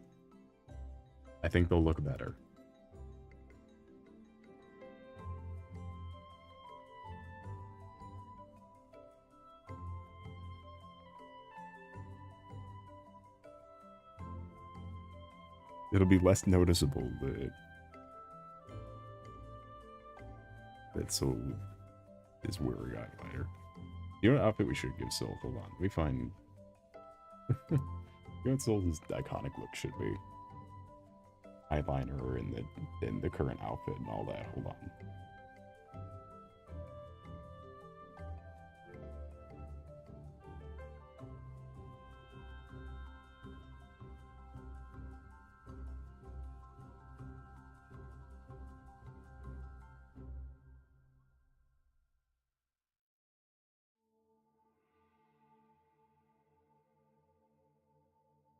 I think they'll look better. It'll be less noticeable that Soul is wearing eyeliner. You know what outfit we should give Soul? Hold on, let me find. You know what Soul's iconic look should be? Eyeliner in the current outfit and all that. Hold on.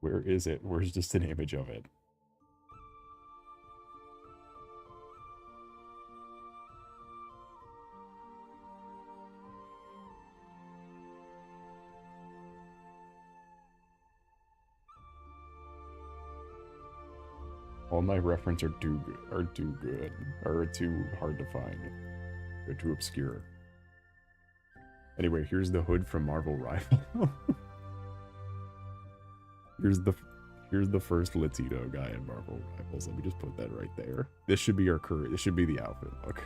Where is it? Where's just an image of it? All my references are too good, or too hard to find. They're too obscure. Anyway, here's the hood from Marvel Rival. Here's the first Latino guy in Marvel Rivals. Let me just put that right there. This should be our current. This should be the outfit look.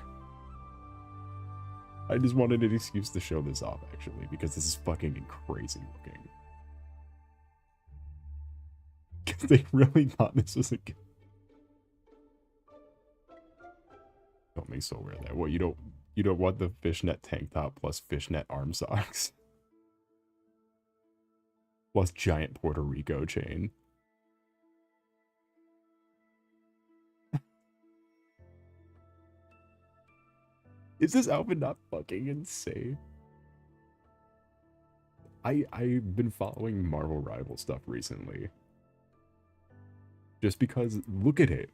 I just wanted an excuse to show this off, actually, because this is fucking crazy looking. Because they really thought this was a good... Don't make Soul wear that. What, you don't want the fishnet tank top plus fishnet arm socks? Plus giant Puerto Rico chain. Is this outfit not fucking insane? I've been following Marvel Rival stuff recently. Just because, look at it.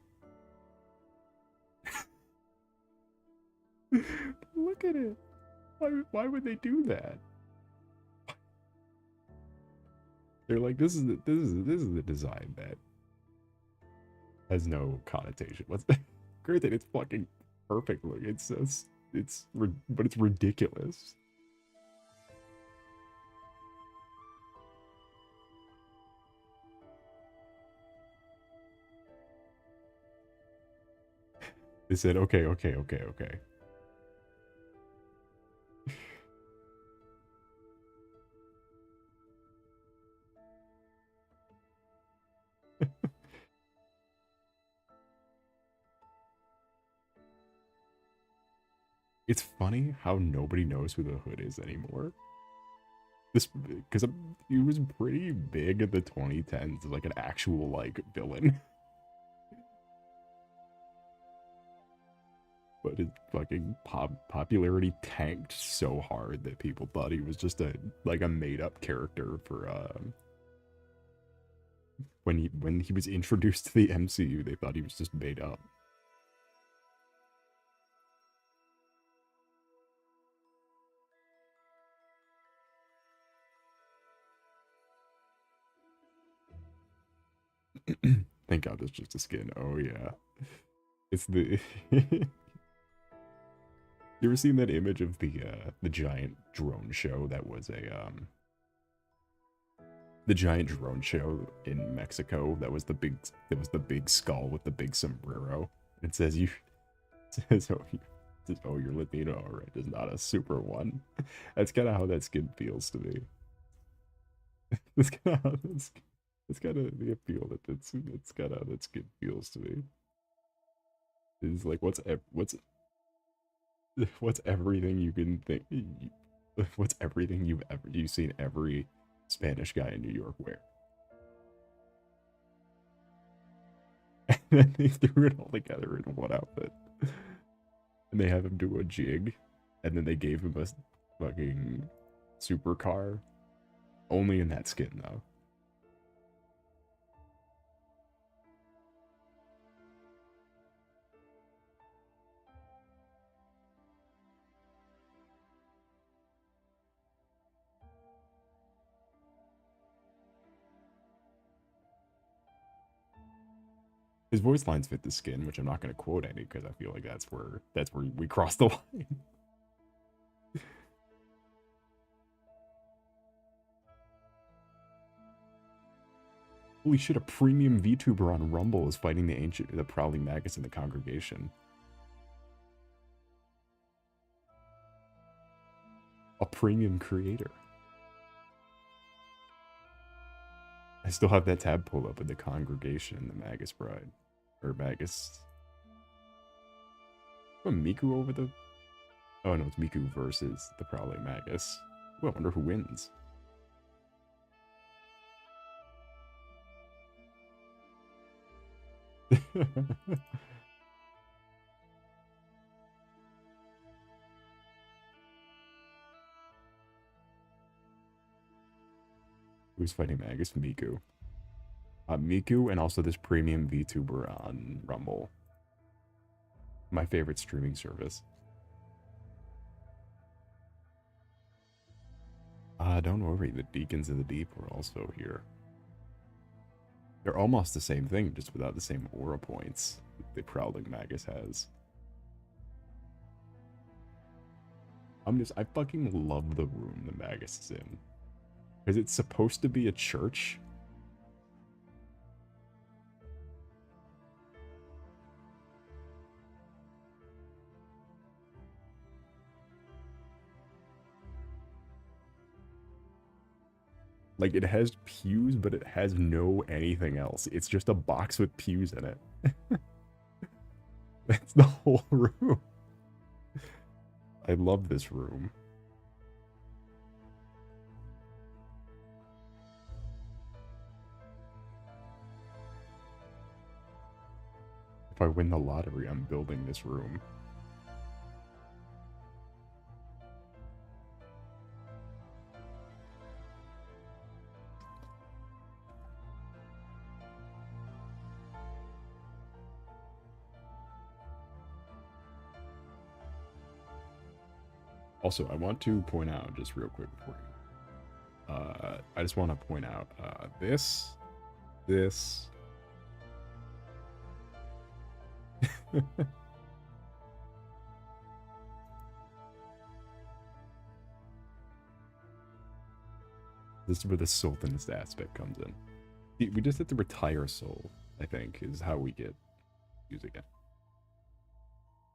Look at it. Why would they do that? They're like, this is the design that has no connotation. What's that? Granted, it's fucking perfect look. But it's ridiculous. They said, okay. It's funny how nobody knows who the Hood is anymore. This because he was pretty big in the 2010s, like an actual like villain. But his fucking popularity tanked so hard that people thought he was just a like a made up character for when he was introduced to the MCU, they thought he was just made up. Thank God it's just a skin. Oh yeah. It's the You ever seen that image of the giant drone show that was a the giant drone show in Mexico that was the big skull with the big sombrero. It says you it says oh you're Latino, alright, it's not a super one. That's kinda how that skin feels to me. That's kinda how that's kinda the appeal that it's kinda how that skin feels to me. Is like what's everything you can think what's everything you've seen every Spanish guy in New York wear. And then they threw it all together in one outfit. And they have him do a jig, and then they gave him a fucking supercar. Only in that skin though. His voice lines fit the skin, which I'm not going to quote any because I feel like that's where we cross the line. Holy shit! A premium VTuber on Rumble is fighting the prowling maggots in the congregation. A premium creator. I still have that tab pulled up with the congregation and the Magus Bride. Or Magus. Oh, Miku over the... Oh no, it's Miku versus the Prowling Magus. Well, I wonder who wins. Who's fighting Magus? Miku. Miku and also this premium VTuber on Rumble. My favorite streaming service. Don't worry, the Deacons of the Deep were also here. They're almost the same thing, just without the same aura points the Prowling Magus has. I fucking love the room the Magus is in. Because it's supposed to be a church. Like, it has pews, but it has no anything else. It's just a box with pews in it. That's the whole room. I love this room. If I win the lottery, I'm building this room. Also, I want to point out, just real quick before you, I just want to point out, this. This is where the Sultanist aspect comes in. We just have to retire Soul, I think, is how we get using it.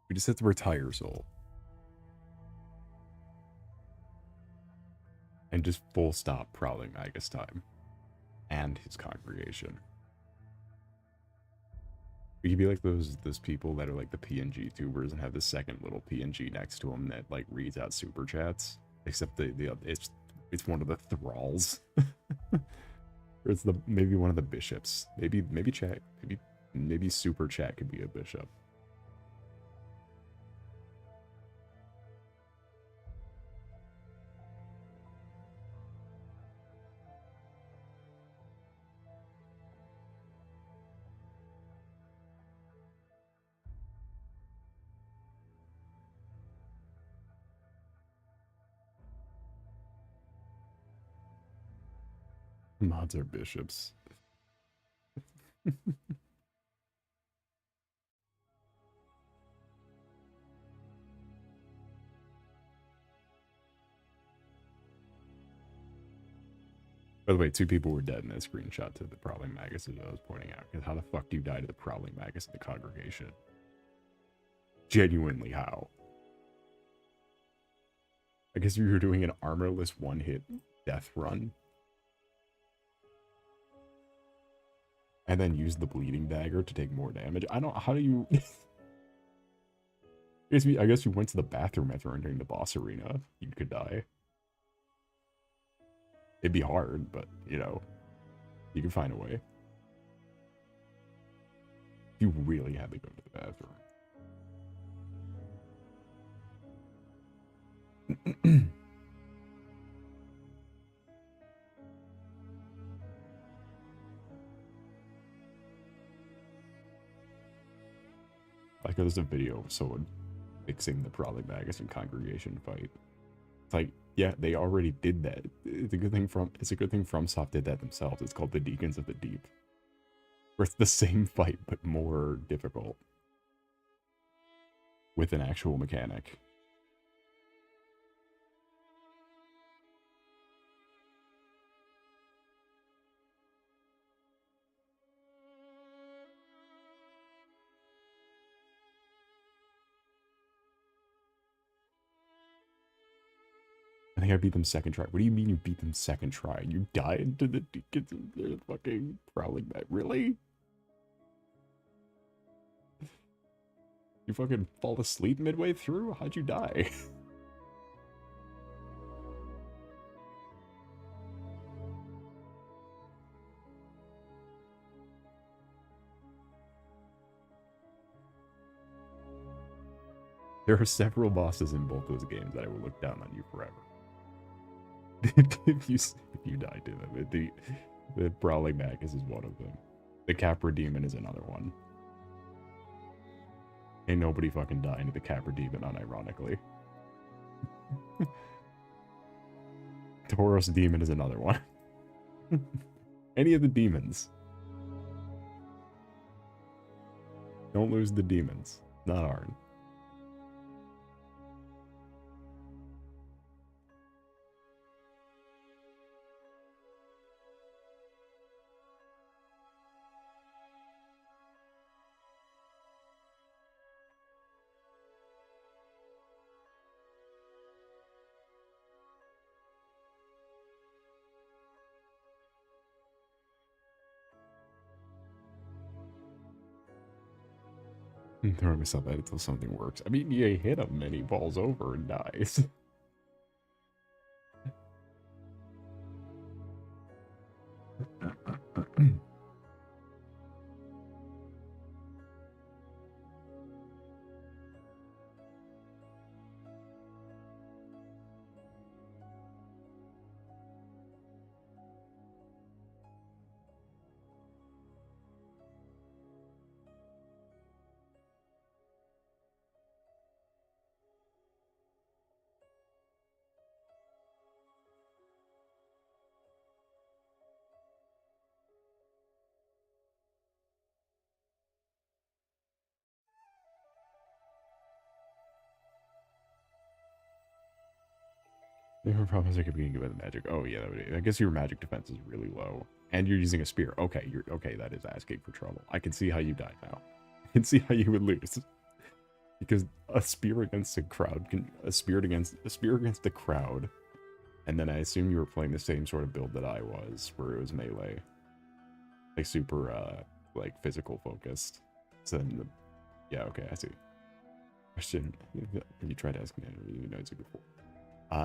We just have to retire Soul. And just full stop Prowling Magus time. And his congregation. You could be like those people that are like the PNG tubers and have the second little PNG next to them that like reads out super chats. Except it's one of the thralls. Or it's the maybe one of the bishops. Maybe chat. Maybe super chat could be a bishop. Mods are bishops. By the way, 2 people were dead in that screenshot to the Prowling Magus as I was pointing out. Because how the fuck do you die to the Prowling Magus in the congregation? Genuinely, how? I guess you were doing an armorless one-hit death run. And then use the bleeding dagger to take more damage. I don't... How do you... I guess you went to the bathroom after entering the boss arena. You could die. It'd be hard, but, you know, you can find a way. You really had to go to the bathroom. Like, there's a video of someone fixing the Prowling Magus and congregation fight. It's like, yeah, they already did that. It's a good thing FromSoft did that themselves. It's called the Deacons of the Deep. Where it's the same fight, but more difficult. With an actual mechanic. I think I beat them second try. What do you mean you beat them second try? You died to the Deacons of the fucking Prowling Magus. Really? You fucking fall asleep midway through? How'd you die? There are several bosses in both those games that I will look down on you forever. if you die to them. The Prowling Magus is one of them. The Capra Demon is another one. Ain't nobody fucking dying to the Capra Demon, unironically. Tauros Demon is another one. Any of the demons. Don't lose the demons. Not Arn. I'm throwing myself at it until something works. I mean, you hit him and he falls over and dies. Different problems are being given the magic. Oh yeah, I guess your magic defense is really low, and you're using a spear. Okay, you're okay. That is asking for trouble. I can see how you died now. I can see how you would lose, because a spear against a crowd can a spear against the crowd, and then I assume you were playing the same sort of build that I was, where it was melee, like super like physical focused. So then yeah, okay, I see. Question: have you tried asking Andrew if he knows it before?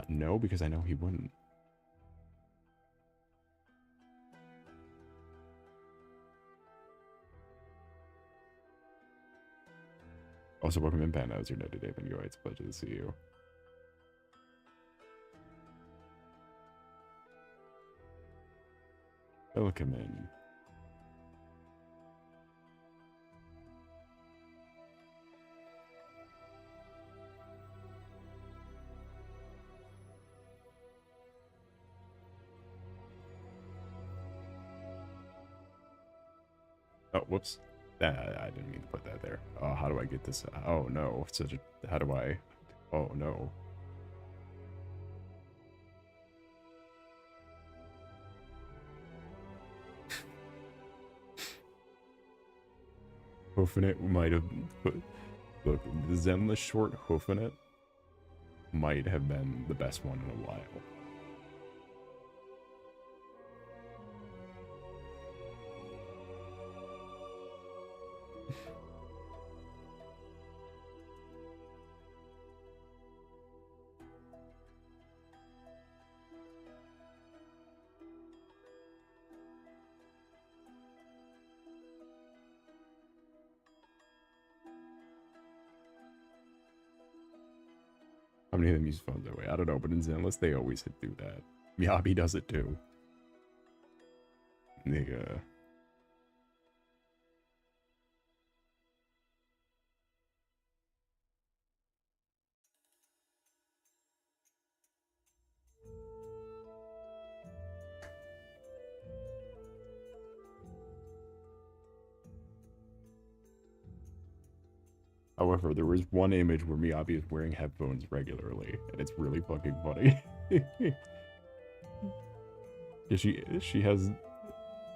No, because I know he wouldn't. Also, welcome in, Pan. That was your note today. Thank you. It's a pleasure to see you. Welcome in. Oh, whoops. I didn't mean to put that there. How do I get this? Oh, no. How do I? Oh, no. Hoofinit might have put... Look, the Zenless short Hoofinit might have been the best one in a while. How many of them use phones that way? I don't know, but in Zenless, they always do that. Miyabi does it too. Nigga. However, there was one image where Miyabi is wearing headphones regularly, and it's really fucking funny. Yeah, she has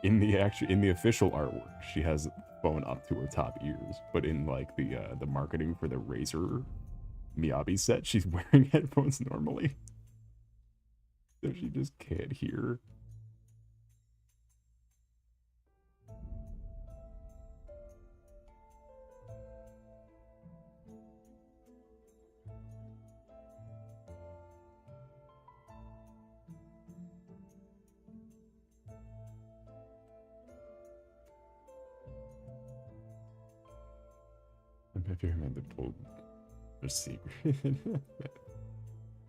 in the official artwork, she has phone up to her top ears, but in like the marketing for the Razer Miyabi set, she's wearing headphones normally, so she just can't hear. I bet you remember told their secret. And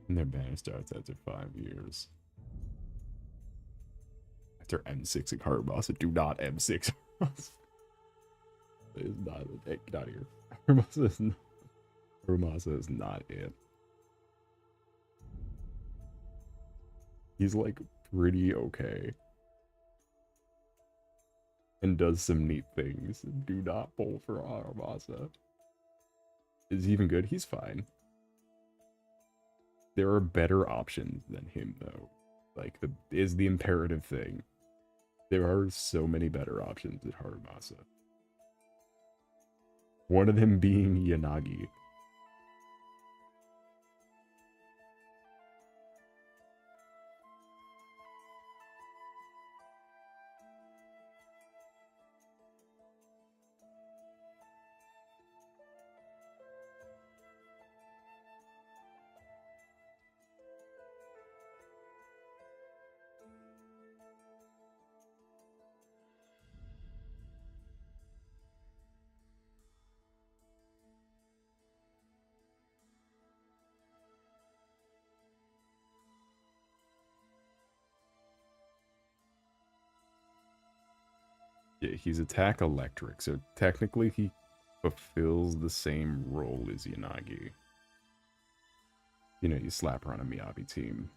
their banner starts after 5 years. After M6 and Carbasa, do not M6. It is not it. Get out of here. Carbasa is not it. He's like pretty okay. And does some neat things. Do not pull for Armasa. Is he even good? He's fine. There are better options than him, though. Like, is the imperative thing. There are so many better options at Haramasa. One of them being Yanagi. Yeah, he's attack electric, so technically he fulfills the same role as Yanagi. You know, you slap her on a Miyabi team.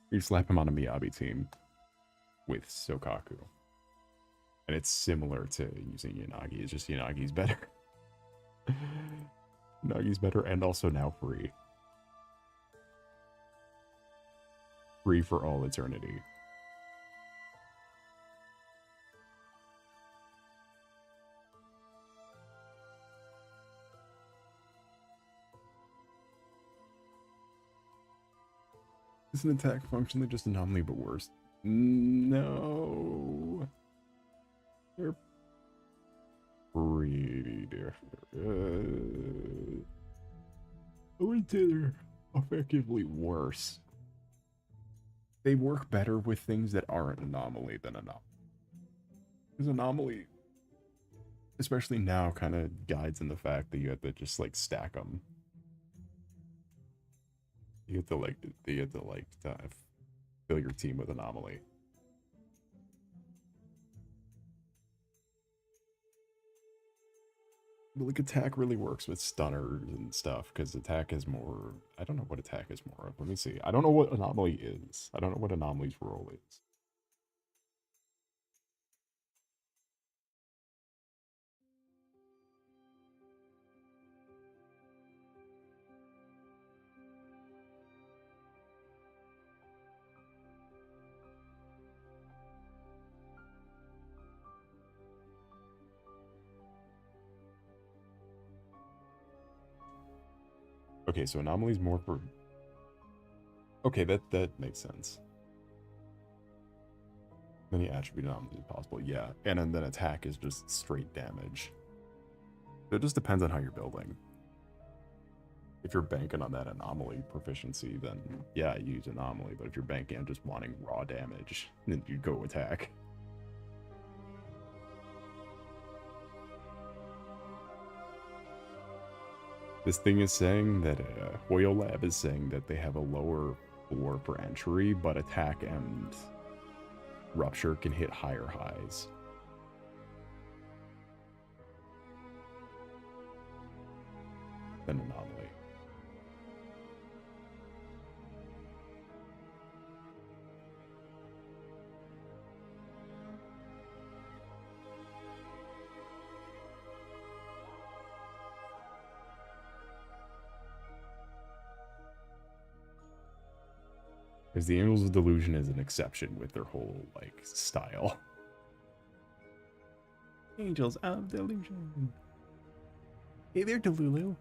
You slap him on a Miyabi team with Sokaku. And it's similar to using Yanagi, it's just Yanagi's better. Yanagi's better and also now free. Free for all eternity. Is an attack functionally just anomaly but worse? No. They're pretty wouldn't say they're effectively worse. They work better with things that aren't anomaly than anomaly. Because anomaly, especially now, kind of guides in the fact that you have to just like stack them. You have to fill your team with anomaly. But like attack really works with stunners and stuff because attack is more. I don't know what attack is more of. Let me see. I don't know what anomaly is. I don't know what anomaly's role is. Okay, so anomaly's more for. Okay, that makes sense. Many attribute anomalies possible, yeah. And then attack is just straight damage. It just depends on how you're building. If you're banking on that anomaly proficiency, then yeah, you use anomaly. But if you're banking on just wanting raw damage, then you go attack. This thing is saying that Hoyle Lab is saying that they have a lower floor for entry, but attack and rupture can hit higher highs. Than anomaly. Because the Angels of Delusion is an exception with their whole, like, style. Angels of Delusion. Hey there, Delulu.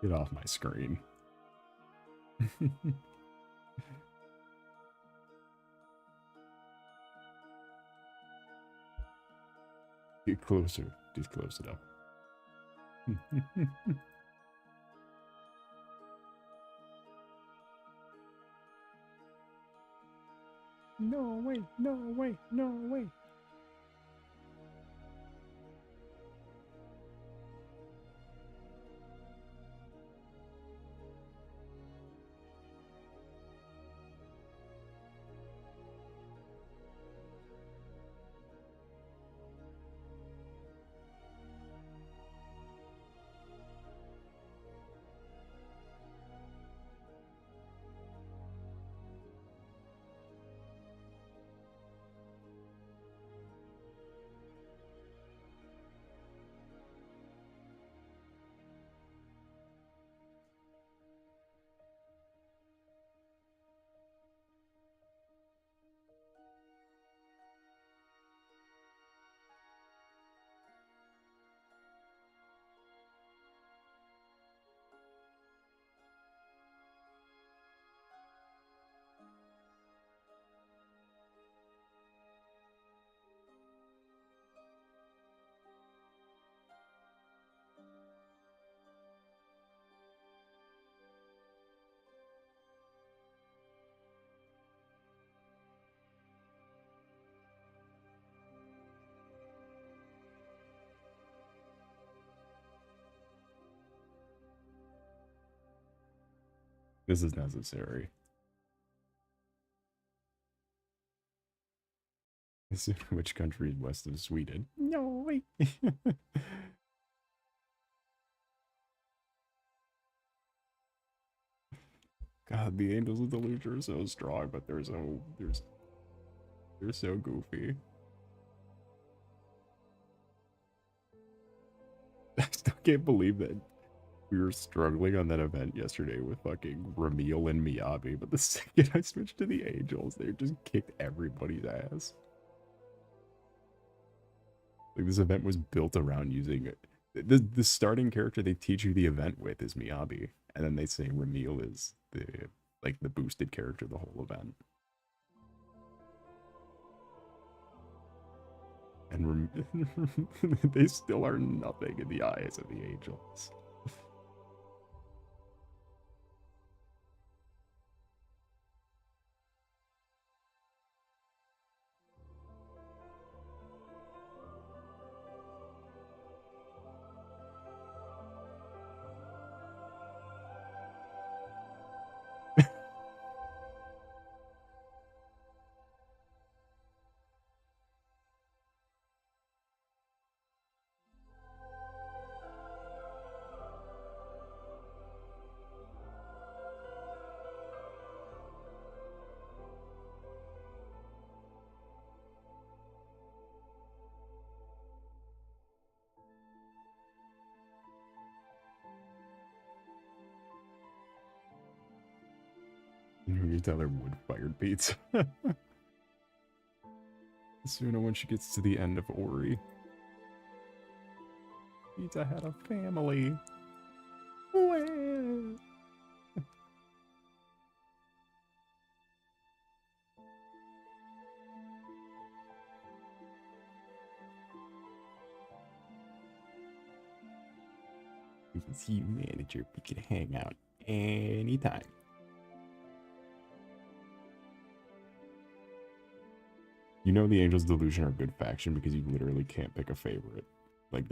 Get off my screen. Get closer. Just close it up. No way, no way, no way. This is necessary. Which country is west of Sweden? No way. God, the Angels of Delusion are so strong, but they're so goofy. I still can't believe that We were struggling on that event yesterday with fucking Ramil and Miyabi, but the second I switched to the Angels, they just kicked everybody's ass. Like, this event was built around using it. The starting character they teach you the event with is Miyabi, and then they say Ramil is the boosted character the whole event. And they still are nothing in the eyes of the Angels. You tell her wood-fired pizza. Sooner when she gets to the end of Ori. Pizza had a family. Well. We can see you, manager. We can hang out anytime. You know the Angels Delusion are a good faction because you literally can't pick a favorite. Like,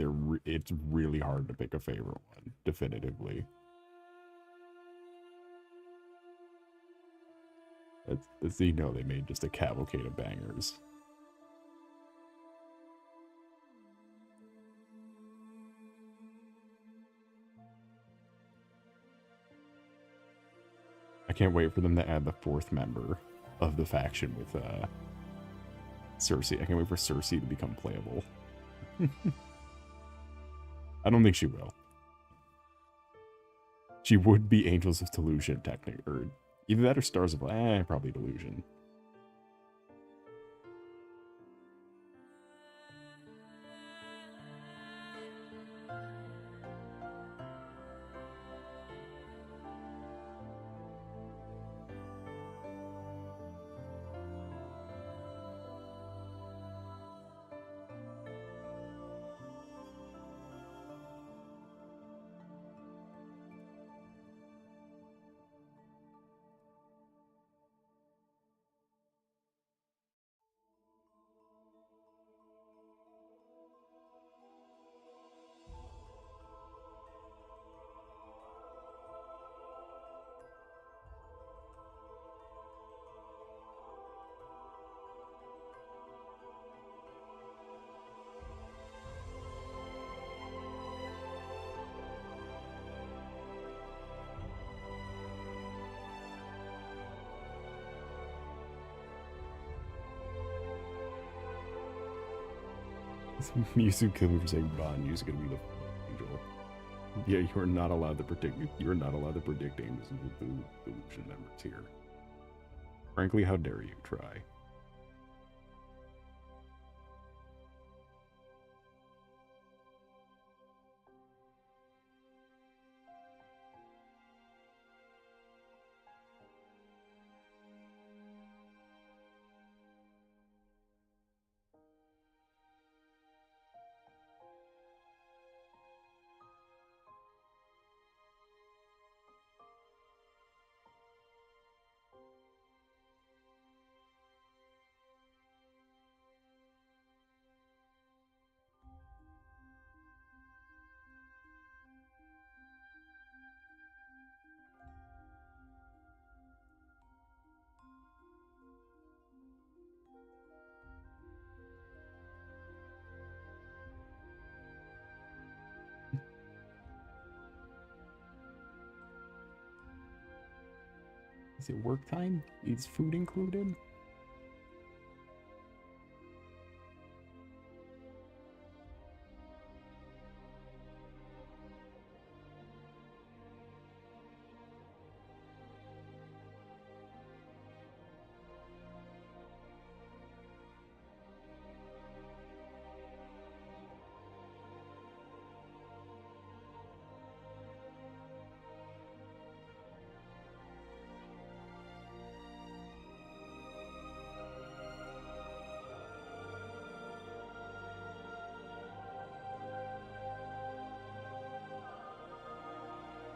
it's really hard to pick a favorite one, definitively. That's you know they made just a cavalcade of bangers. I can't wait for them to add the 4th member of the faction with Cersei. I can't wait for Cersei to become playable. I don't think she will. She would be Angels of Delusion, technically. Or either that or Stars of... probably Delusion. Yuzu killed me for saying Bond. Yuzu gonna be the angel. Yeah, you are not allowed to predict. You are not allowed to predict Angels of the Delusion members here. Frankly, how dare you try? Is it work time? Is food included?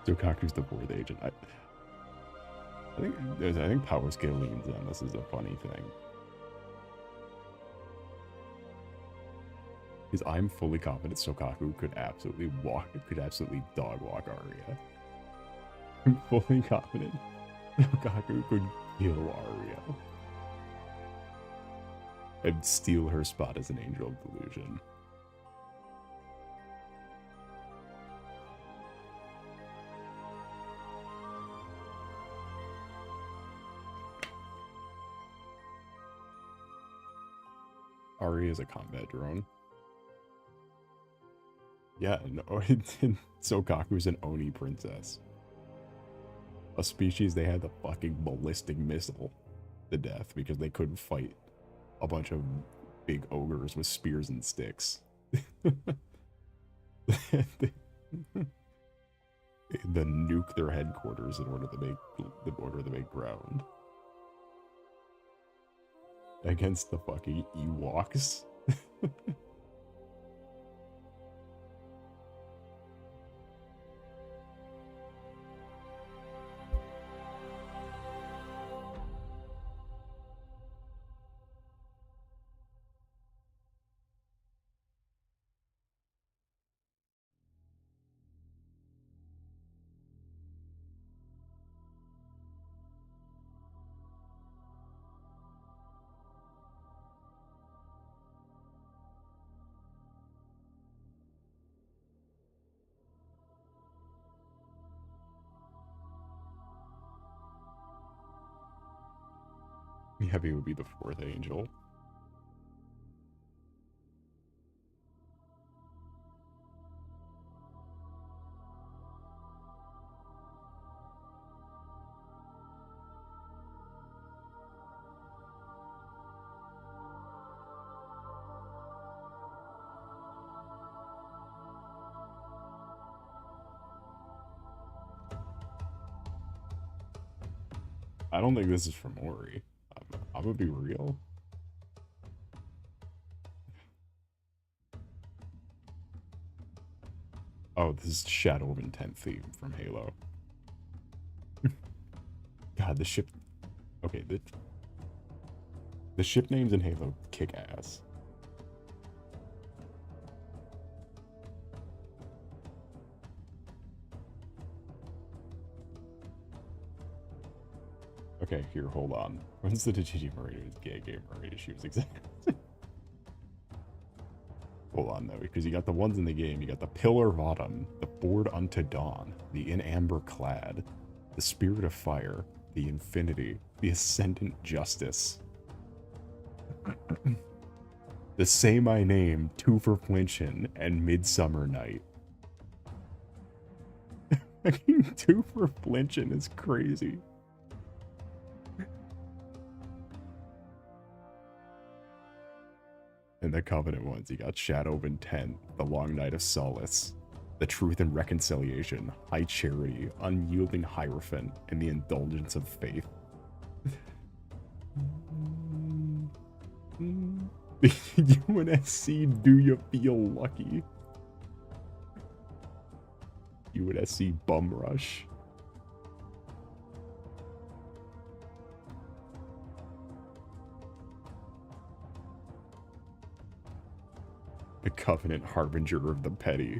Kaku's the fourth agent. I think power scale leans on this is a funny thing. Because I'm fully confident Sokaku could absolutely dog walk Arya. I'm fully confident Sokaku could kill Arya. And steal her spot as an Angel of Delusion. Arya is a combat drone. Yeah, no, Sokaku's an Oni princess. A species they had the fucking ballistic missile to death because they couldn't fight a bunch of big ogres with spears and sticks. They nuke their headquarters in order to make ground. Against the fucking Ewoks. Heavy would be the fourth angel. I don't think this is from Ori. I'm gonna be real. Oh, this is Shadow of Intent theme from Halo. God, the ship... Okay, the ship names in Halo kick ass. Okay, here, hold on. When's the Digigi Marina's gay Marina shoes exactly? Hold on, though, because you got the ones in the game. You got the Pillar of Autumn, the Board Unto Dawn, the In Amber Clad, the Spirit of Fire, the Infinity, the Ascendant Justice. The Say My Name, Two for Flinchin, and Midsummer Night. Two for Flinchin is crazy. And the Covenant ones, you got Shadow of Intent, the Long Night of Solace, the Truth and Reconciliation, High Charity, Unyielding Hierophant, and the Indulgence of Faith. UNSC, do you feel lucky? UNSC Bum Rush. The Covenant Harbinger of the Petty.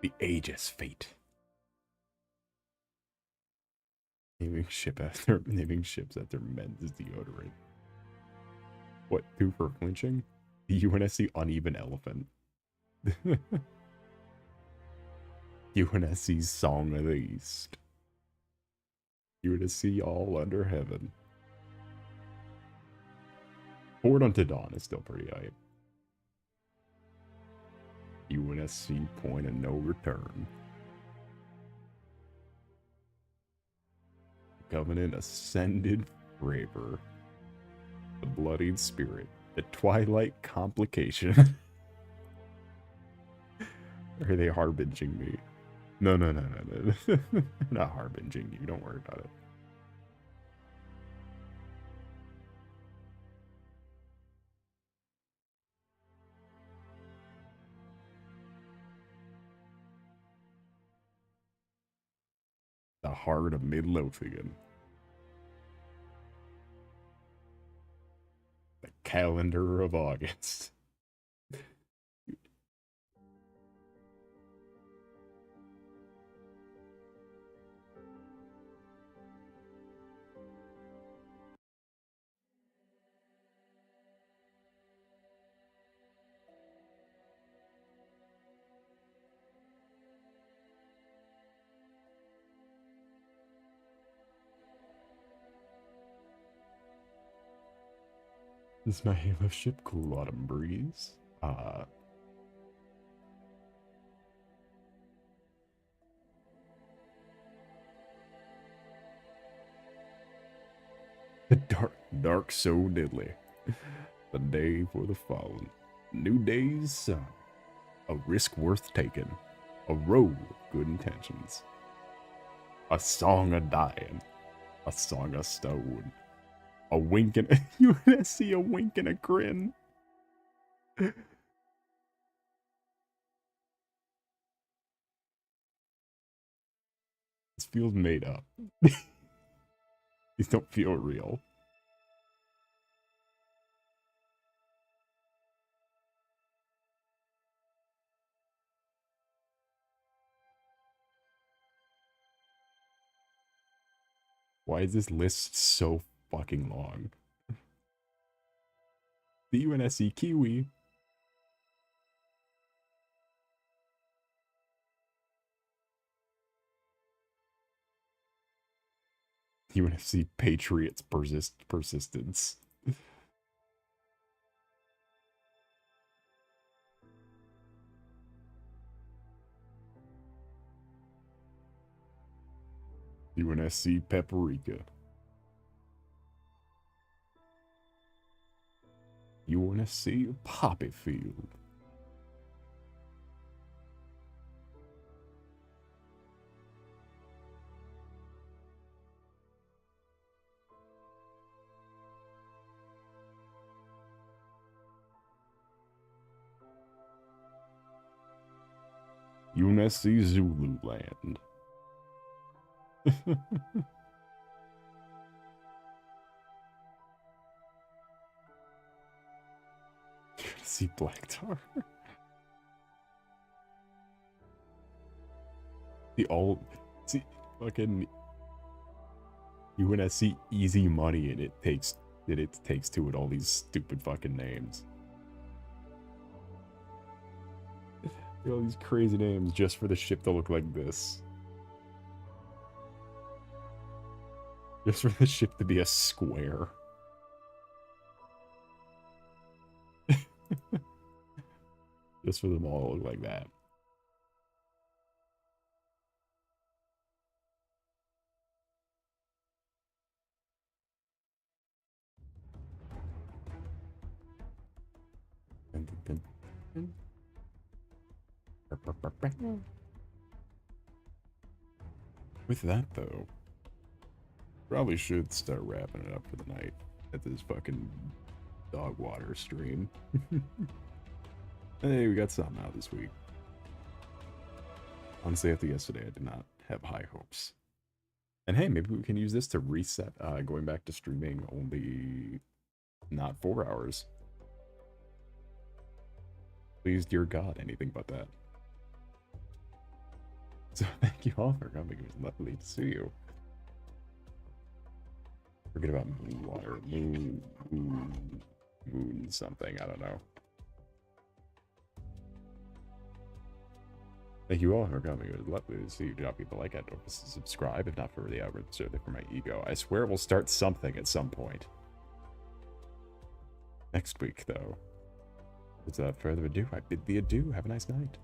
The Aegis Fate. Naming ships after men's deodorant. What, two for flinching? The UNSC Uneven Elephant. UNSC Song of the East. UNSC All Under Heaven. Board Unto Dawn is still pretty hype. UNSC Point of No Return. Covenant Ascended Raver. The Bloodied Spirit. The Twilight Complication. Are they harbinging me? No, no, no, no, no. Not harbinging you. Don't worry about it. The heart of Midlothian. The calendar of August. This is my Halo ship, cool autumn breeze. Dark so diddly. The day for the fallen. New day's sun. A risk worth taking. A road of good intentions. A song of dying. A song of stone. A wink and UNSC, a wink and a grin. This feels made up. These don't feel real. Why is this list so fucking long? The UNSC Kiwi. UNSC Patriots persistence. UNSC Paprika. UNSC Poppy Field. UNSC Zululand. See Black Tar. The old see fucking UNSC easy money and it takes to it all these stupid fucking names. All these crazy names just for the ship to look like this. Just for the ship to be a square. Just for them all to look like that. With that, though, probably should start wrapping it up for the night at this fucking dog water stream. Hey, we got something out this week. Honestly, after yesterday, I did not have high hopes. And hey, maybe we can use this to reset going back to streaming only not 4 hours. Please, dear God, anything but that. So thank you all for coming. It was lovely to see you. Forget about moon water. Moon something. I don't know. Thank you all for coming. It was lovely to see you. Do not forget to like it. Don't forget to subscribe. If not for the algorithm, certainly for my ego. I swear we'll start something at some point. Next week, though. Without further ado, I bid thee adieu. Have a nice night.